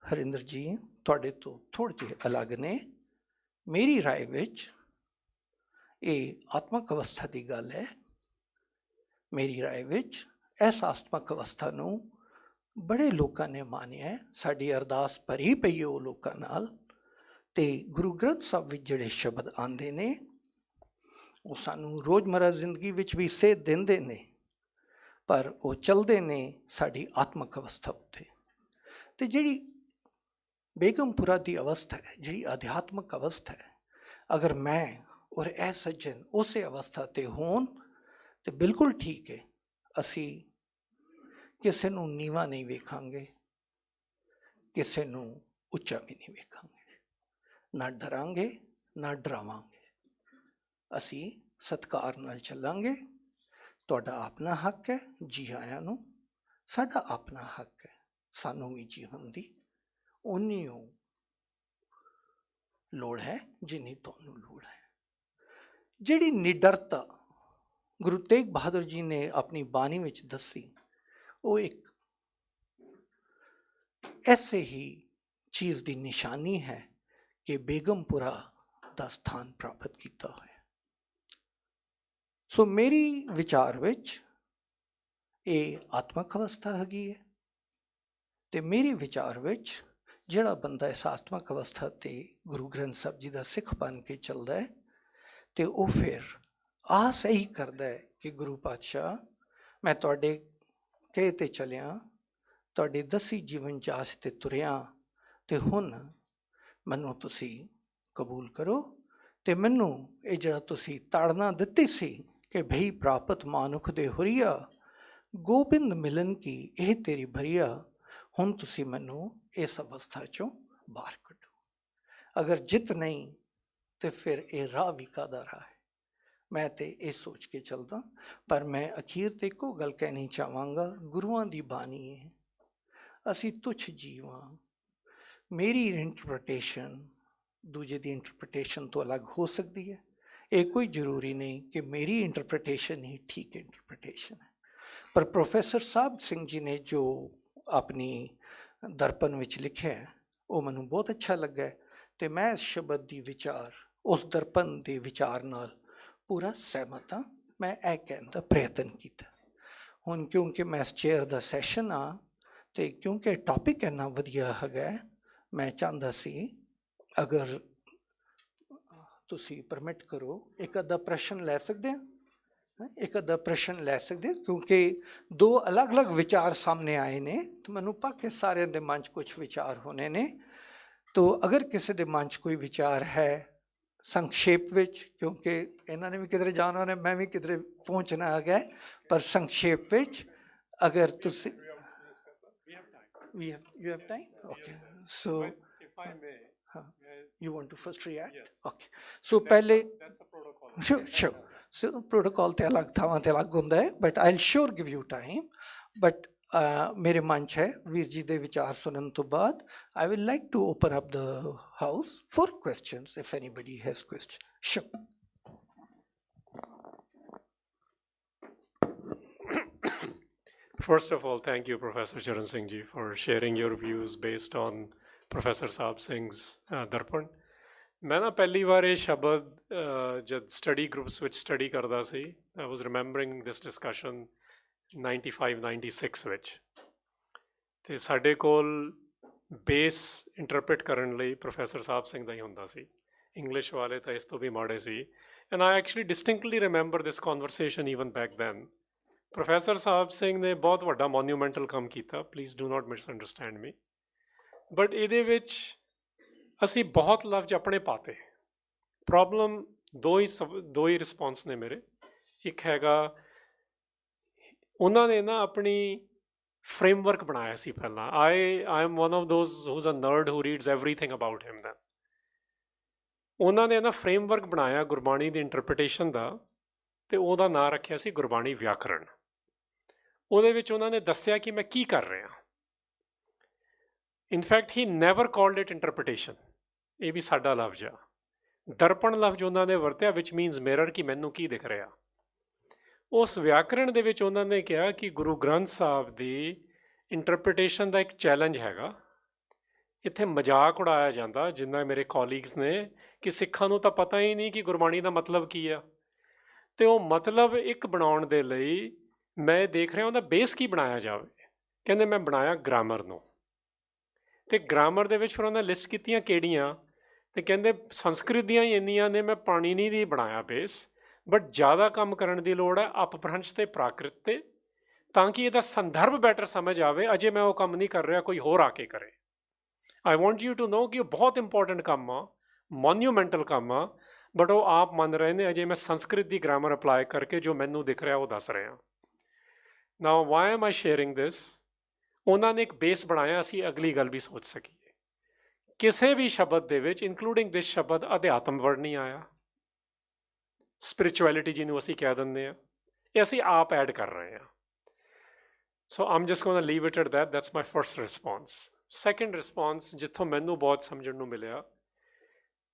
हरिंदर जी तुहाडे तो थोड़े जे अलग ने। मेरी राय विच ये आत्मक अवस्था की गल है। मेरी राय विच इस आत्मक अवस्था नूं बड़े लोगों ने मानिया है। साडी अरदास भरी पई है वो लोगों नाल, ते गुरु ग्रंथ साहब विच जिहड़े शब्द आंदे ने वो सानूं रोज़मर्रा जिंदगी विच भी सेध दिंदे ने, पर वो चलते ने साड़ी आत्मक अवस्था उत्ते। ते जिहड़ी बेगमपुरा की अवस्था है, जिहड़ी अध्यात्मक अवस्था है, अगर मैं और ऐ सज्जन उस अवस्था ते होन तो बिल्कुल ठीक है। असी किसी नूं नीवा नहीं वेखांगे, किसी नूं उच्चा भी नहीं वेखांगे, ना डरांगे ना डरावांगे। असी सत्कार नाल चलांगे। तुहाडा अपना हक है जी आयां नूं, साडा अपना हक है सानूं भी जीवन दी उन्नी लोड़ है जिन्नी तुहानूं लोड़ है। जिहड़ी निडरता ਗੁਰੂ ਤੇਗ ਬਹਾਦਰ ਜੀ ਨੇ ਆਪਣੀ ਬਾਣੀ ਵਿੱਚ ਦੱਸੀ, ਉਹ ਇੱਕ ਐਸੇ ਹੀ ਚੀਜ਼ ਦੀ ਨਿਸ਼ਾਨੀ ਹੈ ਕਿ ਬੇਗਮਪੁਰਾ ਦਾ ਸਥਾਨ ਪ੍ਰਾਪਤ ਕੀਤਾ ਹੋਇਆ। ਸੋ ਮੇਰੀ ਵਿਚਾਰ ਵਿੱਚ ਇਹ ਆਤਮਕ ਅਵਸਥਾ ਹੈਗੀ ਹੈ, ਅਤੇ ਮੇਰੇ ਵਿਚਾਰ ਵਿੱਚ ਜਿਹੜਾ ਬੰਦਾ ਇਸ ਆਤਮਕ ਅਵਸਥਾ 'ਤੇ ਗੁਰੂ ਗ੍ਰੰਥ ਸਾਹਿਬ ਜੀ ਦਾ ਸਿੱਖ ਬਣ ਕੇ ਚੱਲਦਾ ਹੈ, ਅਤੇ ਉਹ ਫਿਰ ਆਸ ਇਹੀ ਕਰਦਾ ਹੈ ਕਿ ਗੁਰੂ ਪਾਤਸ਼ਾਹ, ਮੈਂ ਤੁਹਾਡੇ ਕਹੇ 'ਤੇ ਚੱਲਿਆ, ਤੁਹਾਡੀ ਦੱਸੀ ਜੀਵਨ ਜਾਂਚ 'ਤੇ ਤੁਰਿਆ, ਅਤੇ ਹੁਣ ਮੈਨੂੰ ਤੁਸੀਂ ਕਬੂਲ ਕਰੋ, ਅਤੇ ਮੈਨੂੰ ਇਹ ਜਿਹੜਾ ਤੁਸੀਂ ਤਾੜਨਾ ਦਿੱਤੀ ਸੀ ਕਿ ਭਈ ਪ੍ਰਾਪਤ ਮਾਨੁਖ ਦੇ ਹੁਰੀਆ, ਗੋਬਿੰਦ ਮਿਲਨ ਕੀ ਇਹ ਤੇਰੀ ਭਰੀਆ, ਹੁਣ ਤੁਸੀਂ ਮੈਨੂੰ ਇਸ ਅਵਸਥਾ 'ਚੋਂ ਬਾਹਰ ਕੱਢੋ। ਅਗਰ ਜਿੱਤ ਨਹੀਂ ਤਾਂ ਫਿਰ ਇਹ ਰਾਹ ਵੀ ਕਾਹਦਾ ਰਾਹ ਹੈ। ਮੈਂ ਤਾਂ ਇਹ ਸੋਚ ਕੇ ਚੱਲਦਾ, ਪਰ ਮੈਂ ਅਖੀਰ 'ਤੇ ਇੱਕੋ ਗੱਲ ਕਹਿਣੀ ਚਾਹਾਂਗਾ, ਗੁਰੂਆਂ ਦੀ ਬਾਣੀ ਹੈ, ਅਸੀਂ ਤੁੱਛ ਜੀਵ ਹਾਂ। ਮੇਰੀ ਇੰਟਰਪ੍ਰੀਟੇਸ਼ਨ ਦੂਜੇ ਦੀ ਇੰਟਰਪ੍ਰੀਟੇਸ਼ਨ ਤੋਂ ਅਲੱਗ ਹੋ ਸਕਦੀ ਹੈ। ਇਹ ਕੋਈ ਜ਼ਰੂਰੀ ਨਹੀਂ ਕਿ ਮੇਰੀ ਇੰਟਰਪ੍ਰੀਟੇਸ਼ਨ ਹੀ ਠੀਕ ਇੰਟਰਪ੍ਰੀਟੇਸ਼ਨ ਹੈ। ਪਰ ਪ੍ਰੋਫੈਸਰ ਸਾਹਿਬ ਸਿੰਘ ਜੀ ਨੇ ਜੋ ਆਪਣੀ ਦਰਪਣ ਵਿੱਚ ਲਿਖਿਆ ਹੈ, ਉਹ ਮੈਨੂੰ ਬਹੁਤ ਅੱਛਾ ਲੱਗਾ, ਅਤੇ ਮੈਂ ਇਸ ਸ਼ਬਦ ਦੀ ਵਿਚਾਰ, ਉਸ ਦਰਪਣ ਦੇ ਵਿਚਾਰ ਨਾਲ ਪੂਰਾ ਸਹਿਮਤ ਹਾਂ। ਮੈਂ ਇਹ ਕਹਿਣ ਦਾ ਪ੍ਰਯਤਨ ਕੀਤਾ। ਹੁਣ ਕਿਉਂਕਿ ਮੈਂ ਇਸ ਚੇਅਰ ਦਾ ਸੈਸ਼ਨ ਹਾਂ, ਅਤੇ ਕਿਉਂਕਿ ਟੌਪਿਕ ਇੰਨਾ ਵਧੀਆ ਹੈਗਾ, ਮੈਂ ਚਾਹੁੰਦਾ ਸੀ ਅਗਰ ਤੁਸੀਂ ਪਰਮਿਟ ਕਰੋ, ਇੱਕ ਅੱਧਾ ਪ੍ਰਸ਼ਨ ਲੈ ਸਕਦੇ ਹਾਂ, ਇੱਕ ਅੱਧਾ ਪ੍ਰਸ਼ਨ ਲੈ ਸਕਦੇ ਹਾਂ, ਕਿਉਂਕਿ ਦੋ ਅਲੱਗ-ਅਲੱਗ ਵਿਚਾਰ ਸਾਹਮਣੇ ਆਏ ਨੇ, ਤਾਂ ਮੈਨੂੰ ਪੱਕਾ ਸਾਰਿਆਂ ਦੇ ਮਨ 'ਚ ਕੁਛ ਵਿਚਾਰ ਹੋਣੇ ਨੇ। ਤੋ ਅਗਰ ਕਿਸੇ ਦੇ ਮਨ 'ਚ ਕੋਈ ਵਿਚਾਰ ਹੈ ਸੰਖੇਪ ਵਿੱਚ, ਕਿਉਂਕਿ ਇਹਨਾਂ ਨੇ ਵੀ ਕਿਧਰੇ ਜਾਣਾ ਨੇ, ਮੈਂ ਵੀ ਕਿਧਰੇ ਪਹੁੰਚਣਾ ਹੈਗਾ, ਪਰ ਸੰਖੇਪ ਵਿੱਚ ਅਗਰ ਤੁਸੀਂ you have time? Okay. So if I may, you want to first react? Yes. Okay. So ਪਹਿਲੇ that's a protocol. Sure. So protocol ਤੇ ਅਲੱਗ ਥਾਵਾਂ ਤੇ ਅਲੱਗ ਹੁੰਦਾ ਹੈ, but I'll sure give you time. But ਮੇਰੇ ਮਨ 'ਚ ਹੈ ਵੀਰ ਜੀ ਦੇ ਵਿਚਾਰ ਸੁਣਨ ਤੋਂ ਬਾਅਦ I will like to open up the house for questions if anybody has questions. Sure. First of all, thank you, Professor Charan Singh ji, for sharing your views based on Professor Saab Singh's Darpan. ਮੈਂ ਨਾ ਪਹਿਲੀ ਵਾਰ ਇਹ ਸ਼ਬਦ ਜਦ ਸਟੱਡੀ ਗਰੁੱਪਸ ਵਿੱਚ ਸਟੱਡੀ ਕਰਦਾ ਸੀ, I was remembering this discussion 95-96 ਵਿੱਚ, ਅਤੇ ਸਾਡੇ ਕੋਲ ਬੇਸ ਇੰਟਰਪ੍ਰੀਟ ਕਰਨ ਲਈ ਪ੍ਰੋਫੈਸਰ ਸਾਹਿਬ ਸਿੰਘ ਦਾ ਹੀ ਹੁੰਦਾ ਸੀ। ਇੰਗਲਿਸ਼ ਵਾਲੇ ਤਾਂ ਇਸ ਤੋਂ ਵੀ ਮਾੜੇ ਸੀ। And I actually distinctly remember this conversation even back then. Professor Sahib Singh ਨੇ ਬਹੁਤ ਵੱਡਾ ਮੋਨੂਮੈਂਟਲ ਕੰਮ ਕੀਤਾ, please do not misunderstand me, but ਇਹਦੇ ਵਿੱਚ ਅਸੀਂ ਬਹੁਤ ਲਫ਼ਜ਼ ਆਪਣੇ ਪਾਤੇ। ਪ੍ਰੋਬਲਮ ਦੋ ਹੀ ਰਿਸਪੌਂਸ ਨੇ ਮੇਰੇ। ਇੱਕ ਹੈਗਾ, ਉਹਨਾਂ ਨੇ ਨਾ ਆਪਣੀ ਫਰੇਮਵਰਕ ਬਣਾਇਆ ਸੀ ਪਹਿਲਾਂ। I am one of those who's a nerd who reads everything about him then. ਉਹਨਾਂ ਨੇ ਨਾ ਫਰੇਮਵਰਕ ਬਣਾਇਆ ਗੁਰਬਾਣੀ ਦੀ ਇੰਟਰਪ੍ਰੀਟੇਸ਼ਨ ਦਾ, ਅਤੇ ਉਹਦਾ ਨਾਂ ਰੱਖਿਆ ਸੀ ਗੁਰਬਾਣੀ ਵਿਆਕਰਣ। ਉਹਦੇ ਵਿੱਚ ਉਹਨਾਂ ਨੇ ਦੱਸਿਆ ਕਿ ਮੈਂ ਕੀ ਕਰ ਰਿਹਾ। In fact he never called it interpretation. ਇਹ ਵੀ ਸਾਡਾ ਲਫ਼ਜ਼ ਆ। ਦਰਪਣ ਲਫ਼ਜ਼ ਉਹਨਾਂ ਨੇ ਵਰਤਿਆ, ਵਿਚ ਮੀਨਸ ਮਿਰਰ, ਕਿ ਮੈਨੂੰ ਕੀ ਦਿਖ ਰਿਹਾ। ਉਸ ਵਿਆਕਰਣ ਦੇ ਵਿੱਚ ਉਹਨਾਂ ਨੇ ਕਿਹਾ ਕਿ ਗੁਰੂ ਗ੍ਰੰਥ ਸਾਹਿਬ ਦੀ ਇੰਟਰਪ੍ਰੀਟੇਸ਼ਨ ਦਾ ਇੱਕ ਚੈਲੰਜ ਹੈਗਾ। ਇੱਥੇ ਮਜ਼ਾਕ ਉਡਾਇਆ ਜਾਂਦਾ, ਜਿੰਨਾ ਮੇਰੇ ਕੋਲੀਗਸ ਨੇ, ਕਿ ਸਿੱਖਾਂ ਨੂੰ ਤਾਂ ਪਤਾ ਹੀ ਨਹੀਂ ਕਿ ਗੁਰਬਾਣੀ ਦਾ ਮਤਲਬ ਕੀ ਆ, ਅਤੇ ਉਹ ਮਤਲਬ ਇੱਕ ਬਣਾਉਣ ਦੇ ਲਈ ਮੈਂ ਦੇਖ ਰਿਹਾ ਉਹਦਾ ਬੇਸ ਕੀ ਬਣਾਇਆ ਜਾਵੇ। ਕਹਿੰਦੇ ਮੈਂ ਬਣਾਇਆ ਗ੍ਰਾਮਰ ਨੂੰ, ਅਤੇ ਗ੍ਰਾਮਰ ਦੇ ਵਿੱਚ ਫਿਰ ਉਹਨਾਂ ਲਿਸਟ ਕੀਤੀਆਂ ਕਿਹੜੀਆਂ, ਅਤੇ ਕਹਿੰਦੇ ਸੰਸਕ੍ਰਿਤ ਦੀਆਂ ਹੀ ਇੰਨੀਆਂ ਨੇ, ਮੈਂ ਪਾਣੀਨੀ ਦੀ ਬਣਾਇਆ ਬੇਸ, ਬਟ ਜ਼ਿਆਦਾ ਕੰਮ ਕਰਨ ਦੀ ਲੋੜ ਹੈ ਅਪਭ੍ਰੰਸ਼ ਅਤੇ ਪ੍ਰਾਕ੍ਰਿਤ 'ਤੇ, ਤਾਂ ਕਿ ਇਹਦਾ ਸੰਦਰਭ ਬੈਟਰ ਸਮਝ ਆਵੇ। ਅਜੇ ਮੈਂ ਉਹ ਕੰਮ ਨਹੀਂ ਕਰ ਰਿਹਾ, ਕੋਈ ਹੋਰ ਆ ਕੇ ਕਰੇ। I want you to know ਕਿ ਉਹ ਬਹੁਤ ਇੰਪੋਰਟੈਂਟ ਕੰਮ ਆ, ਮੋਨੂਮੈਂਟਲ ਕੰਮ ਆ, ਬਟ ਉਹ ਆਪ ਮੰਨ ਰਹੇ ਨੇ ਅਜੇ ਮੈਂ ਸੰਸਕ੍ਰਿਤ ਦੀ ਗ੍ਰਾਮਰ ਅਪਲਾਈ ਕਰਕੇ ਜੋ ਮੈਨੂੰ ਦਿਖ ਰਿਹਾ ਉਹ ਦੱਸ ਰਿਹਾ। ਨਾਓ ਵਾਈ ਐਮ ਆਈ ਸ਼ੇਅਰਿੰਗ ਦਿਸ? ਉਹਨਾਂ ਨੇ ਇੱਕ ਬੇਸ ਬਣਾਇਆ, ਅਸੀਂ ਅਗਲੀ ਗੱਲ ਵੀ ਸੋਚ ਸਕੀਏ। ਕਿਸੇ ਵੀ ਸ਼ਬਦ ਦੇ ਵਿੱਚ, ਇਨਕਲੂਡਿੰਗ ਦਿਸ ਸ਼ਬਦ, ਅਧਿਆਤਮ ਵਰਡ ਨਹੀਂ ਆਇਆ। ਸਪਿਰਿਚੁਅਲਿਟੀ ਜਿਹਨੂੰ ਅਸੀਂ ਕਹਿ ਦਿੰਦੇ ਹਾਂ, ਇਹ ਅਸੀਂ ਆਪ ਐਡ ਕਰ ਰਹੇ ਹਾਂ। So I'm just going to leave it at that. That's my first response. Second response, ਜਿੱਥੋਂ ਮੈਨੂੰ ਬਹੁਤ ਸਮਝਣ ਨੂੰ ਮਿਲਿਆ,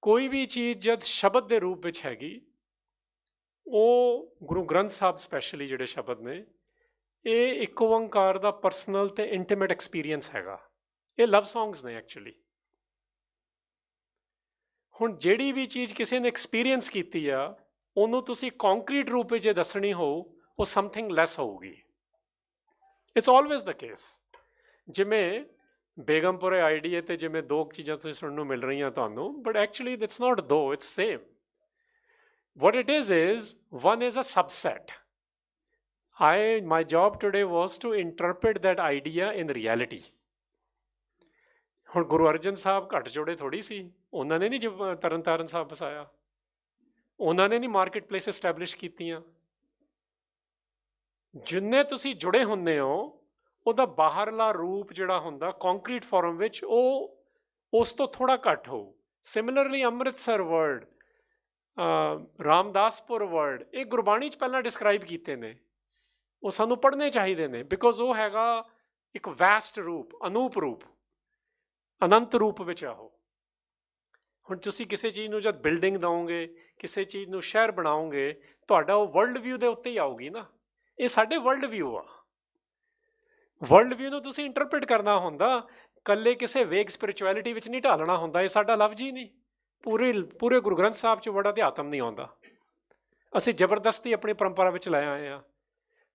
ਕੋਈ ਵੀ ਚੀਜ਼ ਜਦ ਸ਼ਬਦ ਦੇ ਰੂਪ ਵਿੱਚ ਹੈਗੀ, ਉਹ ਗੁਰੂ ਗ੍ਰੰਥ ਸਾਹਿਬ ਸਪੈਸ਼ਲੀ ਜਿਹੜੇ ਸ਼ਬਦ ਨੇ, ਇਹ ਇੱਕ ਓਂਕਾਰ ਦਾ ਪਰਸਨਲ ਤੇ ਇੰਟੀਮੇਟ ਐਕਸਪੀਰੀਅੰਸ ਹੈਗਾ। ਇਹ ਲਵ ਸੌਂਗਸ ਨੇ ਐਕਚੁਅਲੀ। ਹੁਣ ਜਿਹੜੀ ਵੀ ਚੀਜ਼ ਕਿਸੇ ਨੇ ਐਕਸਪੀਰੀਅੰਸ ਕੀਤੀ ਆ, ਉਹਨੂੰ ਤੁਸੀਂ ਕੰਕਰੀਟ ਰੂਪ ਵਿੱਚ ਜੇ ਦੱਸਣੀ ਹੋ, ਉਹ ਸਮਥਿੰਗ ਲੈਸ ਹੋਊਗੀ। It's always the case. ਜਿਵੇਂ ਬੇਗਮਪੁਰੇ ਆਈਡੀਏ ਤੇ ਜਿਵੇਂ ਦੋ ਚੀਜ਼ਾਂ ਤੁਸੀਂ ਸੁਣਨ ਨੂੰ ਮਿਲ ਰਹੀਆਂ ਤੁਹਾਨੂੰ, ਬਟ ਐਕਚੁਅਲੀ ਇਟਸ ਨਾਟ ਦੋ, it's same. What it is one is a subset. My job today was to interpret that idea in reality. ਹੁਣ ਗੁਰੂ ਅਰਜਨ ਸਾਹਿਬ ਘੱਟ ਜੋੜੇ ਥੋੜੀ ਸੀ, ਉਹਨਾਂ ਨੇ ਨਹੀਂ ਤਰਨ ਤਾਰਨ ਸਾਹਿਬ ਵਸਾਇਆ, ਉਹਨਾਂ ਨੇ ਨਹੀਂ ਮਾਰਕੀਟ ਪਲੇਸ ਐਸਟੈਬਲਿਸ਼ ਕੀਤੀਆਂ। ਜਿੰਨੇ ਤੁਸੀਂ ਜੁੜੇ ਹੁੰਦੇ ਹੋ, ਉਹਦਾ ਬਾਹਰਲਾ ਰੂਪ ਜਿਹੜਾ ਹੁੰਦਾ ਕੰਕਰੀਟ ਫਾਰਮ ਵਿੱਚ, ਉਹ ਉਸ ਤੋਂ ਥੋੜਾ ਘੱਟ ਹੋਊ। Similarly Amritsar word, Ramdaspur word, ਇਹ ਗੁਰਬਾਣੀ 'ਚ ਪਹਿਲਾਂ ਡਿਸਕ੍ਰਾਈਬ ਕੀਤੇ ਨੇ, ਉਹ ਸਾਨੂੰ ਪੜ੍ਹਨੇ ਚਾਹੀਦੇ ਨੇ, ਬਿਕੋਜ਼ ਉਹ ਹੈਗਾ ਇੱਕ ਵੈਸਟ ਰੂਪ, ਅਨੂਪ ਰੂਪ, ਅਨੰਤ ਰੂਪ ਵਿੱਚ ਆ ਉਹ। ਹੁਣ ਤੁਸੀਂ ਕਿਸੇ ਚੀਜ਼ ਨੂੰ ਜਦ ਬਿਲਡਿੰਗ ਦਿਓਗੇ, ਕਿਸੇ ਚੀਜ਼ ਨੂੰ ਸ਼ਹਿਰ ਬਣਾਓਗੇ, ਤੁਹਾਡਾ ਉਹ ਵਰਲਡ ਵਿਊ ਦੇ ਉੱਤੇ ਹੀ ਆਊਗੀ ਨਾ। ਇਹ ਸਾਡੇ ਵਰਲਡ ਵਿਊ ਆ। ਵਰਲਡ ਵਿਊ ਨੂੰ ਤੁਸੀਂ ਇੰਟਰਪ੍ਰੀਟ ਕਰਨਾ ਹੁੰਦਾ, ਇਕੱਲੇ ਕਿਸੇ ਵੇਗ ਸਪਿਰਿਚੁਅਲਿਟੀ ਵਿੱਚ ਨਹੀਂ ਢਾਲਣਾ ਹੁੰਦਾ। ਇਹ ਸਾਡਾ ਲਫ਼ਜ਼ ਹੀ ਨਹੀਂ। ਪੂਰੇ ਗੁਰੂ ਗ੍ਰੰਥ ਸਾਹਿਬ 'ਚ ਬੜਾ ਅਧਿਆਤਮ ਨਹੀਂ ਆਉਂਦਾ। ਅਸੀਂ ਜ਼ਬਰਦਸਤੀ ਆਪਣੀ ਪਰੰਪਰਾ ਵਿੱਚ ਲੈ ਆਏ ਹਾਂ।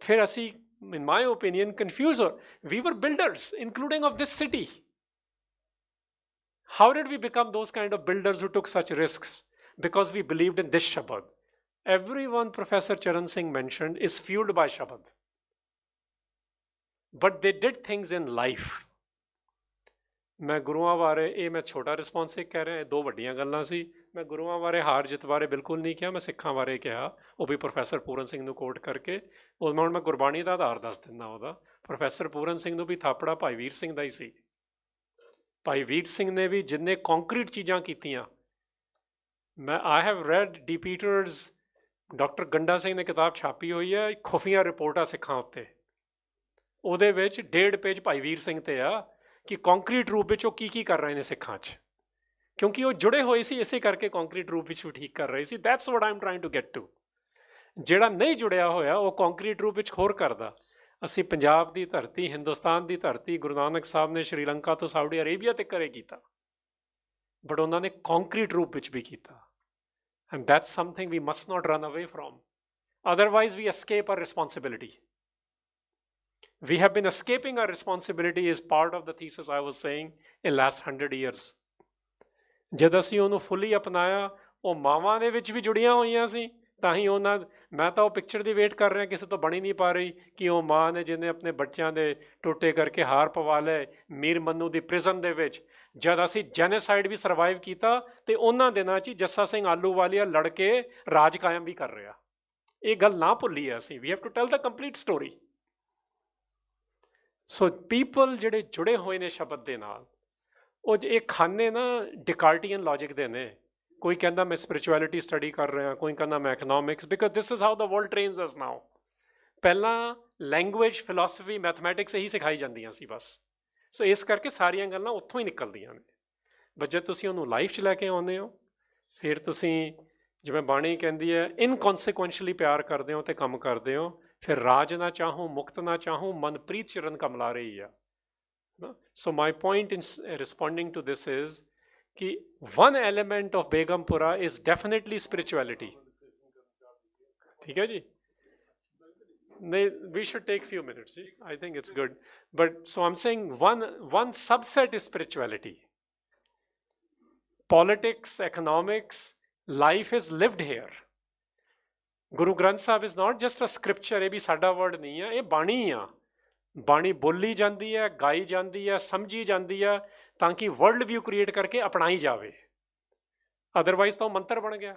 ਫਿਰ ਅਸੀਂ, in my opinion, confused. We were builders, including of this city. How did we become those kind of builders who took such risks? Because we believed in this Shabad. Everyone Professor Charan Singh mentioned is fueled by Shabad. But they did things in life. ਮੈਂ ਗੁਰੂਆਂ ਬਾਰੇ, ਇਹ ਮੈਂ ਛੋਟਾ ਰਿਸਪੌਂਸ ਇੱਕ ਕਹਿ ਰਿਹਾ, ਇਹ ਦੋ ਵੱਡੀਆਂ ਗੱਲਾਂ ਸੀ। ਮੈਂ ਗੁਰੂਆਂ ਬਾਰੇ, ਹਾਰ ਜਿੱਤ ਬਾਰੇ ਬਿਲਕੁਲ ਨਹੀਂ ਕਿਹਾ, ਮੈਂ ਸਿੱਖਾਂ ਬਾਰੇ ਕਿਹਾ, ਉਹ ਵੀ ਪ੍ਰੋਫੈਸਰ ਪੂਰਨ ਸਿੰਘ ਨੂੰ ਕੋਟ ਕਰਕੇ। ਉਹ ਹੁਣ ਮੈਂ ਗੁਰਬਾਣੀ ਦਾ ਆਧਾਰ ਦੱਸ ਦਿੰਦਾ ਉਹਦਾ। ਪ੍ਰੋਫੈਸਰ ਪੂਰਨ ਸਿੰਘ ਨੂੰ ਵੀ ਥਾਪੜਾ ਭਾਈ ਵੀਰ ਸਿੰਘ ਦਾ ਹੀ ਸੀ। ਭਾਈ ਵੀਰ ਸਿੰਘ ਨੇ ਵੀ ਜਿੰਨੇ ਕੰਕਰੀਟ ਚੀਜ਼ਾਂ ਕੀਤੀਆਂ, I have read D Peters, doctor Ganda Singh ਨੇ ਕਿਤਾਬ ਛਾਪੀ ਹੋਈ ਹੈ, ਖੁਫੀਆ ਰਿਪੋਰਟਾਂ ਸਿੱਖਾਂ ਉੱਤੇ। ਉਹਦੇ ਵਿੱਚ 1.5 ਪੇਜ ਭਾਈ ਵੀਰ ਸਿੰਘ 'ਤੇ ਆ ਕਿ ਕੰਕਰੀਟ ਰੂਪ ਵਿੱਚ ਉਹ ਕੀ ਕਰ ਰਹੇ ਨੇ ਸਿੱਖਾਂ 'ਚ, ਕਿਉਂਕਿ ਉਹ ਜੁੜੇ ਹੋਏ ਸੀ, ਇਸੇ ਕਰਕੇ ਕੰਕਰੀਟ ਰੂਪ ਵਿੱਚ ਵੀ ਠੀਕ ਕਰ ਰਹੇ ਸੀ। That's what I am trying to get to. ਜਿਹੜਾ ਨਹੀਂ ਜੁੜਿਆ ਹੋਇਆ, ਉਹ ਕੰਕਰੀਟ ਰੂਪ ਵਿੱਚ ਹੋਰ ਕਰਦਾ। ਅਸੀਂ ਪੰਜਾਬ ਦੀ ਧਰਤੀ, ਹਿੰਦੁਸਤਾਨ ਦੀ ਧਰਤੀ, ਗੁਰੂ ਨਾਨਕ ਸਾਹਿਬ ਨੇ ਸ਼੍ਰੀਲੰਕਾ ਤੋਂ ਸਾਊਦੀ ਅਰੇਬੀਆ ਤੱਕ ਕਰੇ ਕੀਤਾ, ਬਟ ਉਹਨਾਂ ਨੇ ਕੰਕਰੀਟ ਰੂਪ ਵਿੱਚ ਵੀ ਕੀਤਾ। And that's something we must not run away from, otherwise we escape our responsibility. We have been escaping our responsibility is part of the thesis I was saying in last 100 years. ਜਦ ਅਸੀਂ ਉਹਨੂੰ ਫੁੱਲੀ ਅਪਣਾਇਆ, ਉਹ ਮਾਵਾਂ ਦੇ ਵਿੱਚ ਵੀ ਜੁੜੀਆਂ ਹੋਈਆਂ ਸੀ, ਤਾਂ ਹੀ ਉਹਨਾਂ, ਮੈਂ ਤਾਂ ਉਹ ਪਿਕਚਰ ਦੀ ਵੇਟ ਕਰ ਰਿਹਾ, ਕਿਸੇ ਤੋਂ ਬਣੀ ਨਹੀਂ ਪਾ ਰਹੀ, ਕਿ ਉਹ ਮਾਂ ਨੇ ਜਿਹਨੇ ਆਪਣੇ ਬੱਚਿਆਂ ਦੇ ਟੋਟੇ ਕਰਕੇ ਹਾਰ ਪਵਾ ਲਏ ਮੀਰ ਮੰਨੂ ਦੀ ਪ੍ਰਿਜ਼ਨ ਦੇ ਵਿੱਚ। ਜਦ ਅਸੀਂ ਜੈਨੋਸਾਈਡ ਵੀ ਸਰਵਾਈਵ ਕੀਤਾ, ਤੇ ਉਹਨਾਂ ਦਿਨਾਂ 'ਚ ਜੱਸਾ ਸਿੰਘ ਆਲੂਵਾਲੀਆ ਲੜ ਕੇ ਰਾਜ ਕਾਇਮ ਵੀ ਕਰ ਰਿਹਾ। ਇਹ ਗੱਲ ਨਾ ਭੁੱਲੀ ਹੈ ਅਸੀਂ। We have to tell the complete story. So people ਜਿਹੜੇ ਜੁੜੇ ਹੋਏ ਨੇ ਸ਼ਬਦ ਦੇ ਨਾਲ, ਉਹ ਇਹ ਖਾਨੇ ਨਾ ਡਿਕਾਰਟੀਅਨ ਲੌਜਿਕ ਦੇ ਨੇ। ਕੋਈ ਕਹਿੰਦਾ ਮੈਂ ਸਪਿਰਿਚੁਅਲਿਟੀ ਸਟੱਡੀ ਕਰ ਰਿਹਾ, ਕੋਈ ਕਹਿੰਦਾ ਮੈਂ economics, because this is how the world trains us now. ਪਹਿਲਾਂ ਲੈਂਗੁਏਜ, ਫਿਲੋਸਫੀ, ਮੈਥਮੈਟਿਕਸ ਇਹੀ ਸਿਖਾਈ ਜਾਂਦੀਆਂ ਸੀ ਬਸ। ਸੋ ਇਸ ਕਰਕੇ ਸਾਰੀਆਂ ਗੱਲਾਂ ਉੱਥੋਂ ਹੀ ਨਿਕਲਦੀਆਂ ਨੇ। ਬਟ ਜੇ ਤੁਸੀਂ ਉਹਨੂੰ ਲਾਈਫ 'ਚ ਲੈ ਕੇ ਆਉਂਦੇ ਹੋ, ਫਿਰ ਤੁਸੀਂ, ਜਿਵੇਂ ਬਾਣੀ ਕਹਿੰਦੀ ਹੈ, ਇਨਕੌਨਸੀਕੁਐਂਸ਼ਲੀ ਪਿਆਰ ਕਰਦੇ ਹੋ ਅਤੇ ਕੰਮ ਕਰਦੇ ਹੋ, ਫਿਰ ਰਾਜ ਨਾ ਚਾਹੂੰ, ਮੁਕਤ ਨਾ ਚਾਹੂੰ, ਮਨ ਪ੍ਰੀਤ ਚਰਨ ਕਮਲਾ ਰਹੀ ਆ। So my point in responding to this is ਕਿ one element of Begampura is definitely spirituality. ठीक है जी? We should take few minutes. I think it's good. But so I'm saying one subset is spirituality. Politics, economics, life is lived here. Guru Granth Sahib is not just a scripture. ਇਹ ਵੀ ਸਾਡਾ word ਨਹੀਂ ਹੈ, ਇਹ ਬਾਣੀ ਆ। ਬਾਣੀ ਬੋਲੀ ਜਾਂਦੀ ਹੈ, ਗਾਈ ਜਾਂਦੀ ਹੈ, ਸਮਝੀ ਜਾਂਦੀ ਹੈ, ਤਾਂ ਕਿ ਵਰਲਡ ਵਿਊ ਕ੍ਰੀਏਟ ਕਰਕੇ ਅਪਣਾਈ ਜਾਵੇ। ਅਦਰਵਾਈਜ਼ ਤਾਂ ਉਹ ਮੰਤਰ ਬਣ ਗਿਆ।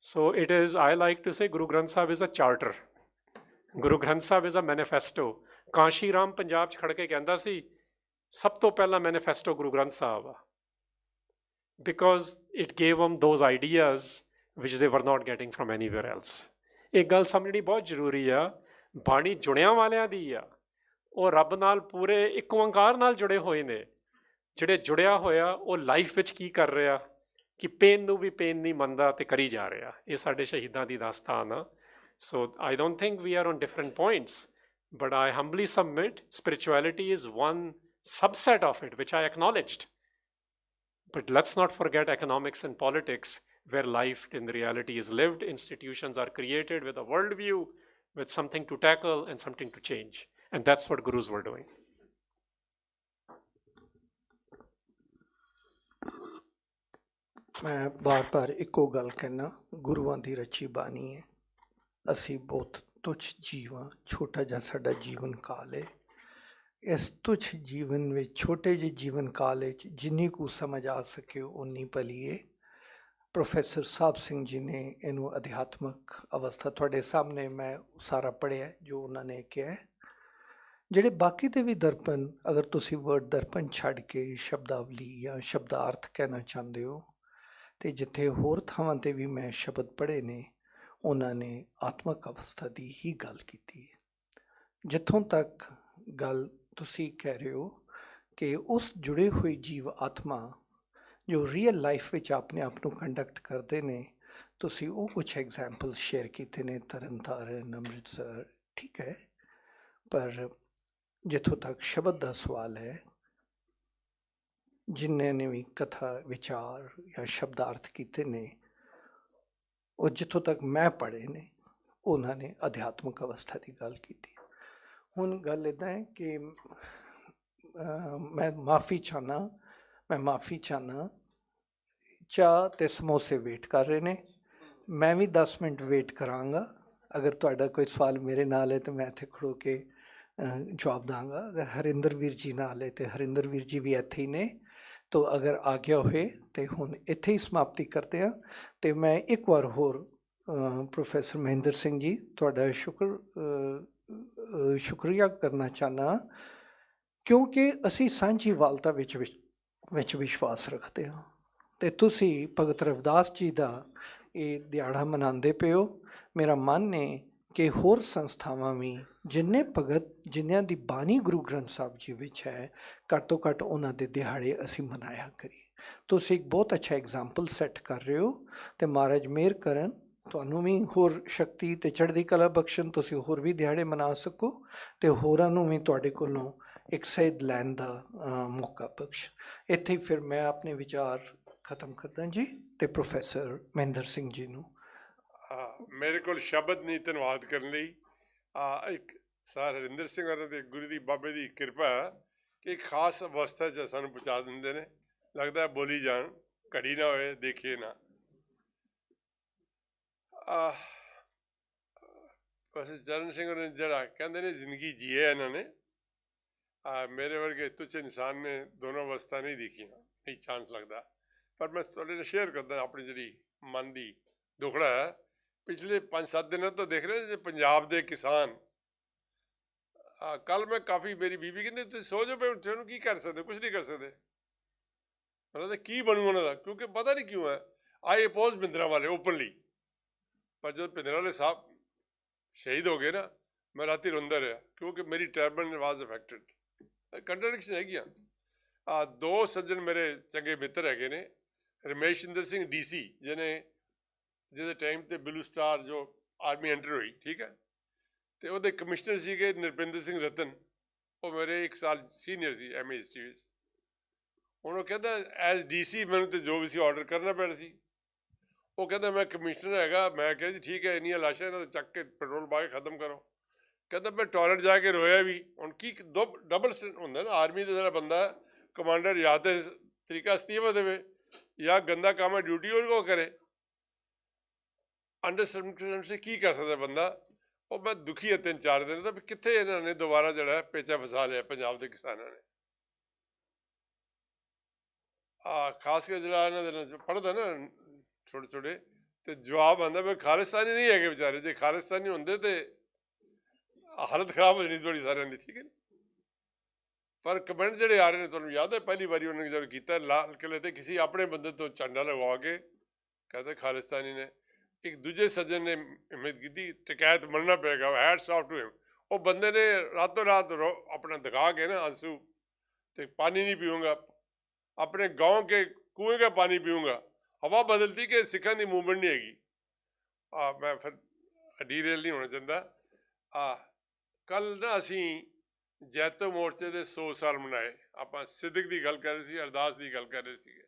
So it is, I like to say, Guru Granth Sahib is a charter, Guru Granth Sahib is a manifesto. Kanshi Ram Punjab 'ਚ ਖੜ੍ਹ ਕੇ ਕਹਿੰਦਾ ਸੀ, ਸਭ ਤੋਂ ਪਹਿਲਾਂ ਮੈਨੀਫੈਸਟੋ ਗੁਰੂ ਗ੍ਰੰਥ ਸਾਹਿਬ ਆ, because it gave them those ideas which they were not getting from anywhere else. ਇਹ ਗੱਲ ਸਮਝਣੀ ਬਹੁਤ ਜ਼ਰੂਰੀ ਆ। ਬਾਣੀ ਜੁੜਿਆਂ ਵਾਲਿਆਂ ਦੀ ਆ, ਉਹ ਰੱਬ ਨਾਲ ਪੂਰੇ ਇੱਕ ਓਂਕਾਰ ਨਾਲ ਜੁੜੇ ਹੋਏ ਨੇ। ਜਿਹੜੇ ਜੁੜਿਆ ਹੋਇਆ ਉਹ ਲਾਈਫ ਵਿੱਚ ਕੀ ਕਰ ਰਿਹਾ, ਕਿ ਪੇਨ ਨੂੰ ਵੀ ਪੇਨ ਨਹੀਂ ਮੰਨਦਾ ਤੇ ਕਰੀ ਜਾ ਰਿਹਾ। ਇਹ ਸਾਡੇ ਸ਼ਹੀਦਾਂ ਦੀ ਦਾਸਤਾਨ ਆ। So I don't think we are on different points, but I humbly submit spirituality is one subset of it, which I acknowledged. But let's not forget economics and politics, where life in reality is lived. Institutions are created with a worldview, with something to tackle and something to change. And that's what gurus were doing. मैं बार बार इको गल कहना, गुरुआं दी रची बानी है। असी बहुत तुच्छ जीव हाँ, छोटा जिहा साडा जीवन काल है। इस तुच्छ जीवन में छोटे जे जीवन काल जिन्नी कु समझ आ सके उन्नी भली है। प्रोफैसर साहब सिंह जी ने इनू अध्यात्मक अवस्था तुहाडे सामने मैं सारा पढ़िया जो उन्होंने कहा है। ਜਿਹੜੇ ਬਾਕੀ ਦੇ ਵੀ ਦਰਪਣ, ਅਗਰ ਤੁਸੀਂ ਵਰਡ ਦਰਪਣ ਛੱਡ ਕੇ ਸ਼ਬਦਾਵਲੀ ਜਾਂ ਸ਼ਬਦਾਰਥ ਕਹਿਣਾ ਚਾਹੁੰਦੇ ਹੋ, ਤੇ ਜਿੱਥੇ ਹੋਰ ਥਾਵਾਂ ਤੇ ਵੀ ਮੈਂ ਸ਼ਬਦ ਪੜ੍ਹੇ ਨੇ, ਉਹਨਾਂ ਨੇ ਆਤਮਕ ਅਵਸਥਾ ਦੀ ਹੀ ਗੱਲ ਕੀਤੀ ਹੈ। ਜਿੱਥੋਂ ਤੱਕ ਗੱਲ ਤੁਸੀਂ ਕਹਿ ਰਹੇ ਹੋ ਕਿ ਉਸ ਜੁੜੇ ਹੋਏ ਜੀਵ ਆਤਮਾ ਜੋ ਰੀਅਲ ਲਾਈਫ ਵਿੱਚ ਆਪਣੇ ਆਪ ਨੂੰ ਕੰਡਕਟ ਕਰਦੇ ਨੇ, ਤੁਸੀਂ ਉਹ ਕੁਛ ਐਗਜ਼ਾਮਪਲ ਸ਼ੇਅਰ ਕੀਤੇ ਨੇ, ਤਰਨਤਾਰਨ, ਅੰਮ੍ਰਿਤਸਰ, ਠੀਕ ਹੈ। ਪਰ ਜਿੱਥੋਂ ਤੱਕ ਸ਼ਬਦ ਦਾ ਸਵਾਲ ਹੈ, ਜਿਨ੍ਹਾਂ ਨੇ ਵੀ ਕਥਾ ਵਿਚਾਰ ਜਾਂ ਸ਼ਬਦਾਰਥ ਕੀਤੇ ਨੇ, ਉਹ ਜਿੱਥੋਂ ਤੱਕ ਮੈਂ ਪੜ੍ਹੇ ਨੇ, ਉਹਨਾਂ ਨੇ ਅਧਿਆਤਮਕ ਅਵਸਥਾ ਦੀ ਗੱਲ ਕੀਤੀ। ਹੁਣ ਗੱਲ ਇੱਦਾਂ ਹੈ ਕਿ ਮੈਂ ਮਾਫੀ ਚਾਹੁੰਦਾ, ਚਾਹ ਅਤੇ ਸਮੋਸੇ ਵੇਟ ਕਰ ਰਹੇ ਨੇ। ਮੈਂ ਵੀ 10 ਮਿੰਟ ਵੇਟ ਕਰਾਂਗਾ। ਅਗਰ ਤੁਹਾਡਾ ਕੋਈ ਸਵਾਲ ਮੇਰੇ ਨਾਲ ਹੈ ਤਾਂ ਮੈਂ ਇੱਥੇ ਖੜੋ ਕੇ ਜਵਾਬ ਦਾਂਗਾ। ਅਗਰ ਹਰਿੰਦਰ ਵੀਰ ਜੀ ਨਾਲ ਹੈ ਤੇ ਹਰਿੰਦਰ ਵੀਰ ਜੀ ਵੀ ਇੱਥੇ ਹੀ ਨੇ, ਤੋ ਅਗਰ ਆ ਗਿਆ ਹੋਏ ਤੇ ਹੁਣ ਇੱਥੇ ਹੀ ਸਮਾਪਤੀ ਕਰਦੇ ਹਾਂ। ਅਤੇ ਮੈਂ ਇੱਕ ਵਾਰ ਹੋਰ ਪ੍ਰੋਫੈਸਰ ਮਹਿੰਦਰ ਸਿੰਘ ਜੀ, ਤੁਹਾਡਾ ਸ਼ੁਕਰੀਆ ਕਰਨਾ ਚਾਹੁੰਦਾ, ਕਿਉਂਕਿ ਅਸੀਂ ਸਾਂਝੀਵਾਲਤਾ ਵਿੱਚ ਵਿਸ਼ਵਾਸ ਰੱਖਦੇ ਹਾਂ। ਅਤੇ ਤੁਸੀਂ ਭਗਤ ਰਵਿਦਾਸ ਜੀ ਦਾ ਇਹ ਦਿਹਾੜਾ ਮਨਾਉਂਦੇ ਪਏ ਹੋ। ਮੇਰਾ ਮਨ ਹੈ ਕਿ ਹੋਰ ਸੰਸਥਾਵਾਂ ਵੀ ਜਿੰਨੇ ਭਗਤ, ਜਿਨ੍ਹਾਂ ਦੀ ਬਾਣੀ ਗੁਰੂ ਗ੍ਰੰਥ ਸਾਹਿਬ ਜੀ ਵਿੱਚ ਹੈ, ਘੱਟ ਤੋਂ ਘੱਟ ਉਹਨਾਂ ਦੇ ਦਿਹਾੜੇ ਅਸੀਂ ਮਨਾਇਆ ਕਰੀਏ। ਤੁਸੀਂ ਇੱਕ ਬਹੁਤ ਅੱਛਾ ਐਗਜ਼ਾਮਪਲ ਸੈੱਟ ਕਰ ਰਹੇ ਹੋ, ਅਤੇ ਮਹਾਰਾਜ ਮਿਹਰ ਕਰਨ ਤੁਹਾਨੂੰ ਵੀ ਹੋਰ ਸ਼ਕਤੀ ਅਤੇ ਚੜ੍ਹਦੀ ਕਲਾ ਬਖਸ਼ਣ, ਤੁਸੀਂ ਹੋਰ ਵੀ ਦਿਹਾੜੇ ਮਨਾ ਸਕੋ ਅਤੇ ਹੋਰਾਂ ਨੂੰ ਵੀ ਤੁਹਾਡੇ ਕੋਲੋਂ ਇੱਕ ਸੇਧ ਲੈਣ ਦਾ ਮੌਕਾ ਬਖਸ਼। ਇੱਥੇ ਫਿਰ ਮੈਂ ਆਪਣੇ ਵਿਚਾਰ ਖਤਮ ਕਰਦਾ ਜੀ, ਅਤੇ ਪ੍ਰੋਫੈਸਰ ਮਹਿੰਦਰ ਸਿੰਘ ਜੀ ਨੂੰ ਮੇਰੇ ਕੋਲ ਸ਼ਬਦ ਨਹੀਂ ਧੰਨਵਾਦ ਕਰਨ ਲਈ। ਇੱਕ ਸਰ ਹਰਿੰਦਰ ਸਿੰਘ ਹੋਰਾਂ ਦੇ ਗੁਰੂ ਦੀ ਬਾਬੇ ਦੀ ਕਿਰਪਾ ਕਿ ਖਾਸ ਅਵਸਥਾ 'ਚ ਸਾਨੂੰ ਪਹੁੰਚਾ ਦਿੰਦੇ ਨੇ। ਲੱਗਦਾ ਬੋਲੀ ਜਾਣ, ਘੜੀ ਨਾ ਹੋਏ ਦੇਖੀਏ ਨਾ। ਵੈਸੇ ਚਰਨ ਸਿੰਘ ਹੋਰਾਂ ਨੇ ਜਿਹੜਾ ਕਹਿੰਦੇ ਨੇ ਜ਼ਿੰਦਗੀ ਜੀ ਹੈ ਇਹਨਾਂ ਨੇ, ਮੇਰੇ ਵਰਗੇ ਤੁੱਛ ਇਨਸਾਨ ਨੇ ਦੋਨੋਂ ਅਵਸਥਾ ਨਹੀਂ ਦੇਖੀਆਂ, ਨਹੀਂ ਚਾਂਸ ਲੱਗਦਾ। ਪਰ ਮੈਂ ਤੁਹਾਡੇ ਨਾਲ ਸ਼ੇਅਰ ਕਰਦਾ ਆਪਣੀ ਜਿਹੜੀ ਮਨ ਦੀ ਦੁਖੜਾ ਹੈ। ਪਿਛਲੇ 5-7 ਦਿਨਾਂ ਤੋਂ ਦੇਖ ਰਹੇ ਜੇ ਪੰਜਾਬ ਦੇ ਕਿਸਾਨ, ਕੱਲ੍ਹ ਮੈਂ ਕਾਫੀ, ਮੇਰੀ ਬੀਬੀ ਕਹਿੰਦੀ ਤੁਸੀਂ ਸੋ ਜਾਓ, ਉੱਠੇ ਉਹਨੂੰ ਕੀ ਕਰ ਸਕਦੇ, ਕੁਛ ਨਹੀਂ ਕਰ ਸਕਦੇ। ਉਹਨਾਂ ਦਾ ਕੀ ਬਣੂ ਉਹਨਾਂ ਦਾ, ਕਿਉਂਕਿ ਪਤਾ ਨਹੀਂ ਕਿਉਂ ਹੈ। ਆਈ ਅਪੋਜ਼ ਭਿੰਦਰਾਂਵਾਲੇ ਓਪਨਲੀ, ਪਰ ਜਦੋਂ ਭਿੰਦਰਾਂਵਾਲੇ ਸਾਹਿਬ ਸ਼ਹੀਦ ਹੋ ਗਏ ਨਾ, ਮੈਂ ਰਾਤੀ ਰੋਂਦਾ ਰਿਹਾ, ਕਿਉਂਕਿ ਮੇਰੀ ਟਰਬਨ ਵਾਜ਼ ਅਫੈਕਟਡ। ਕੰਟਰਡਿਕਸ਼ਨ ਹੈਗੀਆਂ। 2 ਸੱਜਣ ਮੇਰੇ ਚੰਗੇ ਮਿੱਤਰ ਹੈਗੇ ਨੇ। ਰਮੇਸ਼ਿੰਦਰ ਸਿੰਘ DC, ਜਿਹਦੇ ਟਾਈਮ 'ਤੇ ਬਲੂ ਸਟਾਰ ਜੋ ਆਰਮੀ ਐਂਟਰ ਹੋਈ, ਠੀਕ ਹੈ, ਅਤੇ ਉਹਦੇ ਕਮਿਸ਼ਨਰ ਸੀਗੇ ਨਿਰਪਿੰਦਰ ਸਿੰਘ ਰਤਨ। ਉਹ ਮੇਰੇ 1 ਸਾਲ ਸੀਨੀਅਰ ਸੀ MA ਹਿਸਟਰੀ ਵਿੱਚ। ਹੁਣ ਉਹ ਕਹਿੰਦਾ ਐਜ਼ DC ਮੈਨੂੰ ਤਾਂ ਜੋ ਵੀ ਸੀ ਆਰਡਰ ਕਰਨਾ ਪੈਣਾ ਸੀ। ਉਹ ਕਹਿੰਦਾ ਮੈਂ ਕਮਿਸ਼ਨਰ ਹੈਗਾ। ਮੈਂ ਕਿਹਾ ਜੀ ਠੀਕ ਹੈ, ਇੰਨੀਆਂ ਲਾਸ਼ਾਂ ਇਹਨਾਂ ਤੋਂ ਚੱਕ ਕੇ ਪੈਟਰੋਲ ਪਾ ਕੇ ਖਤਮ ਕਰੋ। ਕਹਿੰਦਾ ਮੈਂ ਟਾਇਲਟ ਜਾ ਕੇ ਰੋਇਆ ਵੀ। ਹੁਣ ਕੀ ਡਬਲ ਹੁੰਦਾ ਨਾ, ਆਰਮੀ ਦਾ ਜਿਹੜਾ ਬੰਦਾ ਕਮਾਂਡਰ ਜਾਂ ਤਾਂ ਤਰੀਕਾ ਅਸਤੀਫਾ ਦੇਵੇ ਜਾਂ ਗੰਦਾ ਕੰਮ ਹੈ ਡਿਊਟੀ ਉਹ ਕਰੇ। ਅੰਡਰ ਸਰਕਮਸਟੈਂਸ ਕੀ ਕਰ ਸਕਦਾ ਬੰਦਾ। ਉਹ ਮੈਂ ਦੁਖੀ ਹੈ 3-4 ਦਿਨ ਦਾ ਵੀ ਕਿੱਥੇ ਇਹਨਾਂ ਨੇ ਦੁਬਾਰਾ ਜਿਹੜਾ ਪੇਚਾ ਫਸਾ ਲਿਆ ਪੰਜਾਬ ਦੇ ਕਿਸਾਨਾਂ ਨੇ। ਖਾਸ ਕਰ ਜਿਹੜਾ ਇਹਨਾਂ ਦੇ ਨਾਲ ਪੜ੍ਹਦਾ ਨਾ ਛੋਟੇ, ਅਤੇ ਜਵਾਬ ਆਉਂਦਾ ਵੀ ਖਾਲਿਸਤਾਨੀ ਨਹੀਂ ਹੈਗੇ ਵਿਚਾਰੇ। ਜੇ ਖਾਲਿਸਤਾਨੀ ਹੁੰਦੇ ਤਾਂ ਹਾਲਤ ਖਰਾਬ ਹੋ ਜਾਣੀ ਤੁਹਾਡੀ ਸਾਰਿਆਂ ਦੀ, ਠੀਕ ਹੈ। ਪਰ ਕਮੈਂਟ ਜਿਹੜੇ ਆ ਰਹੇ ਨੇ, ਤੁਹਾਨੂੰ ਯਾਦ ਹੈ ਪਹਿਲੀ ਵਾਰੀ ਉਹਨੇ ਜਦੋਂ ਕੀਤਾ ਲਾਲ ਕਿਲ੍ਹੇ 'ਤੇ ਕਿਸੇ ਆਪਣੇ ਬੰਦੇ ਤੋਂ ਝੰਡਾ ਲਗਵਾ ਕੇ ਕਹਿੰਦੇ ਖਾਲਿਸਤਾਨੀ ਨੇ, ਇੱਕ ਦੂਜੇ ਸੱਜਣ ਨੇ ਹਿੰਮਤ ਕੀਤੀ ਟਿਕਾਇਤ ਮੰਨਣਾ ਪਏਗਾ, ਹੈਟਸ ਆਫ ਟੂ ਹਿਮ। ਉਹ ਬੰਦੇ ਨੇ ਰਾਤੋਂ ਰਾਤ ਆਪਣਾ ਦਿਖਾ ਕੇ ਨਾ ਆਂਸੂ, ਤੇ ਪਾਣੀ ਨਹੀਂ ਪੀਊਂਗਾ, अपने गांव के कुएं का पानी पीऊँगा, ਹਵਾ ਬਦਲਦੀ ਕਿ ਸਿੱਖਾਂ ਦੀ ਮੂਵਮੈਂਟ ਨਹੀਂ ਹੈਗੀ। ਮੈਂ ਫਿਰ ਡੀਰੇਲ ਨਹੀਂ ਹੋਣਾ ਚਾਹੁੰਦਾ। ਕੱਲ੍ਹ ਨਾ ਅਸੀਂ ਜੈਤੋ ਮੋਰਚੇ ਦੇ 100 ਸਾਲ ਮਨਾਏ। ਆਪਾਂ ਸਿੱਦਕ ਦੀ ਗੱਲ ਕਰ ਰਹੇ ਸੀ, ਅਰਦਾਸ ਦੀ ਗੱਲ ਕਰ ਰਹੇ ਸੀਗੇ।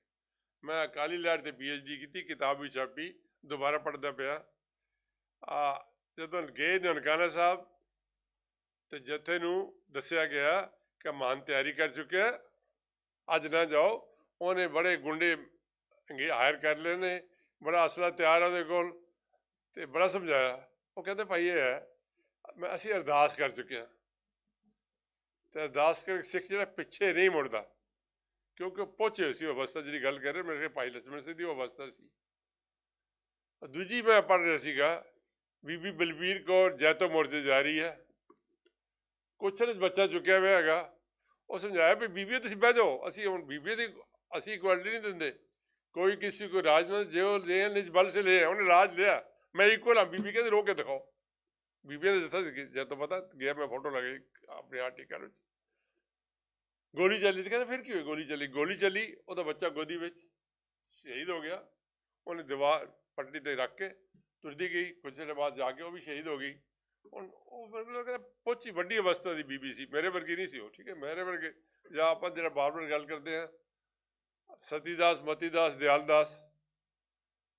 ਮੈਂ ਅਕਾਲੀ ਲਹਿਰ 'ਤੇ PhD ਕੀਤੀ, ਕਿਤਾਬ ਵੀ ਛਾਪੀ, ਦੁਬਾਰਾ ਪੜ੍ਹਦਾ ਪਿਆ। ਜਦੋਂ ਗਏ ਨਨਕਾਣਾ ਸਾਹਿਬ ਅਤੇ ਜਥੇ ਨੂੰ ਦੱਸਿਆ ਗਿਆ ਕਿ ਮਹਾਨ ਤਿਆਰੀ ਕਰ ਚੁੱਕਿਆ, ਅੱਜ ਨਾ ਜਾਓ। ਉਹਨੇ ਬੜੇ ਗੁੰਡੇ ਹਾਇਰ ਕਰ ਲਏ ਨੇ, ਬੜਾ ਅਸਲਾ ਤਿਆਰ ਆ ਉਹਦੇ ਕੋਲ, ਅਤੇ ਬੜਾ ਸਮਝਾਇਆ। ਉਹ ਕਹਿੰਦੇ ਭਾਈ ਇਹ ਹੈ, ਅਸੀਂ ਅਰਦਾਸ ਕਰ ਚੁੱਕੇ ਹਾਂ, ਅਤੇ ਅਰਦਾਸ ਕਰਕੇ ਸਿੱਖ ਜਿਹੜਾ ਪਿੱਛੇ ਨਹੀਂ ਮੁੜਦਾ, ਕਿਉਂਕਿ ਉਹ ਪਹੁੰਚੇ ਹੋਏ ਸੀ ਅਵਸਥਾ ਜਿਹੜੀ ਗੱਲ ਕਰ ਰਹੇ ਮੇਰੇ ਭਾਈ ਲਛਮਣ ਸਿੰਘ ਦੀ ਉਹ ਅਵਸਥਾ ਸੀ। ਦੂਜੀ ਮੈਂ ਪੜ੍ਹ ਰਿਹਾ ਸੀਗਾ, ਬੀਬੀ ਬਲਬੀਰ ਕੌਰ ਜੈਤੋ ਮੋਰਚੇ ਜਾ ਰਹੀ ਹੈ, ਕੁਛ ਨੇ ਬੱਚਾ ਚੁੱਕਿਆ ਹੋਇਆ ਹੈਗਾ। ਉਹ ਸਮਝਾਇਆ ਵੀ ਬੀਬੀਓ ਤੁਸੀਂ ਬਹਿ ਜਾਓ, ਅਸੀਂ ਹੁਣ ਬੀਬੀਓ ਦੀ ਅਸੀਂ ਇਕੁਐਲਿਟੀ ਨਹੀਂ ਦਿੰਦੇ, ਕੋਈ ਕਿਸੇ ਕੋ ਰਾਜ ਨਾ ਜੋ ਲੈ ਨਿਜ ਬਲ ਸੇ ਲਿਆ, ਉਹਨੇ ਰਾਜ ਲਿਆ, ਮੈਂ ਇਕੁਅਲ ਹਾਂ। ਬੀਬੀ ਕਹਿੰਦੇ ਰੋਕ ਕੇ ਦਿਖਾਓ। ਬੀਬੀਆਂ ਦਾ ਜੱਥਾ ਸੀ ਜੈਤੋ, ਪਤਾ ਗਿਆ, ਮੈਂ ਫੋਟੋ ਲਗਾਈ ਆਪਣੇ ਆਰਟੀਕਲ ਵਿੱਚ। ਗੋਲੀ ਚੱਲੀ ਤੇ ਕਹਿੰਦੇ ਫਿਰ ਕੀ ਹੋਈ? ਗੋਲੀ ਚੱਲੀ, ਉਹਦਾ ਬੱਚਾ ਗੋਦੀ ਵਿੱਚ ਸ਼ਹੀਦ ਹੋ ਗਿਆ। ਉਹਨੇ ਦੀਵਾਰ ਪੱਟੀ 'ਤੇ ਰੱਖ ਕੇ ਤੁਰਦੀ ਗਈ, ਕੁਝ ਦੇਰ ਬਾਅਦ ਜਾ ਕੇ ਉਹ ਵੀ ਸ਼ਹੀਦ ਹੋ ਗਈ। ਹੁਣ ਉਹ ਮਤਲਬ ਕਹਿੰਦਾ ਪਹੁੰਚੀ ਵੱਡੀ ਅਵਸਥਾ ਦੀ ਬੀਬੀ ਸੀ, ਮੇਰੇ ਵਰਗੀ ਨਹੀਂ ਸੀ ਉਹ, ਠੀਕ ਹੈ। ਮੇਰੇ ਵਰਗੇ ਜਾਂ ਆਪਾਂ ਜਿਹੜਾ ਬਾਰ-ਬਾਰ ਗੱਲ ਕਰਦੇ ਹਾਂ ਸਤੀਦਾਸ, ਮਤੀਦਾਸ, ਦਿਆਲਦਾਸ,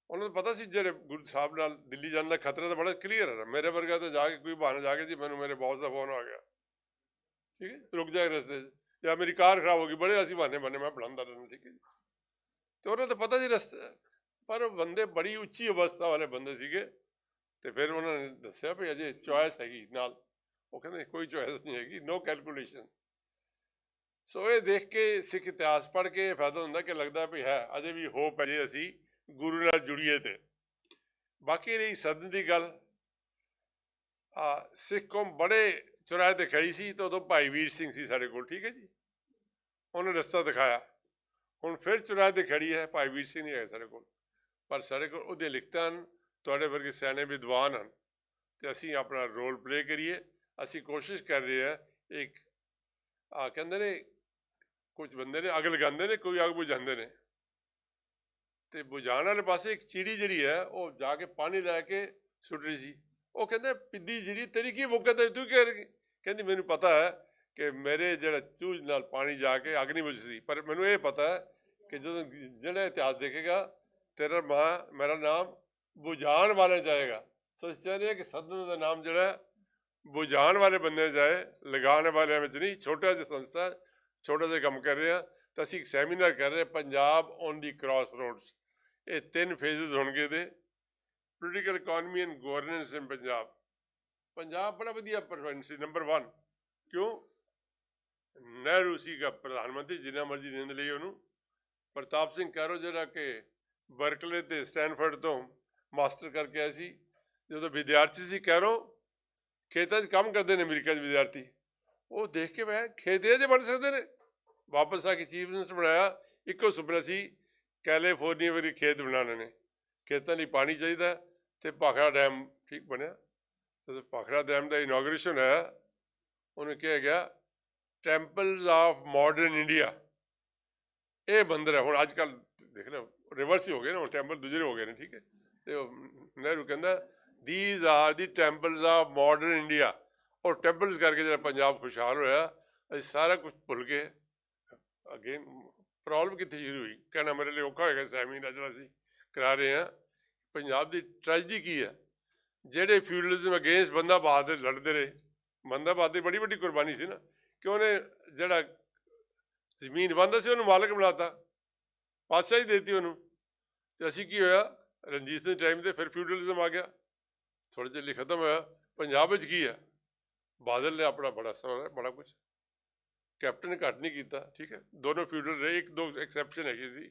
ਉਹਨਾਂ ਨੂੰ ਪਤਾ ਸੀ ਜਿਹੜੇ ਗੁਰੂ ਸਾਹਿਬ ਨਾਲ ਦਿੱਲੀ ਜਾਣ ਦਾ ਖਤਰਾ ਤਾਂ ਬੜਾ ਕਲੀਅਰ ਹੈ। ਮੇਰੇ ਵਰਗਾ ਤਾਂ ਜਾ ਕੇ ਕੋਈ ਬਹਾਨਾ ਜਾ ਕੇ ਜੀ ਮੈਨੂੰ ਮੇਰੇ ਬੌਸ ਦਾ ਫੋਨ ਆ ਗਿਆ, ਠੀਕ ਹੈ, ਰੁਕ ਜਾਏ ਰਸਤੇ 'ਚ, ਜਾਂ ਮੇਰੀ ਕਾਰ ਖਰਾਬ ਹੋ ਗਈ, ਬੜੇ ਅਸੀਂ ਬਹਾਨੇ ਮੈਂ ਬਣਾਉਂਦਾ ਰਹਿੰਦਾ, ਠੀਕ ਹੈ ਜੀ। ਅਤੇ ਉਹਨਾਂ ਨੂੰ ਪਤਾ ਸੀ ਰਸਤੇ, ਪਰ ਬੰਦੇ ਬੜੀ ਉੱਚੀ ਅਵਸਥਾ ਵਾਲੇ ਬੰਦੇ ਸੀਗੇ। ਅਤੇ ਫਿਰ ਉਹਨਾਂ ਨੇ ਦੱਸਿਆ ਵੀ ਅਜੇ ਚੋਇਸ ਹੈਗੀ ਨਾਲ। ਉਹ ਕਹਿੰਦੇ ਕੋਈ ਚੋਇਸ ਨਹੀਂ ਹੈਗੀ, ਨੋ ਕੈਲਕੂਲੇਸ਼ਨ। ਸੋ ਇਹ ਦੇਖ ਕੇ ਸਿੱਖ ਇਤਿਹਾਸ ਪੜ੍ਹ ਕੇ ਇਹ ਫਾਇਦਾ ਹੁੰਦਾ ਕਿ ਲੱਗਦਾ ਵੀ ਹੈ ਅਜੇ ਵੀ ਹੋਪ ਹੈ ਜੇ ਅਸੀਂ ਗੁਰੂ ਨਾਲ ਜੁੜੀਏ। ਅਤੇ ਬਾਕੀ ਰਹੀ ਸਦਨ ਦੀ ਗੱਲ, ਸਿੱਖ ਕੌਮ ਬੜੇ ਚੁਰਾਹੇ 'ਤੇ ਖੜੀ ਸੀ, ਅਤੇ ਉਦੋਂ ਭਾਈ ਵੀਰ ਸਿੰਘ ਸੀ ਸਾਡੇ ਕੋਲ, ਠੀਕ ਹੈ ਜੀ। ਉਹਨੇ ਰਸਤਾ ਦਿਖਾਇਆ। ਹੁਣ ਫਿਰ ਚੁਰਾਹੇ 'ਤੇ ਖੜੀ ਹੈ, ਭਾਈ ਵੀਰ ਸਿੰਘ ਨਹੀਂ ਹੈ ਸਾਡੇ ਕੋਲ, ਪਰ ਸਾਡੇ ਕੋਲ ਉਹਦੀਆਂ ਲਿਖਤਾਂ ਹਨ, ਤੁਹਾਡੇ ਵਰਗੇ ਸਿਆਣੇ ਵਿਦਵਾਨ ਹਨ, ਅਤੇ ਅਸੀਂ ਆਪਣਾ ਰੋਲ ਪਲੇ ਕਰੀਏ। ਅਸੀਂ ਕੋਸ਼ਿਸ਼ ਕਰ ਰਹੇ ਹਾਂ। ਇੱਕ ਕਹਿੰਦੇ ਨੇ ਕੁਝ ਬੰਦੇ ਨੇ ਅੱਗ ਲਗਾਉਂਦੇ ਨੇ, ਕੋਈ ਅੱਗ ਬੁਝਾਉਂਦੇ ਨੇ, ਅਤੇ ਬੁਝਾਉਣ ਵਾਲੇ ਪਾਸੇ ਇੱਕ ਚਿੜੀ ਜਿਹੜੀ ਹੈ ਉਹ ਜਾ ਕੇ ਪਾਣੀ ਲੈ ਕੇ ਸੁੱਟ ਰਹੀ ਸੀ। ਉਹ ਕਹਿੰਦੇ ਪਿੱਦੀ ਜਿਹੜੀ ਤੇਰੀ ਕੀ ਵੋਕਤ ਹੈ, ਤੂੰ ਕਹਿ ਰਹੀ? ਕਹਿੰਦੀ ਮੈਨੂੰ ਪਤਾ ਹੈ ਕਿ ਮੇਰੇ ਜਿਹੜਾ ਚੂਝ ਨਾਲ ਪਾਣੀ ਜਾ ਕੇ ਅੱਗ ਨਹੀਂ ਬੁਝਦੀ, ਪਰ ਮੈਨੂੰ ਇਹ ਪਤਾ ਹੈ ਕਿ ਜਦੋਂ ਜਿਹੜਾ ਇਤਿਹਾਸ ਦੇਖੇਗਾ ਮੇਰਾ ਨਾਮ ਬੁਝਾਉਣ ਵਾਲੇ ਜਾਏਗਾ। ਸੋ ਇਸ ਚਾਹੁੰਦੇ ਕਿ ਸਦਨ ਦਾ ਨਾਮ ਜਿਹੜਾ ਬੁਝਾਉਣ ਵਾਲੇ ਬੰਦੇ ਜਾਏ, ਲਗਾਉਣ ਵਾਲਿਆਂ ਵਿੱਚ ਨਹੀਂ। ਛੋਟਾ ਜਿਹਾ ਸੰਸਥਾ, ਛੋਟਾ ਜਿਹਾ ਕੰਮ ਕਰ ਰਹੇ ਹਾਂ। ਤਾਂ ਅਸੀਂ ਇੱਕ ਸੈਮੀਨਾਰ ਕਰ ਰਹੇ Punjab on the crossroads. ਇਹ 3 ਫੇਜ਼ਜ਼ ਹੋਣਗੇ ਇਹਦੇ। Political economy and governance in Punjab ਬੜਾ ਵਧੀਆ ਪ੍ਰੋਵਿੰਸ ਸੀ, ਨੰਬਰ 1। ਕਿਉਂ? ਨਹਿਰੂ ਸੀਗਾ ਪ੍ਰਧਾਨ ਮੰਤਰੀ, ਜਿੰਨਾ ਮਰਜ਼ੀ ਨਿੰਦ ਲਈ ਉਹਨੂੰ। ਪ੍ਰਤਾਪ ਸਿੰਘ ਕੈਰੋ ਜਿਹੜਾ ਕਿ ਬਰਕਲੇ ਅਤੇ ਸਟੈਨਫਰਡ ਤੋਂ ਮਾਸਟਰ ਕਰਕੇ ਆਇਆ ਸੀ, ਜਦੋਂ ਵਿਦਿਆਰਥੀ ਸੀ ਕੈਰੋ, ਖੇਤਾਂ 'ਚ ਕੰਮ ਕਰਦੇ ਨੇ ਅਮਰੀਕਾ 'ਚ ਵਿਦਿਆਰਥੀ, ਉਹ ਦੇਖ ਕੇ ਮੈਂ ਖੇਤ ਇਹ ਜਿਹੇ ਬਣ ਸਕਦੇ ਨੇ। ਵਾਪਸ ਆ ਕੇ ਚੀਫ ਮਿਨਿਸਟਰ ਬਣਾਇਆ। ਇੱਕੋ ਸੁਪਨਾ ਸੀ ਕੈਲੀਫੋਰਨੀਆ ਵਾਲੀ ਖੇਤ ਬਣਾਉਣੇ ਨੇ, ਖੇਤਾਂ ਲਈ ਪਾਣੀ ਚਾਹੀਦਾ, ਅਤੇ ਭਾਖੜਾ ਡੈਮ ਠੀਕ ਬਣਿਆ। ਜਦੋਂ ਭਾਖੜਾ ਡੈਮ ਦਾ ਇਨਾਗੂਰੇਸ਼ਨ ਹੋਇਆ, ਉਹਨੂੰ ਕਿਹਾ ਗਿਆ ਟੈਂਪਲਸ ਆਫ ਮਾਡਰਨ ਇੰਡੀਆ। ਇਹ ਮੰਦਰ ਹੈ। ਹੁਣ ਅੱਜ ਕੱਲ੍ਹ ਦੇਖ ਲਓ ਰਿਵਰਸ ਹੀ ਹੋ ਗਏ ਨੇ, ਹੁਣ ਟੈਂਪਲ ਦੂਜੇ ਹੋ ਗਏ ਨੇ, ਠੀਕ ਹੈ। ਅਤੇ ਉਹ ਨਹਿਰੂ ਕਹਿੰਦਾ these R the temples of modern India. ਔਰ ਟੈਂਪਲਸ ਕਰਕੇ ਜਿਹੜਾ ਪੰਜਾਬ ਖੁਸ਼ਹਾਲ ਹੋਇਆ। ਅਸੀਂ ਸਾਰਾ ਕੁਛ ਭੁੱਲ ਕੇ ਅਗੇਨ ਪ੍ਰੋਬਲਮ ਕਿੱਥੇ ਸ਼ੁਰੂ ਹੋਈ? ਕਹਿਣਾ ਮੇਰੇ ਲਈ ਔਖਾ ਹੋਏਗਾ ਸੈਮੀਨਾਰ ਜਿਹੜਾ ਅਸੀਂ ਕਰਾ ਰਹੇ ਹਾਂ। ਪੰਜਾਬ ਦੀ ਟ੍ਰੈਜਡੀ ਕੀ ਹੈ? ਜਿਹੜੇ ਫਿਊਡਲਿਜ਼ਮ ਅਗੇਂਸਟ ਬੰਦਾ ਬਹਾਦਰ ਲੜਦੇ ਰਹੇ। ਬੰਦਾ ਬਹਾਦਰ ਬੜੀ ਵੱਡੀ ਕੁਰਬਾਨੀ ਸੀ ਨਾ, ਕਿ ਉਹਨੇ ਜਿਹੜਾ ਜ਼ਮੀਨ ਬੰਦਾ ਸੀ ਉਹਨੂੰ ਮਾਲਕ ਬਣਾਤਾ, ਪਾਤਸ਼ਾਹੀ ਦੇ ਦਿੱਤੀ ਉਹਨੂੰ। ਅਤੇ ਅਸੀਂ ਕੀ ਹੋਇਆ? ਰਣਜੀਤ ਸਿੰਘ ਟਾਈਮ 'ਤੇ ਫਿਰ ਫਿਊਡਲਿਜ਼ਮ ਆ ਗਿਆ, ਥੋੜ੍ਹੇ ਜਿਹੇ ਲਈ ਖਤਮ ਹੋਇਆ। ਪੰਜਾਬ ਵਿੱਚ ਕੀ ਹੈ? ਬਾਦਲ ਨੇ ਆਪਣਾ ਬੜਾ ਕੁਛ, ਕੈਪਟਨ ਘੱਟ ਨਹੀਂ ਕੀਤਾ, ਠੀਕ ਹੈ। ਦੋਨੋਂ ਫਿਊਡਲ ਰਹੇ, 1-2 ਐਕਸੈਪਸ਼ਨ ਹੈਗੀ ਸੀ।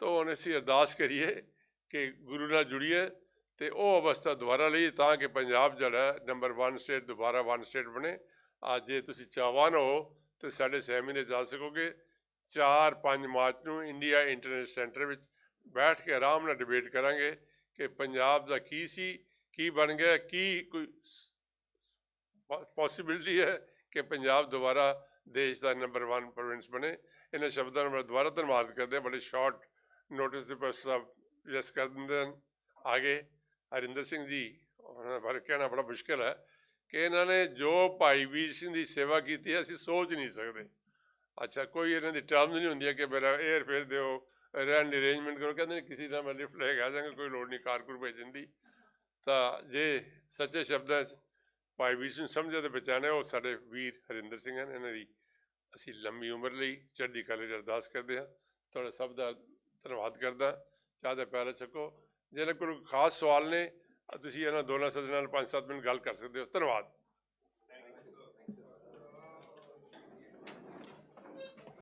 ਤਾਂ ਹੁਣ ਅਸੀਂ ਅਰਦਾਸ ਕਰੀਏ ਕਿ ਗੁਰੂ ਨਾਲ ਜੁੜੀਏ ਅਤੇ ਉਹ ਅਵਸਥਾ ਦੁਬਾਰਾ ਲਈਏ, ਤਾਂ ਕਿ ਪੰਜਾਬ ਜਿਹੜਾ ਨੰਬਰ 1 ਸਟੇਟ ਦੁਬਾਰਾ 1 ਸਟੇਟ ਬਣੇ। ਅੱਜ ਜੇ ਤੁਸੀਂ ਚਾਹਵਾਨ ਹੋ ਤਾਂ ਸਾਡੇ ਸੈਮੀਨਾਰ ਜਾ ਸਕੋਗੇ। 4-5 ਮਾਰਚ ਨੂੰ ਇੰਡੀਆ ਇੰਟਰਨੈਟ ਸੈਂਟਰ ਵਿੱਚ ਬੈਠ ਕੇ ਆਰਾਮ ਨਾਲ ਡਿਬੇਟ ਕਰਾਂਗੇ ਕਿ ਪੰਜਾਬ ਦਾ ਕੀ ਸੀ, ਕੀ ਬਣ ਗਿਆ, ਕੀ ਕੋਈ ਪੋਸੀਬਿਲਿਟੀ ਹੈ ਕਿ ਪੰਜਾਬ ਦੁਬਾਰਾ ਦੇਸ਼ ਦਾ ਨੰਬਰ 1 ਪ੍ਰੋਵਿੰਸ ਬਣੇ। ਇਹਨਾਂ ਸ਼ਬਦਾਂ ਨੂੰ ਮੈਂ ਦੁਬਾਰਾ ਧੰਨਵਾਦ ਕਰਦੇ ਹਾਂ। ਬੜੇ ਸ਼ਾਰਟ ਨੋਟਿਸ ਦੇ ਪ੍ਰੋਫੈਸਰ ਸਾਹਿਬ ਯੈਸ ਕਰ ਦਿੰਦੇ ਹਨ। ਆਗੇ ਹਰਿੰਦਰ ਸਿੰਘ ਜੀ, ਉਹਨਾਂ ਬਾਰੇ ਕਹਿਣਾ ਬੜਾ ਮੁਸ਼ਕਿਲ ਹੈ ਕਿ ਇਹਨਾਂ ਨੇ ਜੋ ਭਾਈ ਵੀਰ ਸਿੰਘ ਦੀ ਸੇਵਾ ਕੀਤੀ ਹੈ ਅਸੀਂ ਸੋਚ ਨਹੀਂ ਸਕਦੇ। ਅੱਛਾ, ਕੋਈ ਇਹਨਾਂ ਦੀ ਟਰਮਸ ਨਹੀਂ ਹੁੰਦੀਆਂ ਕਿ ਮੇਰਾ ਏਅਰ ਫੇਰ ਦਿਓ, ਰਹਿਣ ਦੀ ਅਰੇਂਜਮੈਂਟ ਕਰੋ, ਕਹਿੰਦੇ ਕਿਸੇ ਤਰ੍ਹਾਂ ਮੈਂ ਲਿਫਟ ਲੈ ਕੇ ਆ ਜਾਵਾਂਗਾ, ਕੋਈ ਲੋੜ ਨਹੀਂ ਕਾਰ ਕੁਰ ਭੇਜਣ ਦੀ। ਤਾਂ ਜੇ ਸੱਚੇ ਸ਼ਬਦਾਂ 'ਚ ਭਾਈ ਵੀਰ ਸਿੰਘ ਸਮਝਿਆ ਅਤੇ ਪਛਾਣਿਆ, ਉਹ ਸਾਡੇ ਵੀਰ ਹਰਿੰਦਰ ਸਿੰਘ ਹਨ। ਇਹਨਾਂ ਦੀ ਅਸੀਂ ਲੰਮੀ ਉਮਰ ਲਈ ਚੜ੍ਹਦੀ ਕਲਾ ਦੀ ਅਰਦਾਸ ਕਰਦੇ ਹਾਂ। ਤੁਹਾਡਾ ਸਭ ਦਾ ਧੰਨਵਾਦ ਕਰਦਾ। ਚਾਹ ਦਾ ਪਿਆਲਾ ਛਕੋ। ਜੇ ਕੋਈ ਖਾਸ ਸਵਾਲ ਨੇ ਤੁਸੀਂ ਇਹਨਾਂ ਦੋਨਾਂ ਸੱਜਣਾਂ ਨਾਲ 5-7 ਮਿੰਟ ਗੱਲ ਕਰ ਸਕਦੇ ਹੋ। ਧੰਨਵਾਦ।